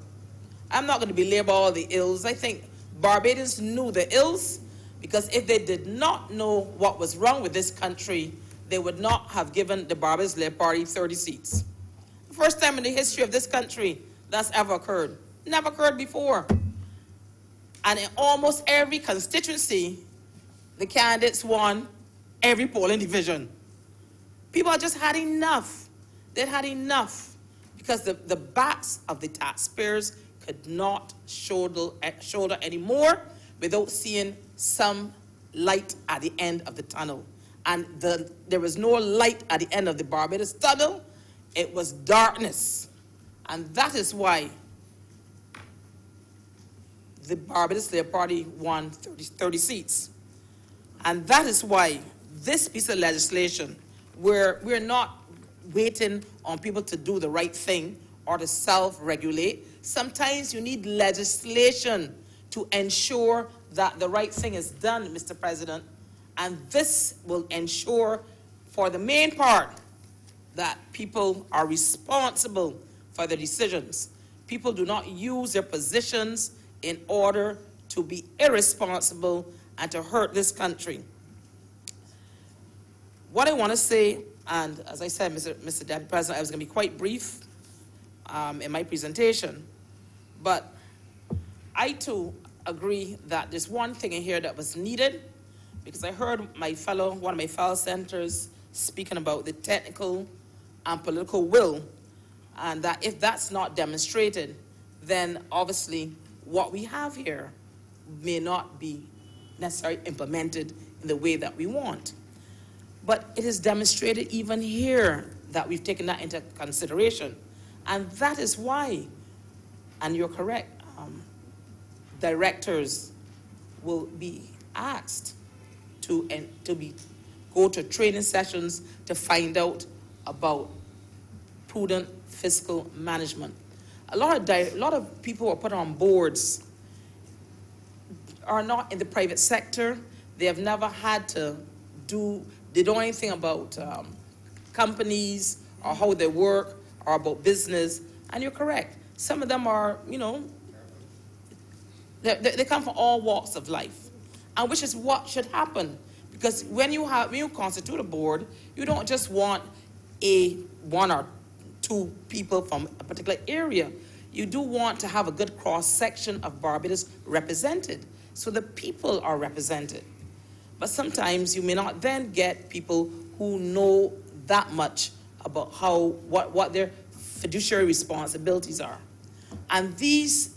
I'm not going to belabor all the ills. I think Barbadians knew the ills, because if they did not know what was wrong with this country, they would not have given the Barbados Labour Party 30 seats. The first time in the history of this country that's ever occurred. Never occurred before. And in almost every constituency, the candidates won every polling division. People just had enough. They had enough because the backs of the taxpayers could not shoulder anymore without seeing some light at the end of the tunnel. And there was no light at the end of the Barbados tunnel. It was darkness. And that is why the Barbados Labour Party won 30 seats. And that is why this piece of legislation, where we're not waiting on people to do the right thing or to self-regulate. Sometimes you need legislation to ensure that the right thing is done, Mr. President. And this will ensure, for the main part, that people are responsible for their decisions. People do not use their positions in order to be irresponsible and to hurt this country. What I want to say, and as I said, Mr. Deputy President, I was going to be quite brief in my presentation, but I too agree that there's one thing in here that was needed, because I heard one of my fellow senators speaking about the technical and political will, and that if that's not demonstrated, then obviously what we have here may not be necessarily implemented in the way that we want. But it is demonstrated even here that we've taken that into consideration. And that is why, and you're correct, directors will be asked to go to training sessions to find out about prudent fiscal management. A lot of people who are put on boards are not in the private sector. They have never had to they don't know anything about companies or how they work or about business. And you're correct. Some of them are, you know, they come from all walks of life, and which is what should happen. Because when you constitute a board, you don't just want one or two people from a particular area. you do want to have a good cross-section of Barbados represented, so the people are represented. But sometimes you may not then get people who know that much about what their fiduciary responsibilities are. And these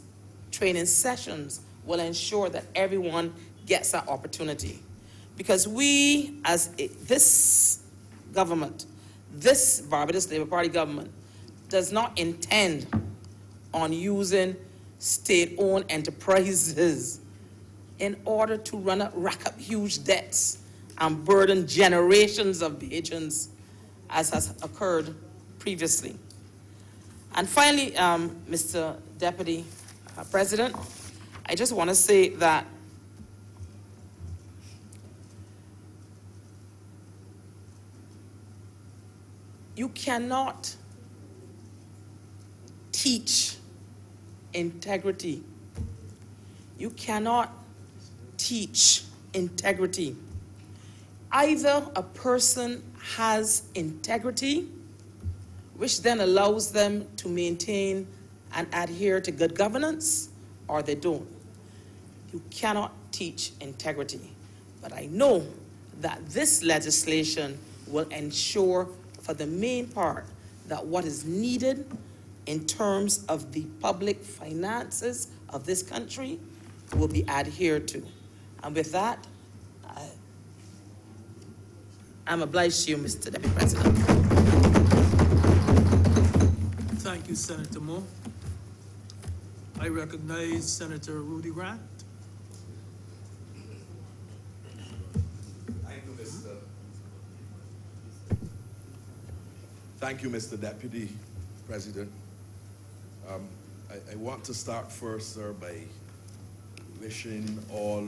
training sessions will ensure that everyone gets that opportunity. Because we, as this government, this Barbados Labour Party government, does not intend on using state-owned enterprises in order to rack up huge debts and burden generations of Bajans, as has occurred previously. And finally, Mr. Deputy President, I just want to say that you cannot teach integrity. You cannot teach integrity. Either a person has integrity, which then allows them to maintain and adhere to good governance, or they don't. You cannot teach integrity. But I know that this legislation will ensure, for the main part, that what is needed in terms of the public finances of this country will be adhered to. And with that, I'm obliged to you, Mr. Deputy President. Thank you, Senator Moore. I recognize Senator Rudy Grant. Thank you, Mr. Deputy President. I want to start first, sir, by wishing all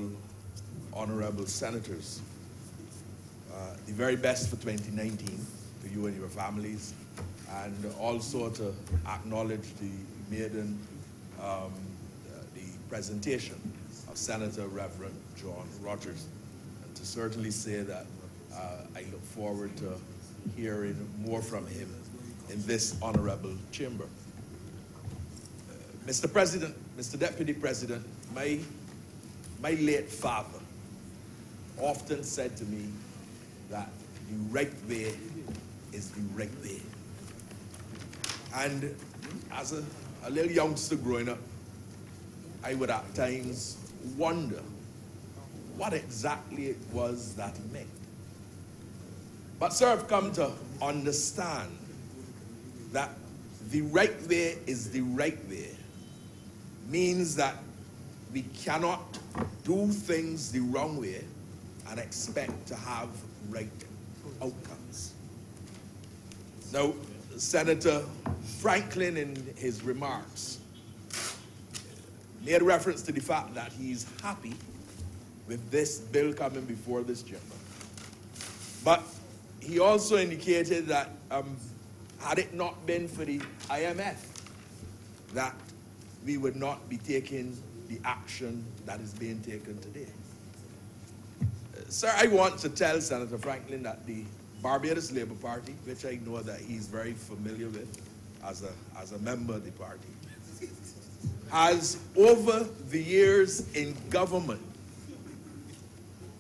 honorable senators the very best for 2019 to you and your families, and also to acknowledge the maiden the presentation of Senator Reverend John Rogers, and to certainly say that I look forward to hearing more from him in this honorable chamber. Mr. President, Mr. Deputy President, my late father often said to me that the right way is the right way. And as a little youngster growing up, I would at times wonder what exactly it was that he meant. But sir, I've come to understand that the right way is the right way means that we cannot do things the wrong way and expect to have right outcomes. Now, Senator Franklin, in his remarks, made reference to the fact that he's happy with this bill coming before this chamber. But he also indicated that had it not been for the IMF, that we would not be taking the action that is being taken today. Sir, I want to tell Senator Franklin that the Barbados Labour Party, which I know that he's very familiar with as a member of the party, has over the years in government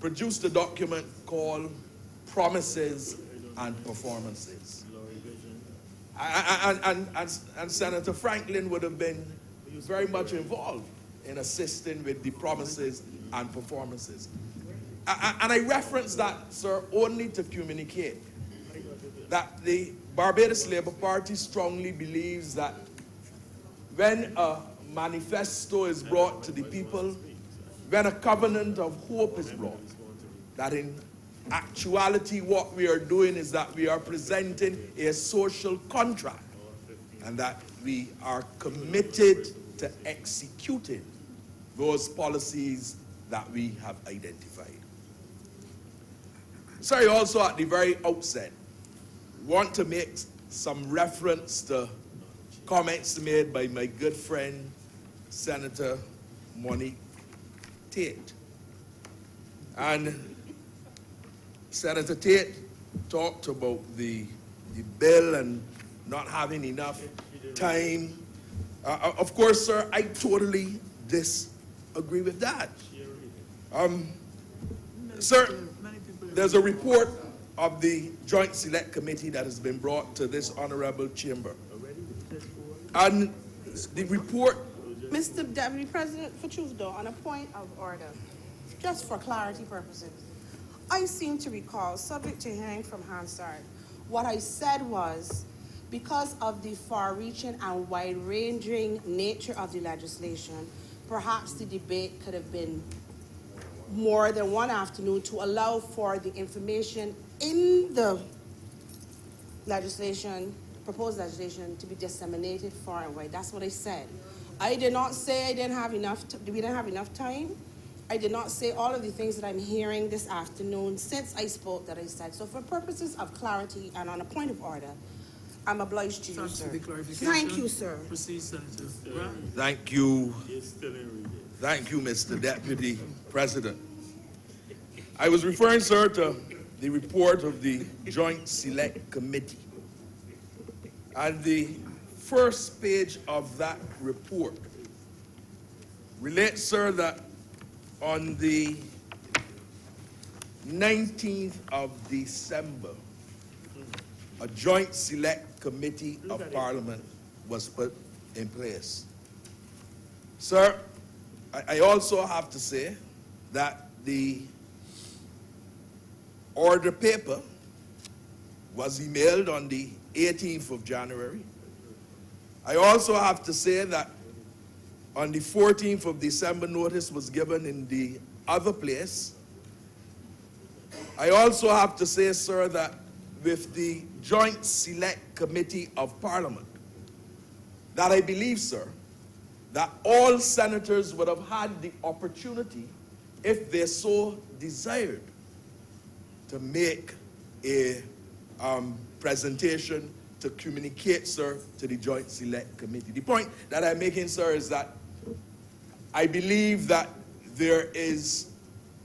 produced a document called Promises and Performances. And Senator Franklin would have been very much involved in assisting with the promises and performances. And I reference that, sir, only to communicate that the Barbados Labour Party strongly believes that when a manifesto is brought to the people, when a covenant of hope is brought, that in actuality what we are doing is that we are presenting a social contract, and that we are committed to executing those policies that we have identified. So I also at the very outset want to make some reference to comments made by my good friend Senator Monique Tate. And Senator Tate talked about the bill and not having enough time Of course, sir, I totally disagree with that. Sir, there's a report of the Joint Select Committee that has been brought to this honorable chamber. And the report... Mr. Deputy President, for truth though, on a point of order, just for clarity purposes, I seem to recall, subject to hearing from Hansard, what I said was, because of the far-reaching and wide-ranging nature of the legislation, perhaps the debate could have been more than one afternoon to allow for the information in the legislation, proposed legislation, to be disseminated far and wide. That's what I said. I did not say we didn't have enough time. I did not say all of the things that I'm hearing this afternoon since I spoke that I said. So for purposes of clarity and on a point of order, I'm obliged to you, sir. Thank you, sir. Proceed, Senator. Thank you. It's still in reading. Thank you, Mr. Deputy President. I was referring, sir, to the report of the Joint Select Committee. And the first page of that report relates, sir, that on the 19th of December, a Joint Select Committee of Parliament was put in place. Sir, I also have to say that the order paper was emailed on the 18th of January. I also have to say that on the 14th of December, notice was given in the other place. I also have to say, sir, that with the Joint Select Committee of Parliament, that I believe, sir, that all senators would have had the opportunity, if they so desired, to make a presentation to communicate, sir, to the Joint Select Committee. The point that I'm making, sir, is that I believe that there is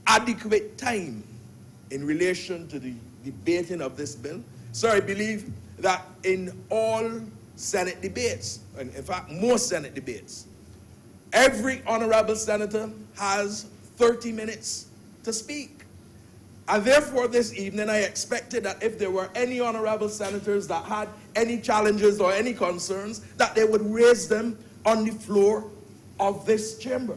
adequate time in relation to the debating of this bill. Sir, I believe that in all Senate debates, and in fact, most Senate debates, every honorable senator has 30 minutes to speak. And therefore, this evening, I expected that if there were any honorable senators that had any challenges or any concerns, that they would raise them on the floor of this chamber.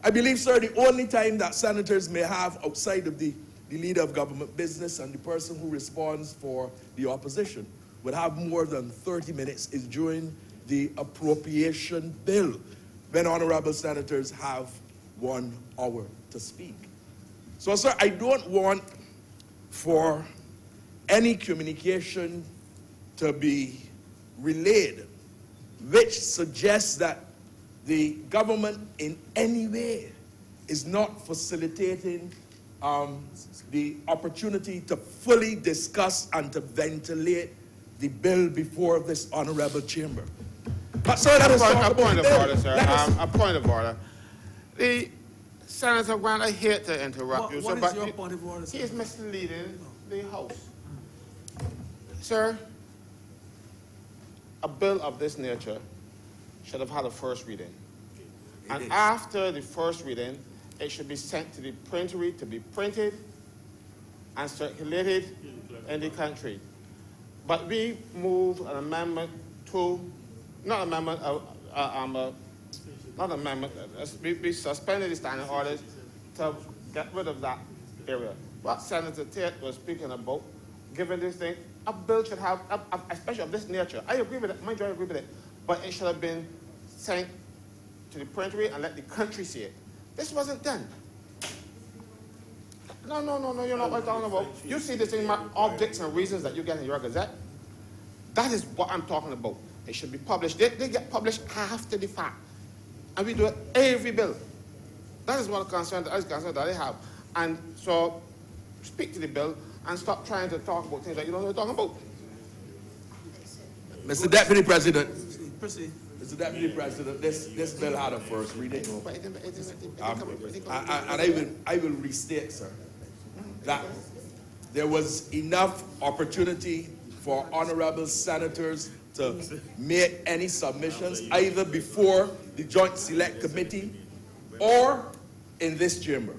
I believe, sir, the only time that senators may have outside of the leader of government business and the person who responds for the opposition would have more than 30 minutes is during the appropriation bill, when honorable senators have 1 hour to speak. So, sir, I don't want for any communication to be relayed which suggests that the government in any way is not facilitating the opportunity to fully discuss and to ventilate the bill before this honorable chamber. But, sir, that is a point of order, sir. A point of order. Senator Grant, I hate to interrupt you, sir, but your point of order, sir? He is misleading the House. Sir, a bill of this nature should have had a first reading. And after the first reading, it should be sent to the printery to be printed and circulated in the country. But we moved an amendment to, we suspended the standing orders to get rid of that area. What Senator Tate was speaking about, given this thing, a bill should have, especially of this nature, I agree with it, mind you, I agree with it, but it should have been sent to the printery and let the country see it. This wasn't done. No, you're not what I'm talking about. You see this in my objects and reasons that you get in your Gazette. That is what I'm talking about. They should be published. They get published after the fact. And we do it every bill. That is one concern that I have. And so speak to the bill and stop trying to talk about things that you don't know what you're talking about. Mr. Deputy President. Proceed. Mr. Deputy President, this bill had a first reading. And I will restate, sir, that there was enough opportunity for honorable senators to make any submissions either before the Joint Select Committee or in this chamber.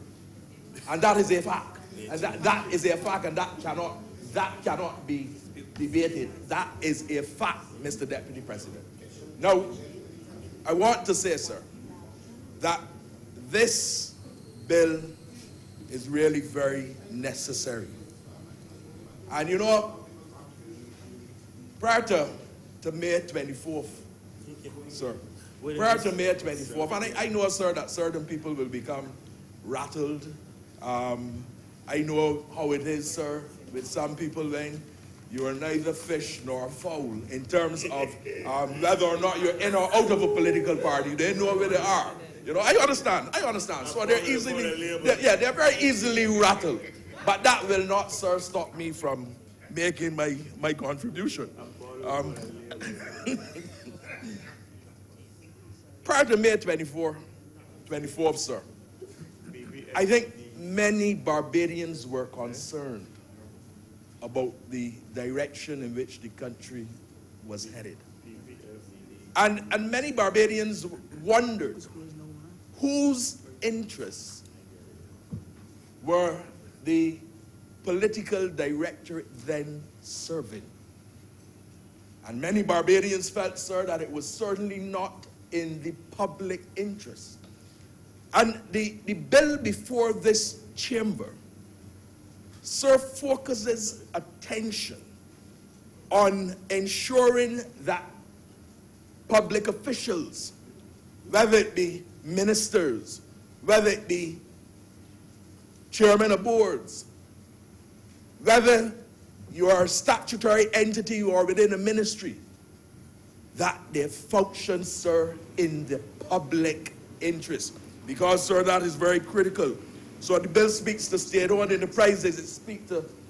And that is a fact. And that is a fact, and that cannot be debated. That is a fact, Mr. Deputy President. Now, I want to say, sir, that this bill is really very necessary. And you know, prior to May 24th, sir, prior to May 24th, and I know, sir, that certain people will become rattled. I know how it is, sir, with some people when you are neither fish nor fowl in terms of whether or not you're in or out of a political party. They know where they are. You know, I understand. So they're they're very easily rattled. But that will not, sir, stop me from making my contribution. Prior to May 24th, sir, I think many Barbadians were concerned about the direction in which the country was headed. And many Barbadians wondered whose interests were the political directorate then serving. And many Barbadians felt, sir, that it was certainly not in the public interest. And the bill before this chamber, sir, focuses attention on ensuring that public officials, whether it be ministers, whether it be chairman of boards, whether you are a statutory entity or within a ministry, that they function, sir, in the public interest. Because, sir, that is very critical. So the bill speaks to state-owned enterprises. It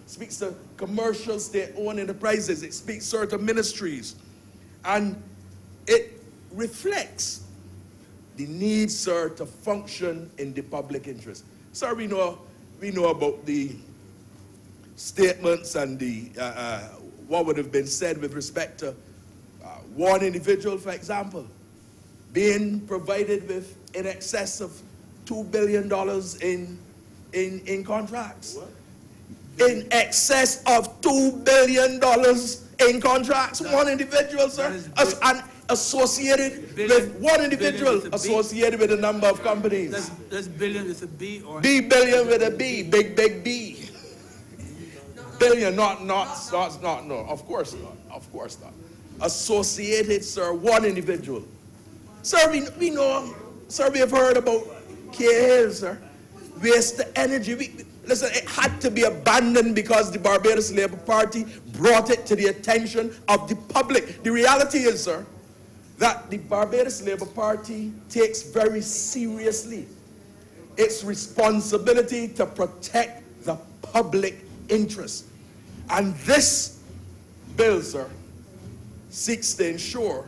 speaks to commercial state-owned enterprises. It speaks, sir, to ministries. And it reflects the need, sir, to function in the public interest. Sir, we know about the statements and the what would have been said with respect to one individual, for example, being provided with in excess of $2 billion in contracts. What? In excess of $2 billion in contracts. One individual, sir, and associated with one individual, associated with a number of companies. That's billion with a B or billion with a B, big B. Billion, not, no, of course not. Associated, sir, one individual. Sir, we know, sir, we have heard about Cahill, sir. Waste the energy. Listen, it had to be abandoned because the Barbados Labour Party brought it to the attention of the public. The reality is, sir, that the Barbados Labour Party takes very seriously its responsibility to protect the public interest. And this bill, sir, seeks to ensure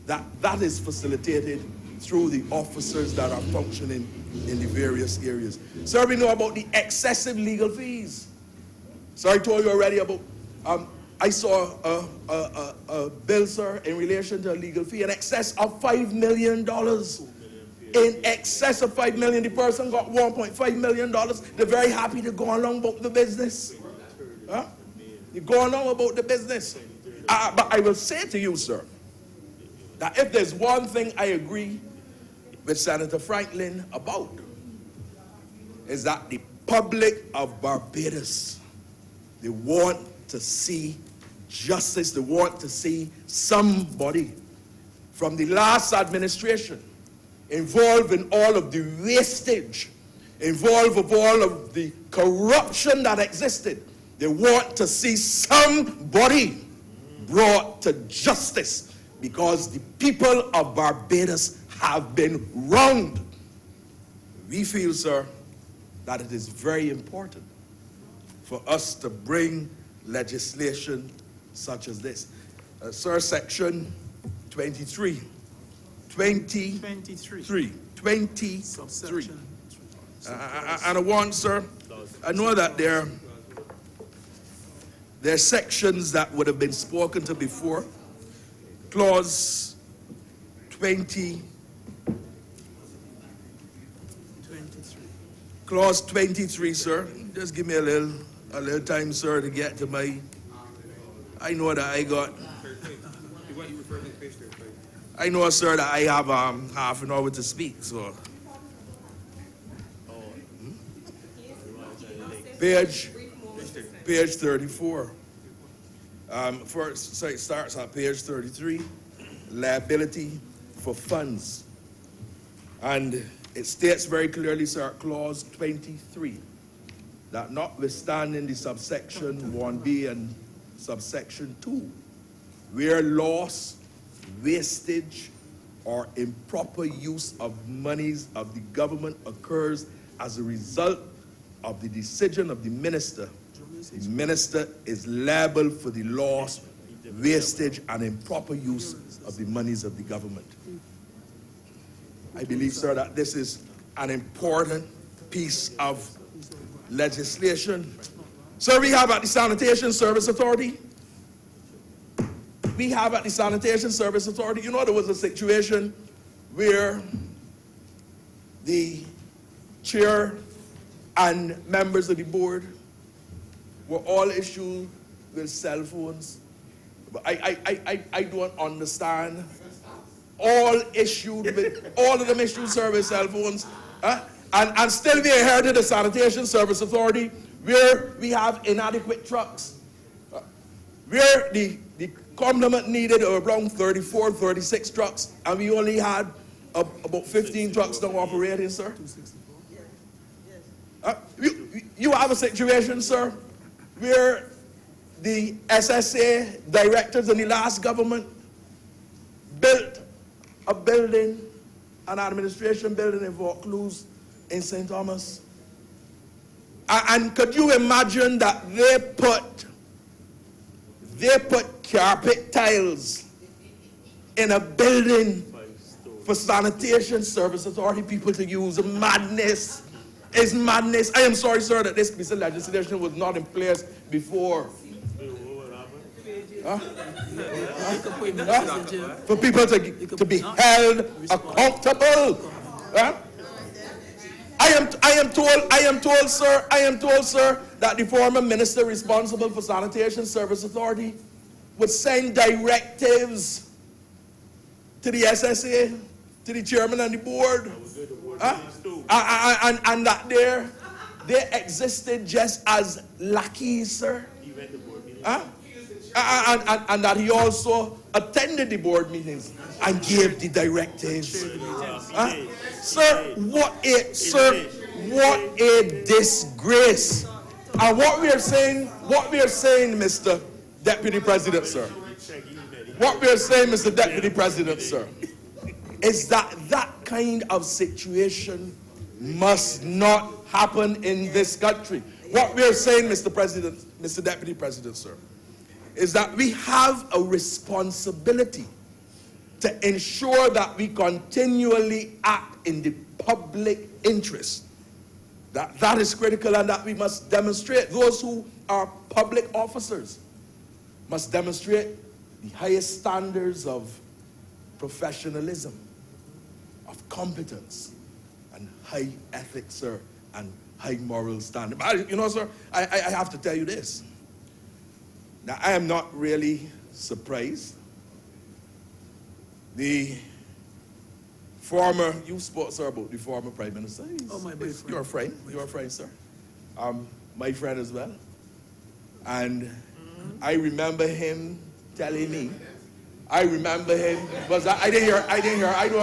that that is facilitated through the officers that are functioning in the various areas. Sir, we know about the excessive legal fees. So I told you already about, I saw a bill, sir, in relation to a legal fee in excess of $5 million. In excess of $5 million, the person got $1.5 million. They're very happy to go along about the business. Huh? You go along about the business. But I will say to you, sir, that if there's one thing I agree with Senator Franklin about, is that the public of Barbados, they want to see justice. They want to see somebody from the last administration involved in all of the wastage, involved with all of the corruption that existed. They want to see somebody brought to justice because the people of Barbados have been wronged. We feel, sir, that it is very important for us to bring legislation such as this. Sir, section 23. 23. And I want, sir, I know that there are sections that would have been spoken to before. Clause 20. Clause 23, sir. Just give me a little time, sir, to get to my. I know that I got. I know, sir, that I have half an hour to speak, so. Page 34. First, so it starts on page 33, liability for funds. And it states very clearly, sir, clause 23, that notwithstanding the subsection 1B and subsection 2, where loss, wastage, or improper use of monies of the government occurs as a result of the decision of the minister is liable for the loss, wastage, and improper use of the monies of the government. I believe, sir, that this is an important piece of legislation. Sir, we have at the Sanitation Service Authority, you know, there was a situation where the chair and members of the board were all issued with cell phones. But I don't understand. All issued with, all of them issued service cell phones. And still we inherited the Sanitation Service Authority where we have inadequate trucks. Where the complement needed around 34, 36 trucks, and we only had about 15 trucks now operating, sir. You have a situation, sir, where the SSA directors in the last government built a building, an administration building in Vaucluse in St. Thomas. And could you imagine that they put carpet tiles in a building for Sanitation Service Authority people to use? Madness. It's madness. I am sorry, sir, that this piece of legislation was not in place before. For people to be held accountable. I am told, sir, that the former minister responsible for Sanitation Service Authority would send directives to the SSA, to the chairman and the board, and that they existed just as lackeys, sir. And that he also attended the board meetings and gave the directives. Sir, what a disgrace. And what we are saying, Mr. Deputy President, sir, is that kind of situation must not happen in this country. What we are saying, Mr. Deputy President, sir, is that we have a responsibility to ensure that we continually act in the public interest. That is critical, and that we must demonstrate. Those who are public officers must demonstrate the highest standards of professionalism, of competence, and high ethics, sir, and high moral standard. But, you know, sir, I have to tell you this. Now, I am not really surprised. The former, you spoke, sir, about the former Prime Minister. You're a friend, sir. My friend as well. And I remember him telling me, I don't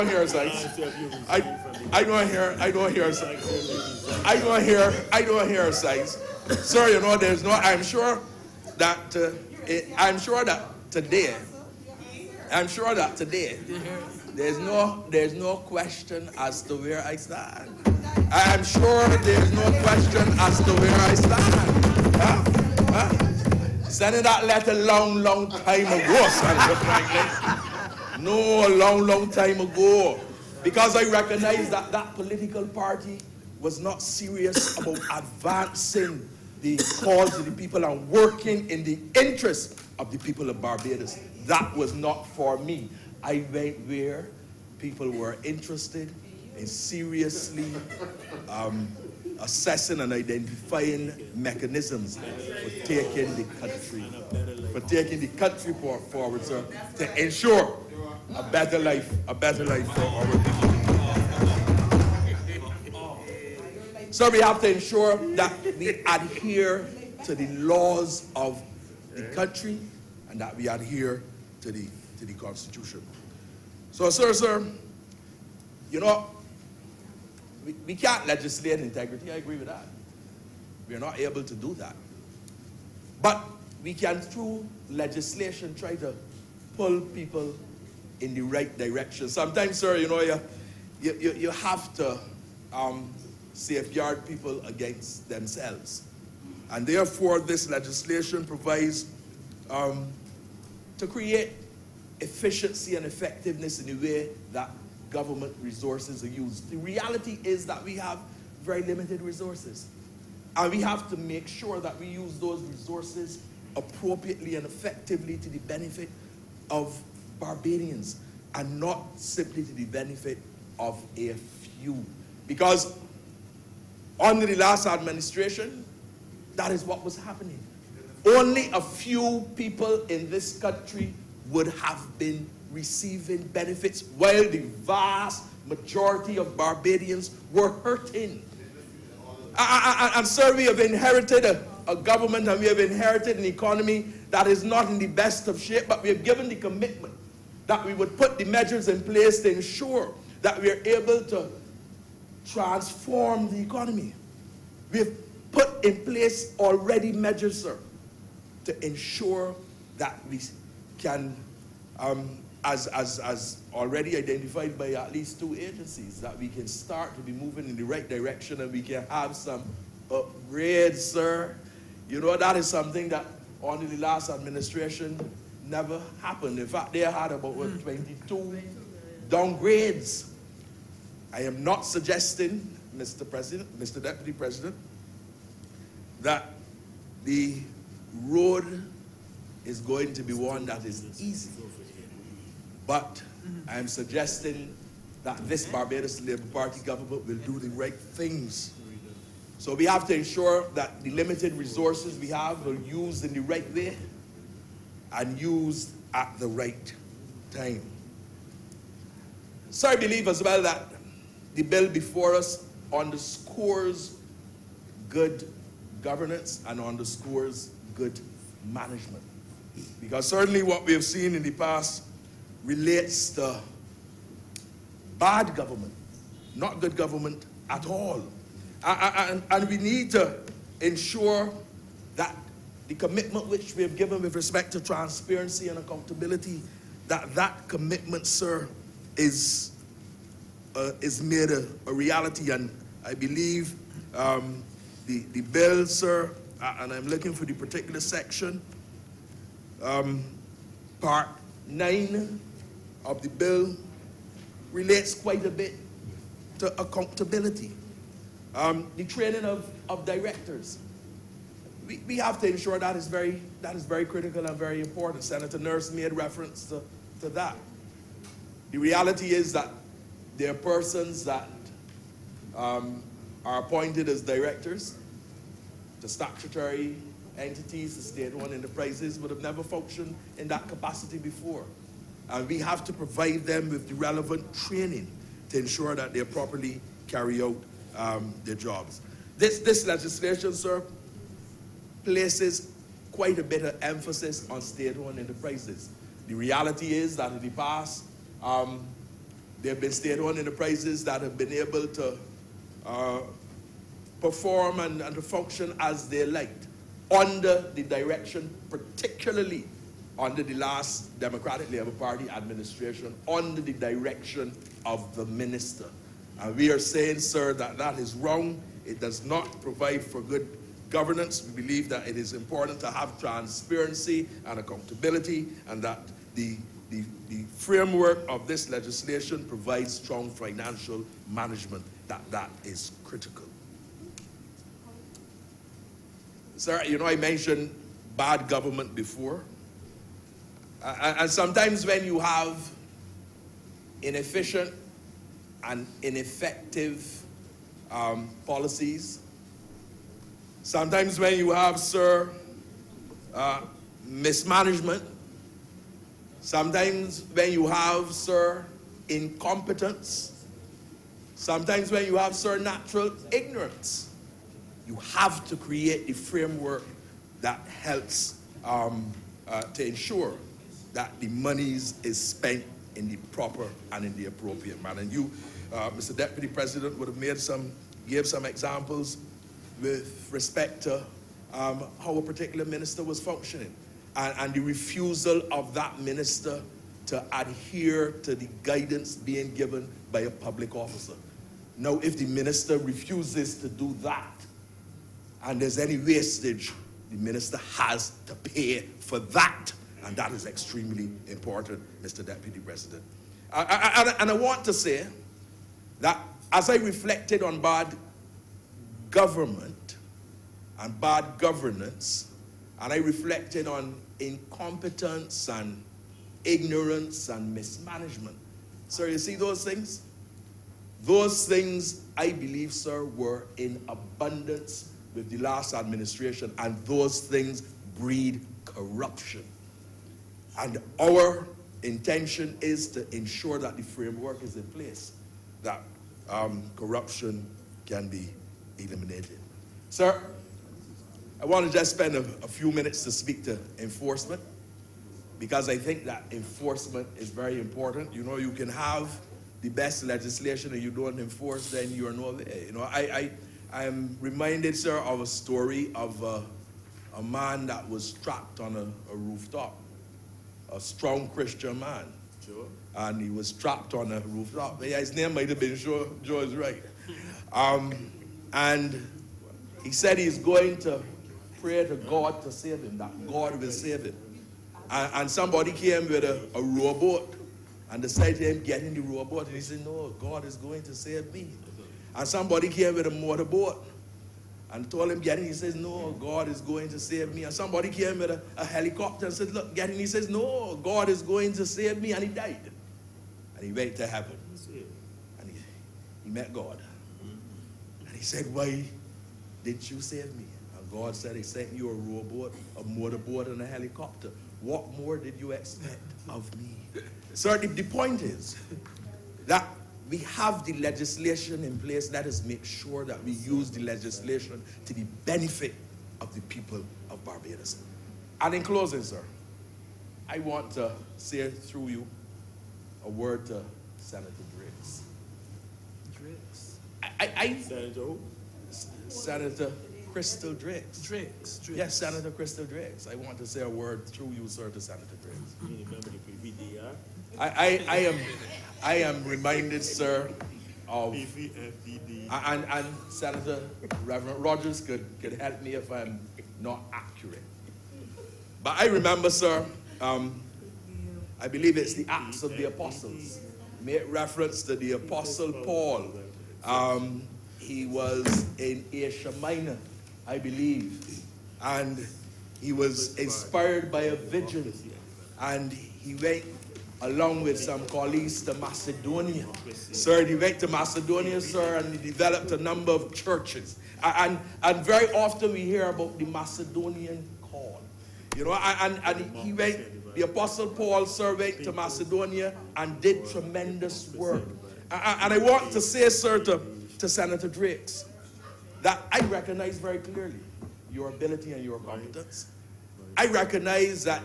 hear size. Sir, you know, I'm sure that today, there's no question as to where I stand. I'm sure there's no question as to where I stand. Sending that letter long time ago, son. No, long time ago. Because I recognize that political party was not serious about advancing the cause of the people and working in the interest of the people of Barbados. That was not for me. I went where people were interested in seriously assessing and identifying mechanisms for taking the country forward, sir, to ensure a better life for our people. So we have to ensure that we adhere to the laws of the country and that we adhere to the Constitution. So, sir, you know, we can't legislate integrity. I agree with that. We are not able to do that. But we can, through legislation, try to pull people in the right direction. Sometimes, sir, you know, you have to safeguard people against themselves. And therefore, this legislation provides to create efficiency and effectiveness in the way that government resources are used. The reality is that we have very limited resources. And we have to make sure that we use those resources appropriately and effectively to the benefit of Barbadians and not simply to the benefit of a few. Because under the last administration, that is what was happening. Only a few people in this country would have been receiving benefits while the vast majority of Barbadians were hurting. And sir, we have inherited a government and we have inherited an economy that is not in the best of shape, but we have given the commitment that we would put the measures in place to ensure that we are able to transform the economy. We have put in place already measures, sir, to ensure that we can, as already identified by at least 2 agencies, that we can start to be moving in the right direction and we can have some upgrades, sir. You know, that is something that under the last administration never happened. In fact, they had about 22 downgrades. I am not suggesting, Mr. President, Mr. Deputy President, that the road is going to be one that is easy. But I am suggesting that this Barbados Labour Party government will do the right things. So we have to ensure that the limited resources we have are used in the right way and used at the right time. So I believe as well that the bill before us underscores good governance and underscores good management. Because certainly what we have seen in the past relates to bad government, not good government at all. And we need to ensure that the commitment which we have given with respect to transparency and accountability, that commitment, sir, is made a reality. And I believe the bill, sir, and I'm looking for the particular section, part 9 of the bill relates quite a bit to accountability. The training of directors. We have to ensure that is very critical and very important. Senator Nurse made reference to that. The reality is that there are persons that are appointed as directors to statutory entities, the state-owned enterprises, would have never functioned in that capacity before. And we have to provide them with the relevant training to ensure that they properly carry out their jobs. This legislation, sir, places quite a bit of emphasis on state-owned enterprises. The reality is that in the past, there have been state-owned enterprises that have been able to perform and to function as they liked under the direction, particularly under the last Democratic Labour Party administration, under the direction of the minister. And we are saying, sir, that that is wrong. It does not provide for good governance. We believe that it is important to have transparency and accountability, and that the framework of this legislation provides strong financial management. That is critical. Sir, you know, I mentioned bad government before. And sometimes when you have inefficient and ineffective policies, sometimes when you have, sir, mismanagement, sometimes when you have, sir, incompetence, sometimes when you have, sir, natural ignorance, you have to create the framework that helps to ensure that the monies is spent in the proper and in the appropriate manner. And you, Mr. Deputy President, would have gave some examples with respect to how a particular minister was functioning and the refusal of that minister to adhere to the guidance being given by a public officer. Now, if the minister refuses to do that and there's any wastage, the minister has to pay for that. And that is extremely important, Mr. Deputy President. And I want to say that as I reflected on bad government and bad governance, and I reflected on incompetence and ignorance and mismanagement, sir, you see those things? Those things, I believe, sir, were in abundance with the last administration, and those things breed corruption. And our intention is to ensure that the framework is in place, that corruption can be eliminated. Sir, I want to just spend a few minutes to speak to enforcement, because I think that enforcement is very important. You know, you can have the best legislation and you don't enforce, then you are nowhere. You know, I am reminded, sir, of a story of a man that was trapped on a rooftop. A strong Christian man. Sure. And he was trapped on a rooftop. Yeah, his name might have been George Wright. And he said he's going to pray to God to save him, that God will save him. And somebody came with a rowboat and decided to him, get in the rowboat. And he said, no, God is going to save me. And somebody came with a motorboat and told him, get in. He says, no, God is going to save me. And somebody came with a helicopter and said, look, get in. He says, no, God is going to save me. And he died. And he went to heaven. And he met God. And he said, why did you save me? And God said, he sent you a rowboat, a motorboat, and a helicopter. What more did you expect of me? Sir, the point is that we have the legislation in place. Let us make sure that we use the legislation to the benefit of the people of Barbados. And in closing, sir, I want to say through you a word to Senator Driggs. Senator Crystal Driggs. Driggs. Yes, Senator Crystal Driggs. I want to say a word through you, sir, to Senator Driggs. You remember the PVDR? I am reminded, sir, of PVFDD. And Senator Reverend Rogers could help me if I'm not accurate. But I remember, sir, I believe it's the Acts of the Apostles. Make reference to the Apostle Paul. He was in Asia Minor, I believe, and he was inspired by a vision, and he went along with some colleagues to Macedonia. Sir, he went to Macedonia, sir, and he developed a number of churches. And very often we hear about the Macedonian call. You know, and he went, the Apostle Paul, sir, went to Macedonia and did tremendous work. And I want to say, sir, to Senator Driggs, that I recognize very clearly your ability and your competence. I recognize that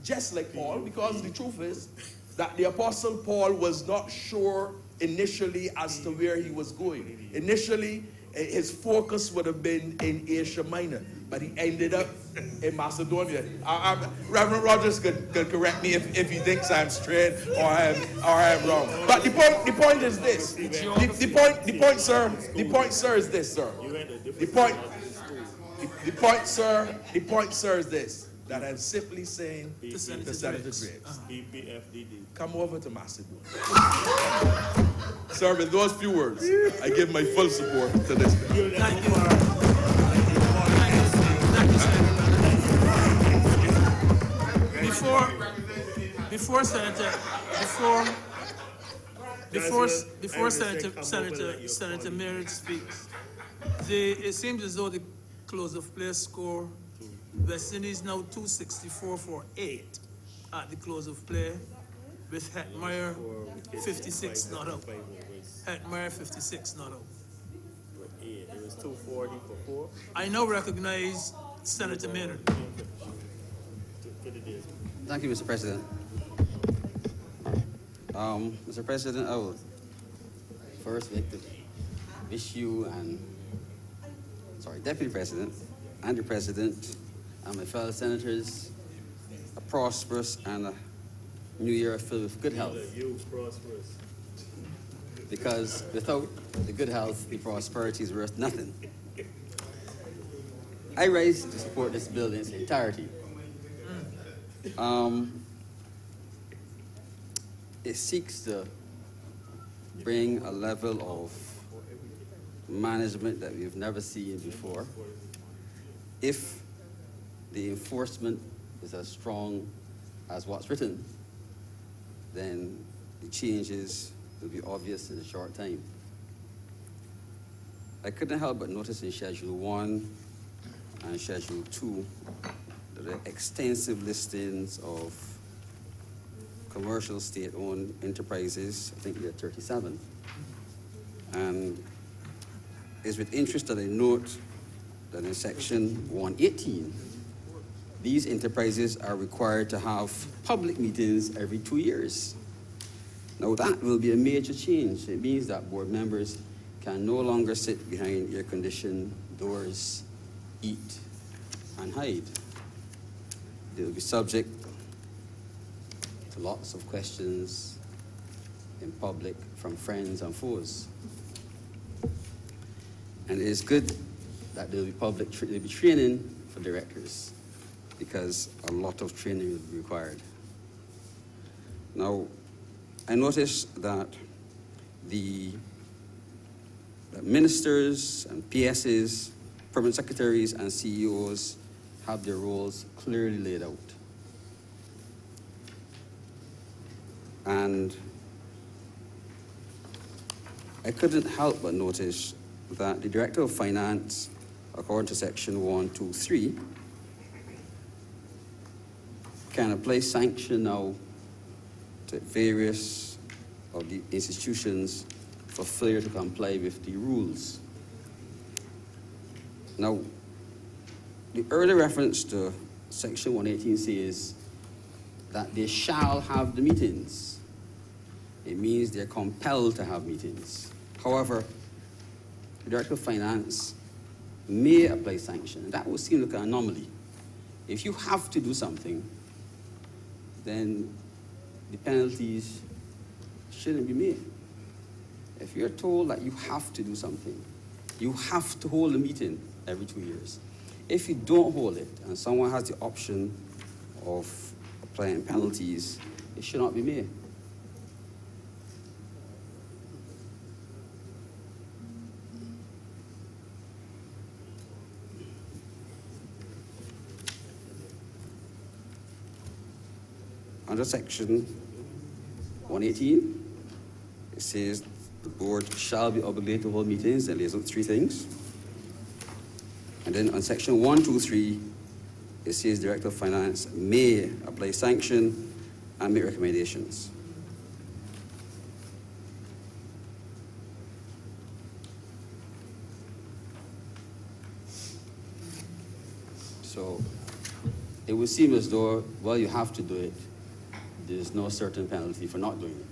just like Paul, because the truth is that the Apostle Paul was not sure initially as to where he was going. Initially, his focus would have been in Asia Minor, but he ended up in Macedonia. Reverend Rogers could correct me if he thinks I'm straight or I'm wrong. But the point is this. The point, sir, is this, sir. The point, sir, is this. That I'm simply saying to Senator Driggs, come over to Macedonia. Sir, with those few words, I give my full support to this bill. Thank you. Before Senator Merritt speaks, it seems as though the close of play score, West Indies now 264 for 8 at the close of play, with Hetmeyer 56 not out. Hetmeyer 56 not out. It was 240 for 4. I now recognize Senator Maynard. Thank you, Mr. President. Mr. President, I would first like to wish you and, Deputy President and the President and my fellow senators a prosperous and a new year filled with good health. You prosperous. Because without the good health, the prosperity is worth nothing. I rise to support this bill in its entirety. It seeks to bring a level of management that we've never seen before. If the enforcement is as strong as what's written, then the changes will be obvious in a short time. I couldn't help but notice in Schedule 1 and Schedule 2 that there are extensive listings of commercial state-owned enterprises. I think there are 37. And it's with interest that I note that in Section 118, these enterprises are required to have public meetings every 2 years. Now that will be a major change. It means that board members can no longer sit behind air-conditioned doors, eat, and hide. They will be subject to lots of questions in public from friends and foes. And it is good that there will be training for directors, because a lot of training will be required. Now, I noticed that the ministers and PSs, permanent secretaries and CEOs have their roles clearly laid out. And I couldn't help but notice that the Director of Finance, according to Section 123, can apply sanction now to various of the institutions for failure to comply with the rules. Now, the early reference to Section 118 says that they shall have the meetings. It means they're compelled to have meetings. However, the Director of Finance may apply sanction. That would seem like an anomaly. If you have to do something, then the penalties shouldn't be made. If you're told that you have to do something, you have to hold a meeting every 2 years. If you don't hold it and someone has the option of applying penalties, it should not be made. Under Section 118, it says the board shall be obligated to hold meetings, and lays out 3 things. And then on Section 123, it says Director of Finance may apply sanction and make recommendations. So it would seem as though, well, you have to do it. There's no certain penalty for not doing it.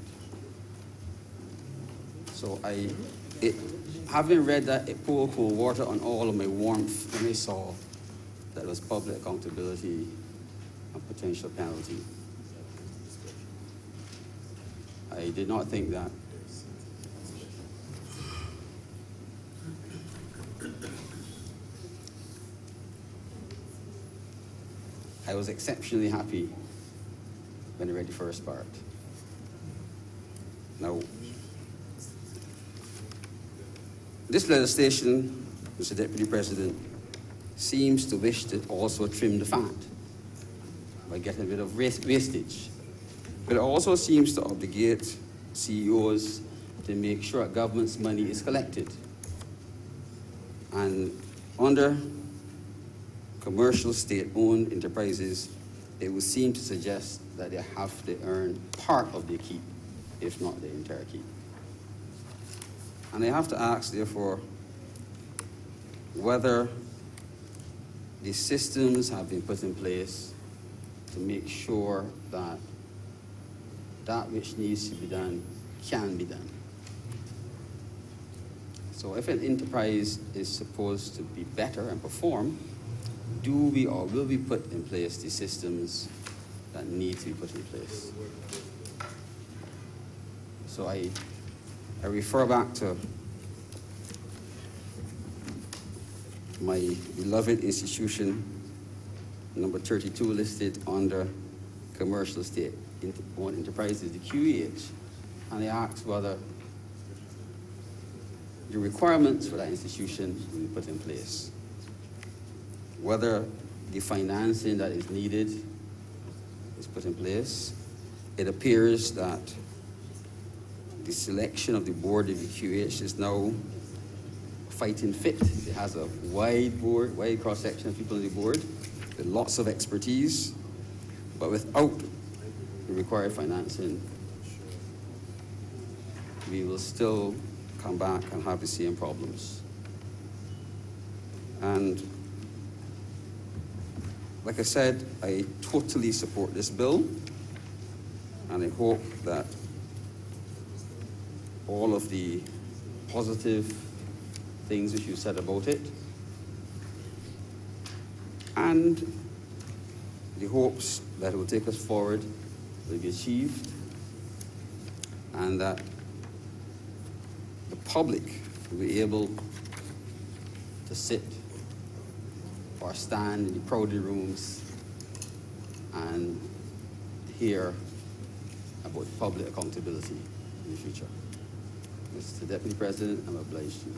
So having read that, it poured cold water on all of my warmth when I saw that was public accountability and potential penalty. I did not think that. I was exceptionally happy when I read the first part. Now, this legislation, Mr. Deputy President, seems to wish to also trim the fat by getting rid of wastage. It also seems to obligate CEOs to make sure government's money is collected. And under commercial state-owned enterprises, it would seem to suggest that they have to earn part of their keep, if not the entire keep. And I have to ask, therefore, whether the systems have been put in place to make sure that that which needs to be done can be done. So if an enterprise is supposed to be better and perform, do we or will we put in place the systems that need to be put in place? So I refer back to my beloved institution, number 32, listed under commercial state-owned enterprises, the QEH, and I ask whether the requirements for that institution will be put in place, whether the financing that is needed is put in place. It appears that the selection of the board of the QH is now fighting fit. It has a wide cross-section of people on the board with lots of expertise, but without the required financing, we will still come back and have the same problems. And like I said, I totally support this bill, and I hope that all of the positive things which you said about it, and the hopes that it will take us forward will be achieved, and that the public will be able to sit or stand in the crowded rooms and hear about public accountability in the future. Mr. Deputy President, I'm obliged to you.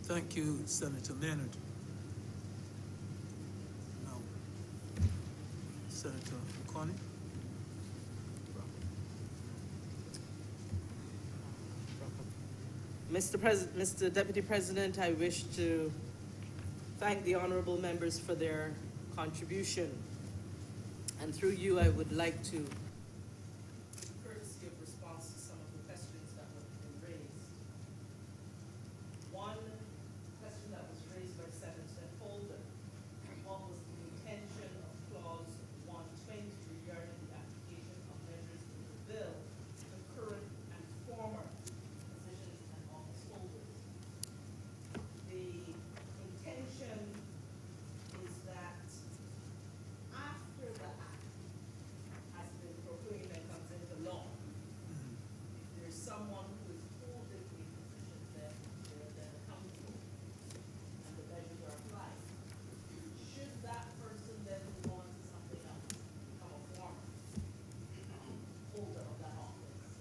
Thank you, Senator Leonard. Now, Senator Connie. Mr. Deputy President, I wish to thank the honourable members for their contribution. And through you, I would like to courtesy of response to some of the questions that have been raised. One question that was raised by Senator Holder: what was the intention of clause 120 regarding the application of measures in the bill to current and former positions and office holders? The intention is that after the act has been proclaimed and comes into law, if there's someone who is holding a position, then they're then accountable and the measures are applied. Should that person then move on to something else, become a former holder of that office,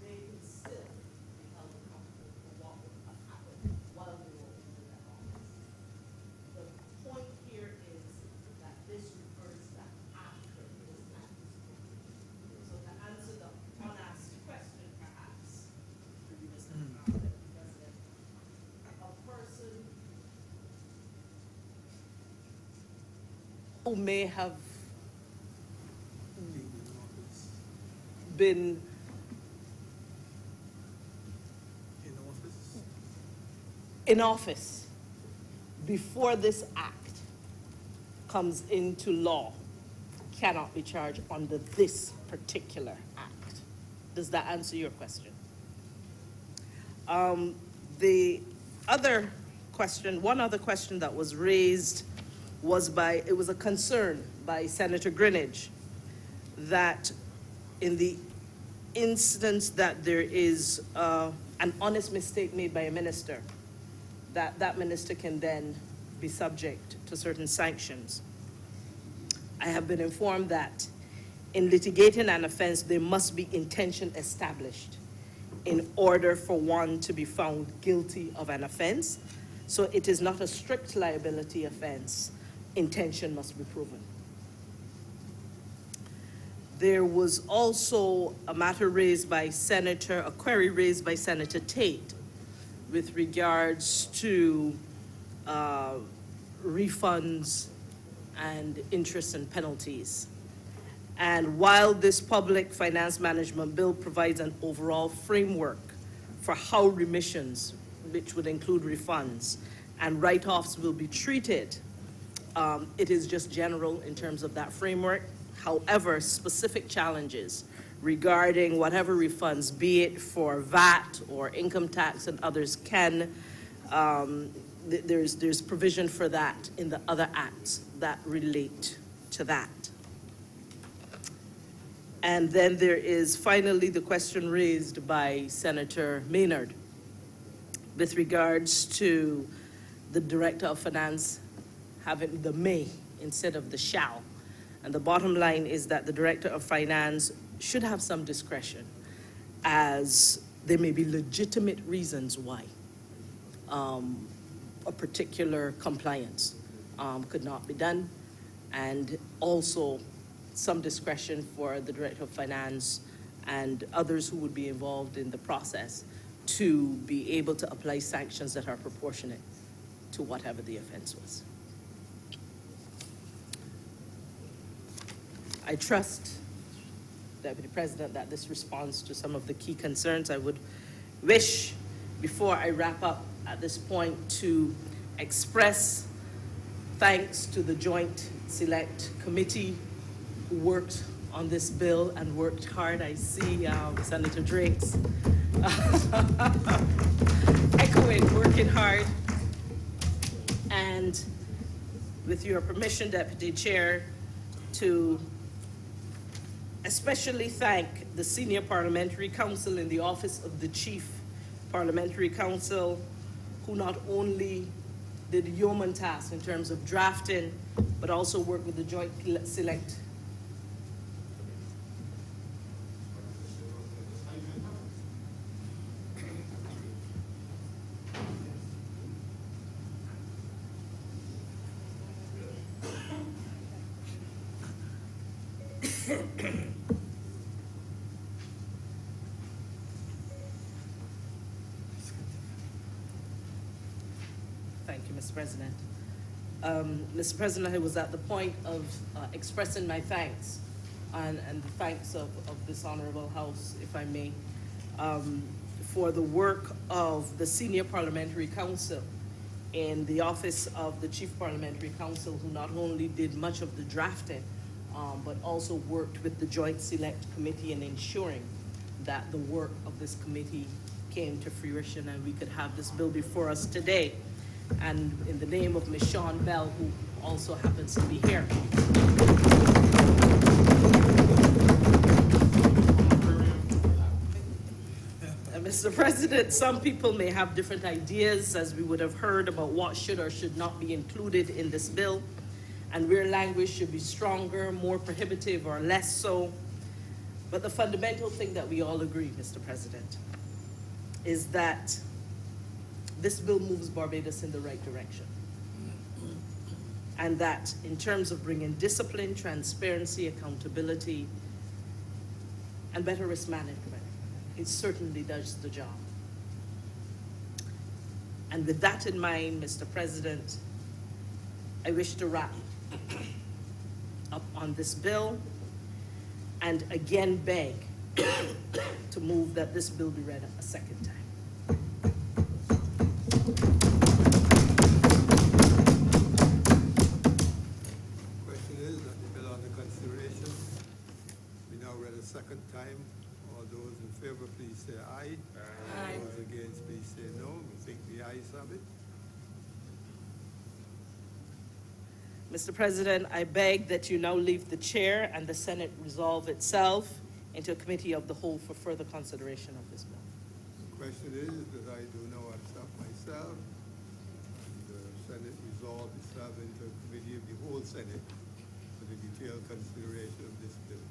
they can still be held accountable for what would have happened while they were in that office. The point here is that this refers to after this act is proclaimed. So to answer the unasked question, perhaps, Mr. President, a person who may have been in office before this act comes into law cannot be charged under this particular act. Does that answer your question? The other question, one other question that was raised was it was a concern by Senator Greenidge that in the instance that there is an honest mistake made by a minister, that minister can then be subject to certain sanctions. I have been informed that in litigating an offense, there must be intention established in order for one to be found guilty of an offense. So it is not a strict liability offense, intention must be proven. There was also a matter raised by a query raised by Senator Tate with regards to refunds and interest and penalties. And while this public finance management bill provides an overall framework for how remissions, which would include refunds, and write-offs will be treated, it is just general in terms of that framework. However, specific challenges regarding whatever refunds, be it for VAT or income tax and others, there's provision for that in the other acts that relate to that. And then there is finally the question raised by Senator Maynard with regards to the Director of Finance having the may instead of the shall. And the bottom line is that the Director of Finance should have some discretion, as there may be legitimate reasons why a particular compliance could not be done, and also some discretion for the Director of Finance and others who would be involved in the process to be able to apply sanctions that are proportionate to whatever the offense was. I trust, Deputy President, that this responds to some of the key concerns. I would wish, before I wrap up at this point, to express thanks to the Joint Select Committee who worked on this bill and worked hard. I see Senator Drake's echoing, working hard. And with your permission, Deputy Chair, to especially thank the Senior Parliamentary Counsel in the Office of the Chief Parliamentary Counsel, who not only did the yeoman task in terms of drafting, but also worked with the Joint Select Thank you, Mr. President. Mr. President, I was at the point of expressing my thanks and the thanks of this Honourable House, if I may, for the work of the Senior Parliamentary Counsel in the Office of the Chief Parliamentary Counsel, who not only did much of the drafting, but also worked with the Joint Select Committee in ensuring that the work of this committee came to fruition and we could have this bill before us today. And in the name of Ms. Sean Bell, who also happens to be here. Mr. President, some people may have different ideas, as we would have heard, about what should or should not be included in this bill, and where language should be stronger, more prohibitive, or less so. But the fundamental thing that we all agree, Mr. President, is that this bill moves Barbados in the right direction. And that in terms of bringing discipline, transparency, accountability, and better risk management, it certainly does the job. And with that in mind, Mr. President, I wish to wrap up on this bill and again beg to move that this bill be read a second time. Question is that the bill under consideration be now read a second time. All those in favor, please say aye. Aye. Those against, please say no. We think the ayes have it. Mr. President, I beg that you now leave the chair and the Senate resolve itself into a committee of the whole for further consideration of this bill. The question is that I do know myself, and the Senate resolve itself into a committee of the whole Senate for the detailed consideration of this bill.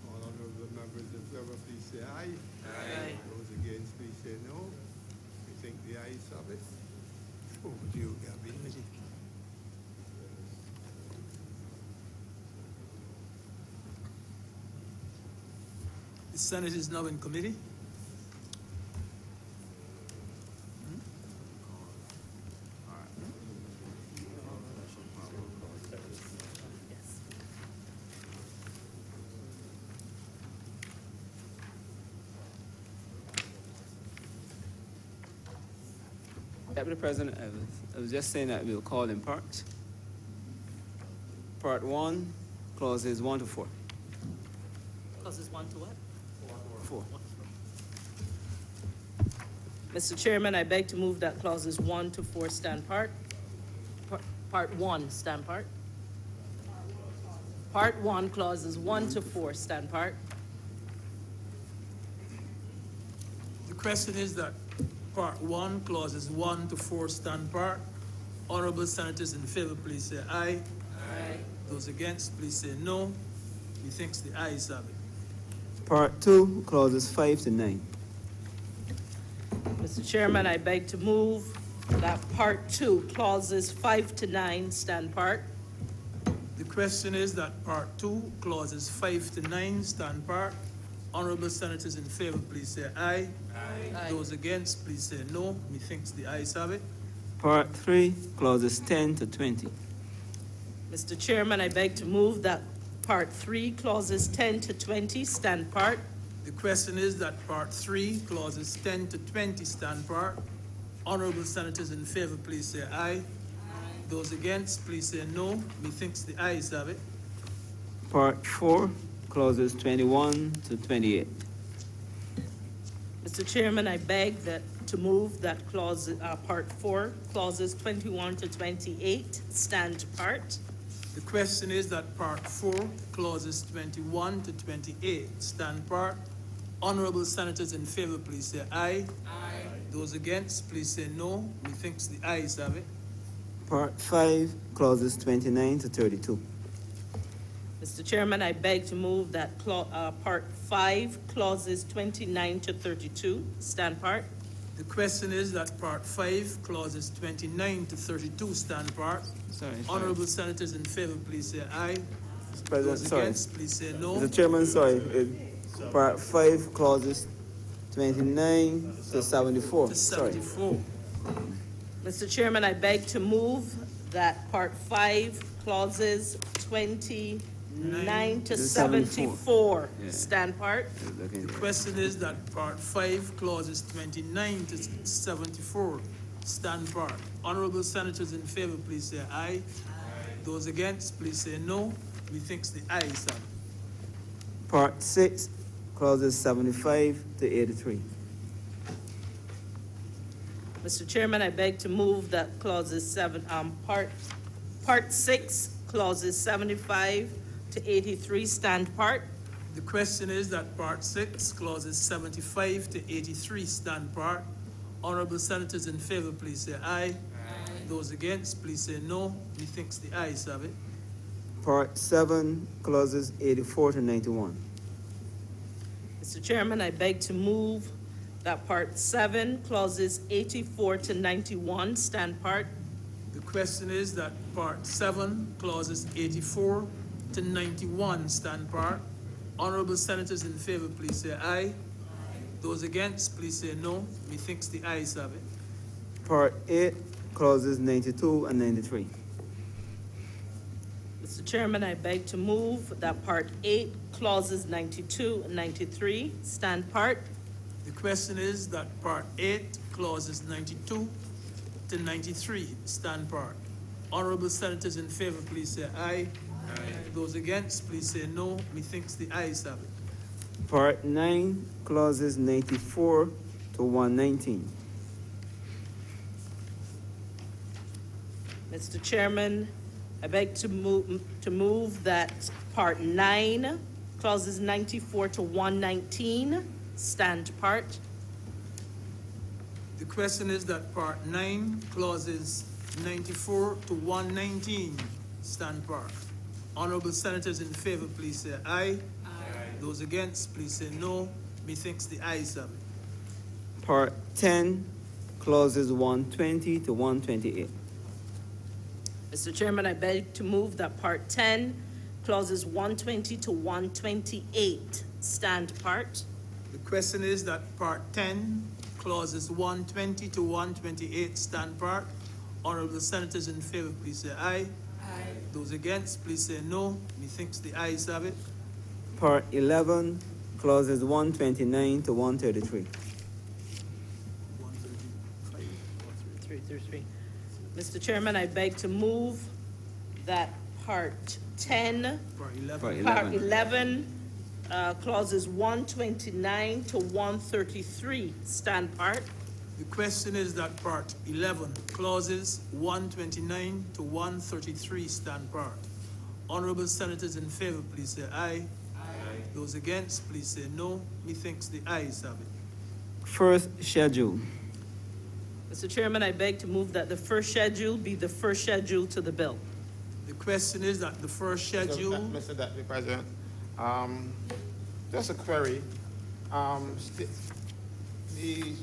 All honourable members in favor, please say aye. Aye. Those against, please say no. We think the ayes have it. Over to you, Gabby. The Senate is now in committee. Deputy President, I was just saying that we'll call in part. Part 1, clauses 1 to 4. Clauses 1 to what? 4. Mr. Chairman, I beg to move that clauses 1 to 4 stand part. Part 1 stand part. Part 1, clauses 1 to 4 stand part. The question is that Part 1, clauses 1 to 4 stand part. Honourable senators in favor, please say aye. Aye. Those against, please say no. Methinks the ayes have it. Part 2, clauses 5 to 9. Mr. Chairman, I beg to move that Part 2, clauses 5 to 9 stand part. The question is that Part 2, clauses 5 to 9 stand part. Honourable senators in favor, please say aye. Aye. Those against, please say no. Methinks the ayes have it. Part 3, clauses 10 to 20. Mr. Chairman, I beg to move that Part 3, clauses 10 to 20 stand part. The question is that Part 3, clauses 10 to 20 stand part. Honourable senators in favor, please say aye. Aye. Those against, please say no. Methinks the ayes have it. Part 4, clauses 21 to 28. Mr. Chairman, I beg to move that Part 4, clauses 21 to 28 stand part. The question is that Part 4, clauses 21 to 28 stand part. Honourable senators in favor, please say aye. Aye. Those against, please say no. Methinks the ayes have it. Part 5, clauses 29 to 32. Mr. Chairman, I beg to move that Part 5, clauses 29 to 32 stand part. The question is that Part 5, clauses 29 to 32 stand part. Sorry. Honourable senators in favor, please say aye. Mr. President, Those sorry. against, please say no. Mr. Chairman, sorry. Part 5, clauses 29 to 74. To 74. Mr. Chairman, I beg to move that Part 5, clauses 29 to 74 stand part. The question is that Part 5, clauses 29 to 74 stand part. Honourable senators in favor, please say aye. Aye. Those against, please say no. Methinks the ayes have it. Part 6, clauses 75 to 83. Mr. Chairman, I beg to move that Part 6, clauses 75 to 83 stand part. The question is that Part 6, clauses 75 to 83 stand part. Honourable senators in favor, please say aye. Aye. Those against, please say no. Methinks the ayes have it. Part 7, clauses 84 to 91. Mr. Chairman, I beg to move that Part 7, clauses 84 to 91 stand part. The question is that Part 7, clauses 84 to 91 stand part. Honourable senators in favor, please say aye. Aye. Those against, please say no. Methinks the ayes have it. Part 8, clauses 92 and 93. Mr. Chairman, I beg to move that Part 8, clauses 92 and 93 stand part. The question is that Part 8, clauses 92 to 93 stand part. Honourable senators in favor, please say aye. Aye. Those against, please say no. Methinks the ayes have it. Part 9, clauses 94 to 119. Mr. Chairman, I beg to move that Part 9, clauses 94 to 119 stand part. The question is that Part 9, clauses 94 to 119 stand part. Honourable senators in favor, please say aye. Aye. Those against, please say no. Methinks the ayes have it. Part 10, clauses 120 to 128. Mr. Chairman, I beg to move that Part 10, clauses 120 to 128 stand part. The question is that Part 10, clauses 120 to 128 stand part. Honourable Senators in favor, please say aye. Aye. Those against, please say no. Methinks the ayes have it. Part 11, clauses 129 to 133. 333. Mr. Chairman, I beg to move that Part 10, Part 11, clauses 129 to 133 stand part. The question is that Part 11, clauses 129 to 133 stand part. Honourable Senators in favor, please say aye. Aye. Those against, please say no. Methinks the ayes have it. First schedule. Mr. Chairman, I beg to move that the first schedule be the first schedule to the bill. The question is that the first schedule... Mr. Deputy President, just a query. The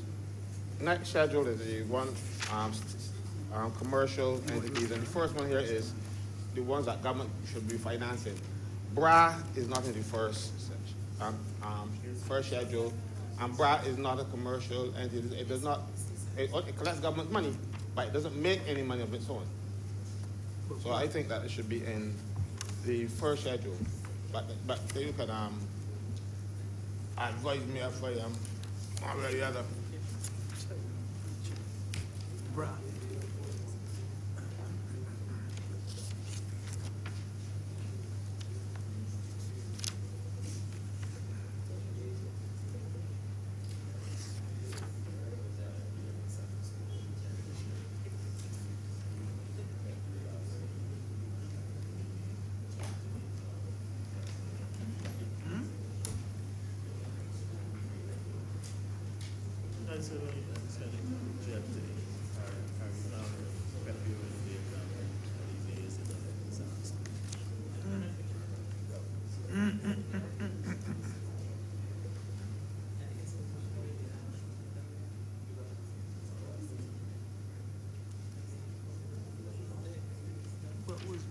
next schedule is the one commercial entities, and the first one here is the ones that government should be financing. BRA is not in the first schedule, and BRA is not a commercial entity. It does not. It collects government money, but it doesn't make any money of its own. So I think that it should be in the first schedule. But you can advise me if I am already other. BRA. What was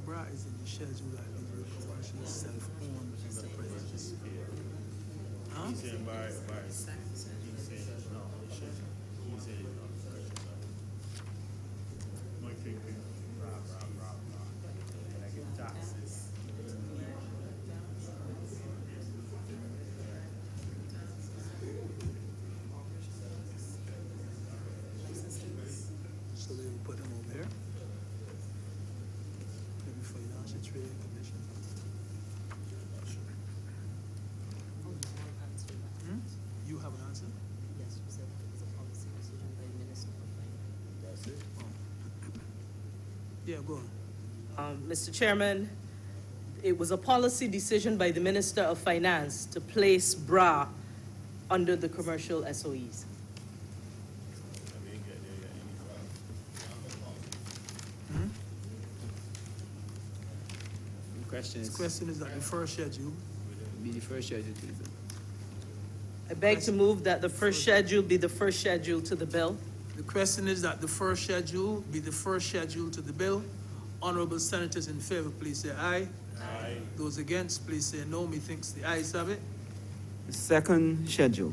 BRA is in the schedule that the commercial self-owned, Mr. President. Huh? He's saying by he's saying no, he's saying no. My thinking, like in taxes. So they will put them over there. Maybe Financial Trading Commission. You have an answer? Yes, you said it was a policy decision by the Minister of Finance. That's it. Yeah, go on. Mr. Chairman, it was a policy decision by the Minister of Finance to place BRA under the commercial SOEs. The question is that the first schedule Be the first schedule to the bill. I beg to move that the first schedule be the first schedule to the bill. The question is that the first schedule be the first schedule to the bill. Honourable Senators in favor, please say aye. Aye. Those against, please say no. Methinks the ayes have it. The second schedule.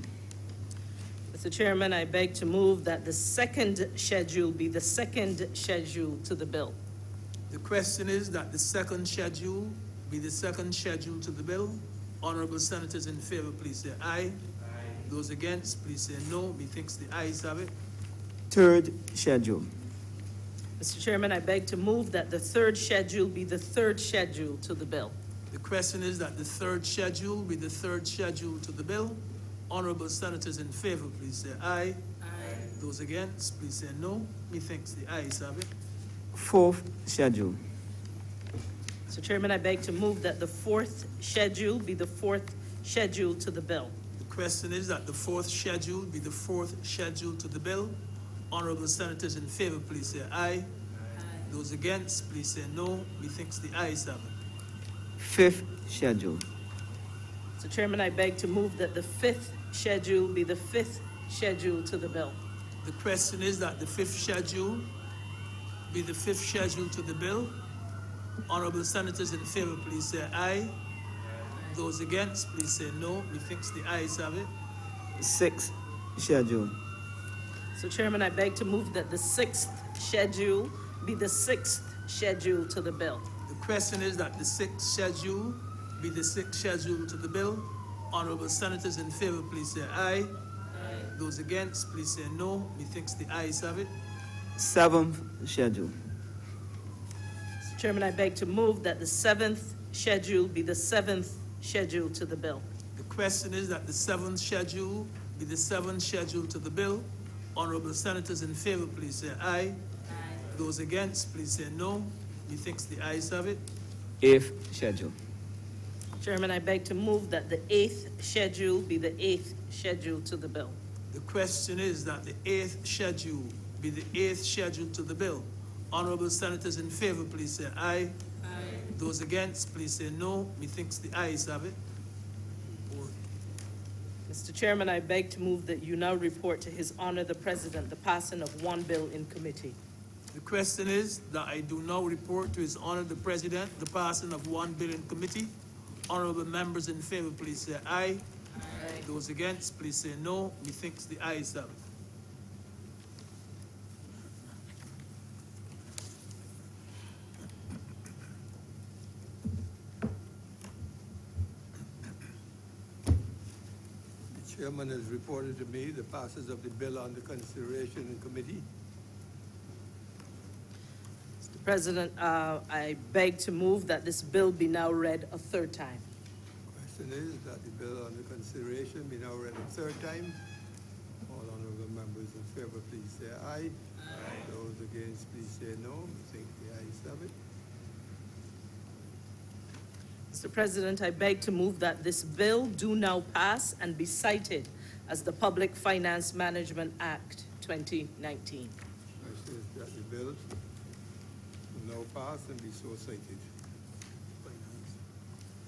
Mr. Chairman, I beg to move that the second schedule be the second schedule to the bill. The question is that the second schedule be the second schedule to the bill. Honourable Senators in favor, please say aye. Aye. Those against, please say no. Methinks the ayes have it. Third schedule. Mr. Chairman, I beg to move that the third schedule be the third schedule to the bill. The question is that the third schedule be the third schedule to the bill. Honourable Senators in favor, please say aye. Aye. Those against, please say no. Methinks the ayes have it. Fourth schedule. Mr. Chairman, I beg to move that the fourth schedule be the fourth schedule to the bill. The question is that the fourth schedule be the fourth schedule to the bill. Honourable Senators in favor, please say aye. Aye. Those against, please say no. Methinks the ayes have it. Fifth schedule. Mr. Chairman, I beg to move that the fifth schedule be the fifth schedule to the bill. The question is that the fifth schedule be the fifth schedule to the bill. Honourable senators in favor, please say aye. Those against, please say no. Methinks the ayes have it. Sixth schedule. So Chairman, I beg to move that the sixth schedule be the sixth schedule to the bill. The question is that the sixth schedule be the sixth schedule to the bill. Honourable senators in favor, please say aye. Those against, please say no. Methinks the ayes have it. Seventh schedule. So Chairman, I beg to move that the seventh schedule be the seventh schedule to the bill. The question is that the seventh schedule be the seventh schedule to the bill. Honourable senators in favor, please say aye. Those against, please say no. Methinks the ayes have it. Eighth schedule. Chairman, I beg to move that the eighth schedule be the eighth schedule to the bill. The question is that the eighth schedule be the eighth schedule to the bill. Honourable senators in favor, please say aye. Those against, please say no. Methinks the ayes have it. Mr. Chairman, I beg to move that you now report to His Honor the President the passing of one bill in committee. The question is that I do now report to His Honor the President the passing of one bill in committee. Honourable members in favor, please say aye. Those against, please say no. Methinks the ayes have it. The chairman has reported to me the passage of the bill under consideration in committee. Mr. President, I beg to move that this bill be now read a third time. Question is that the bill under consideration be now read a third time. All honourable members in favor, please say aye. Those against, please say no. I think the ayes have it. Mr. President, I beg to move that this bill do now pass and be cited as the Public Finance Management Act 2019. Question is that the bill will now pass and be so cited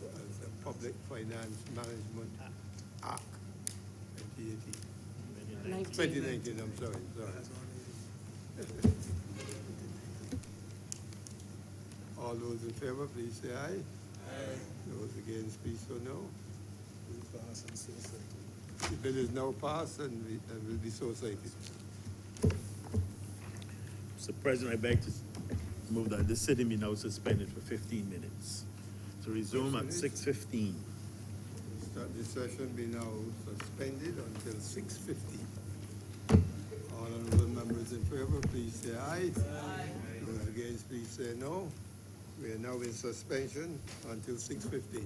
as the Public Finance Management Act 2018. 2019, I'm sorry. All those in favor, please say aye. Those against, please so no. The bill is now passed and will be so cited. Mr. President, I beg to move that the sitting be now suspended for 15 minutes to resume at 6:15. Start the session be now suspended until 6:50. All honourable members in favor, please say aye. Those against, please say no. We are now in suspension until 6:50.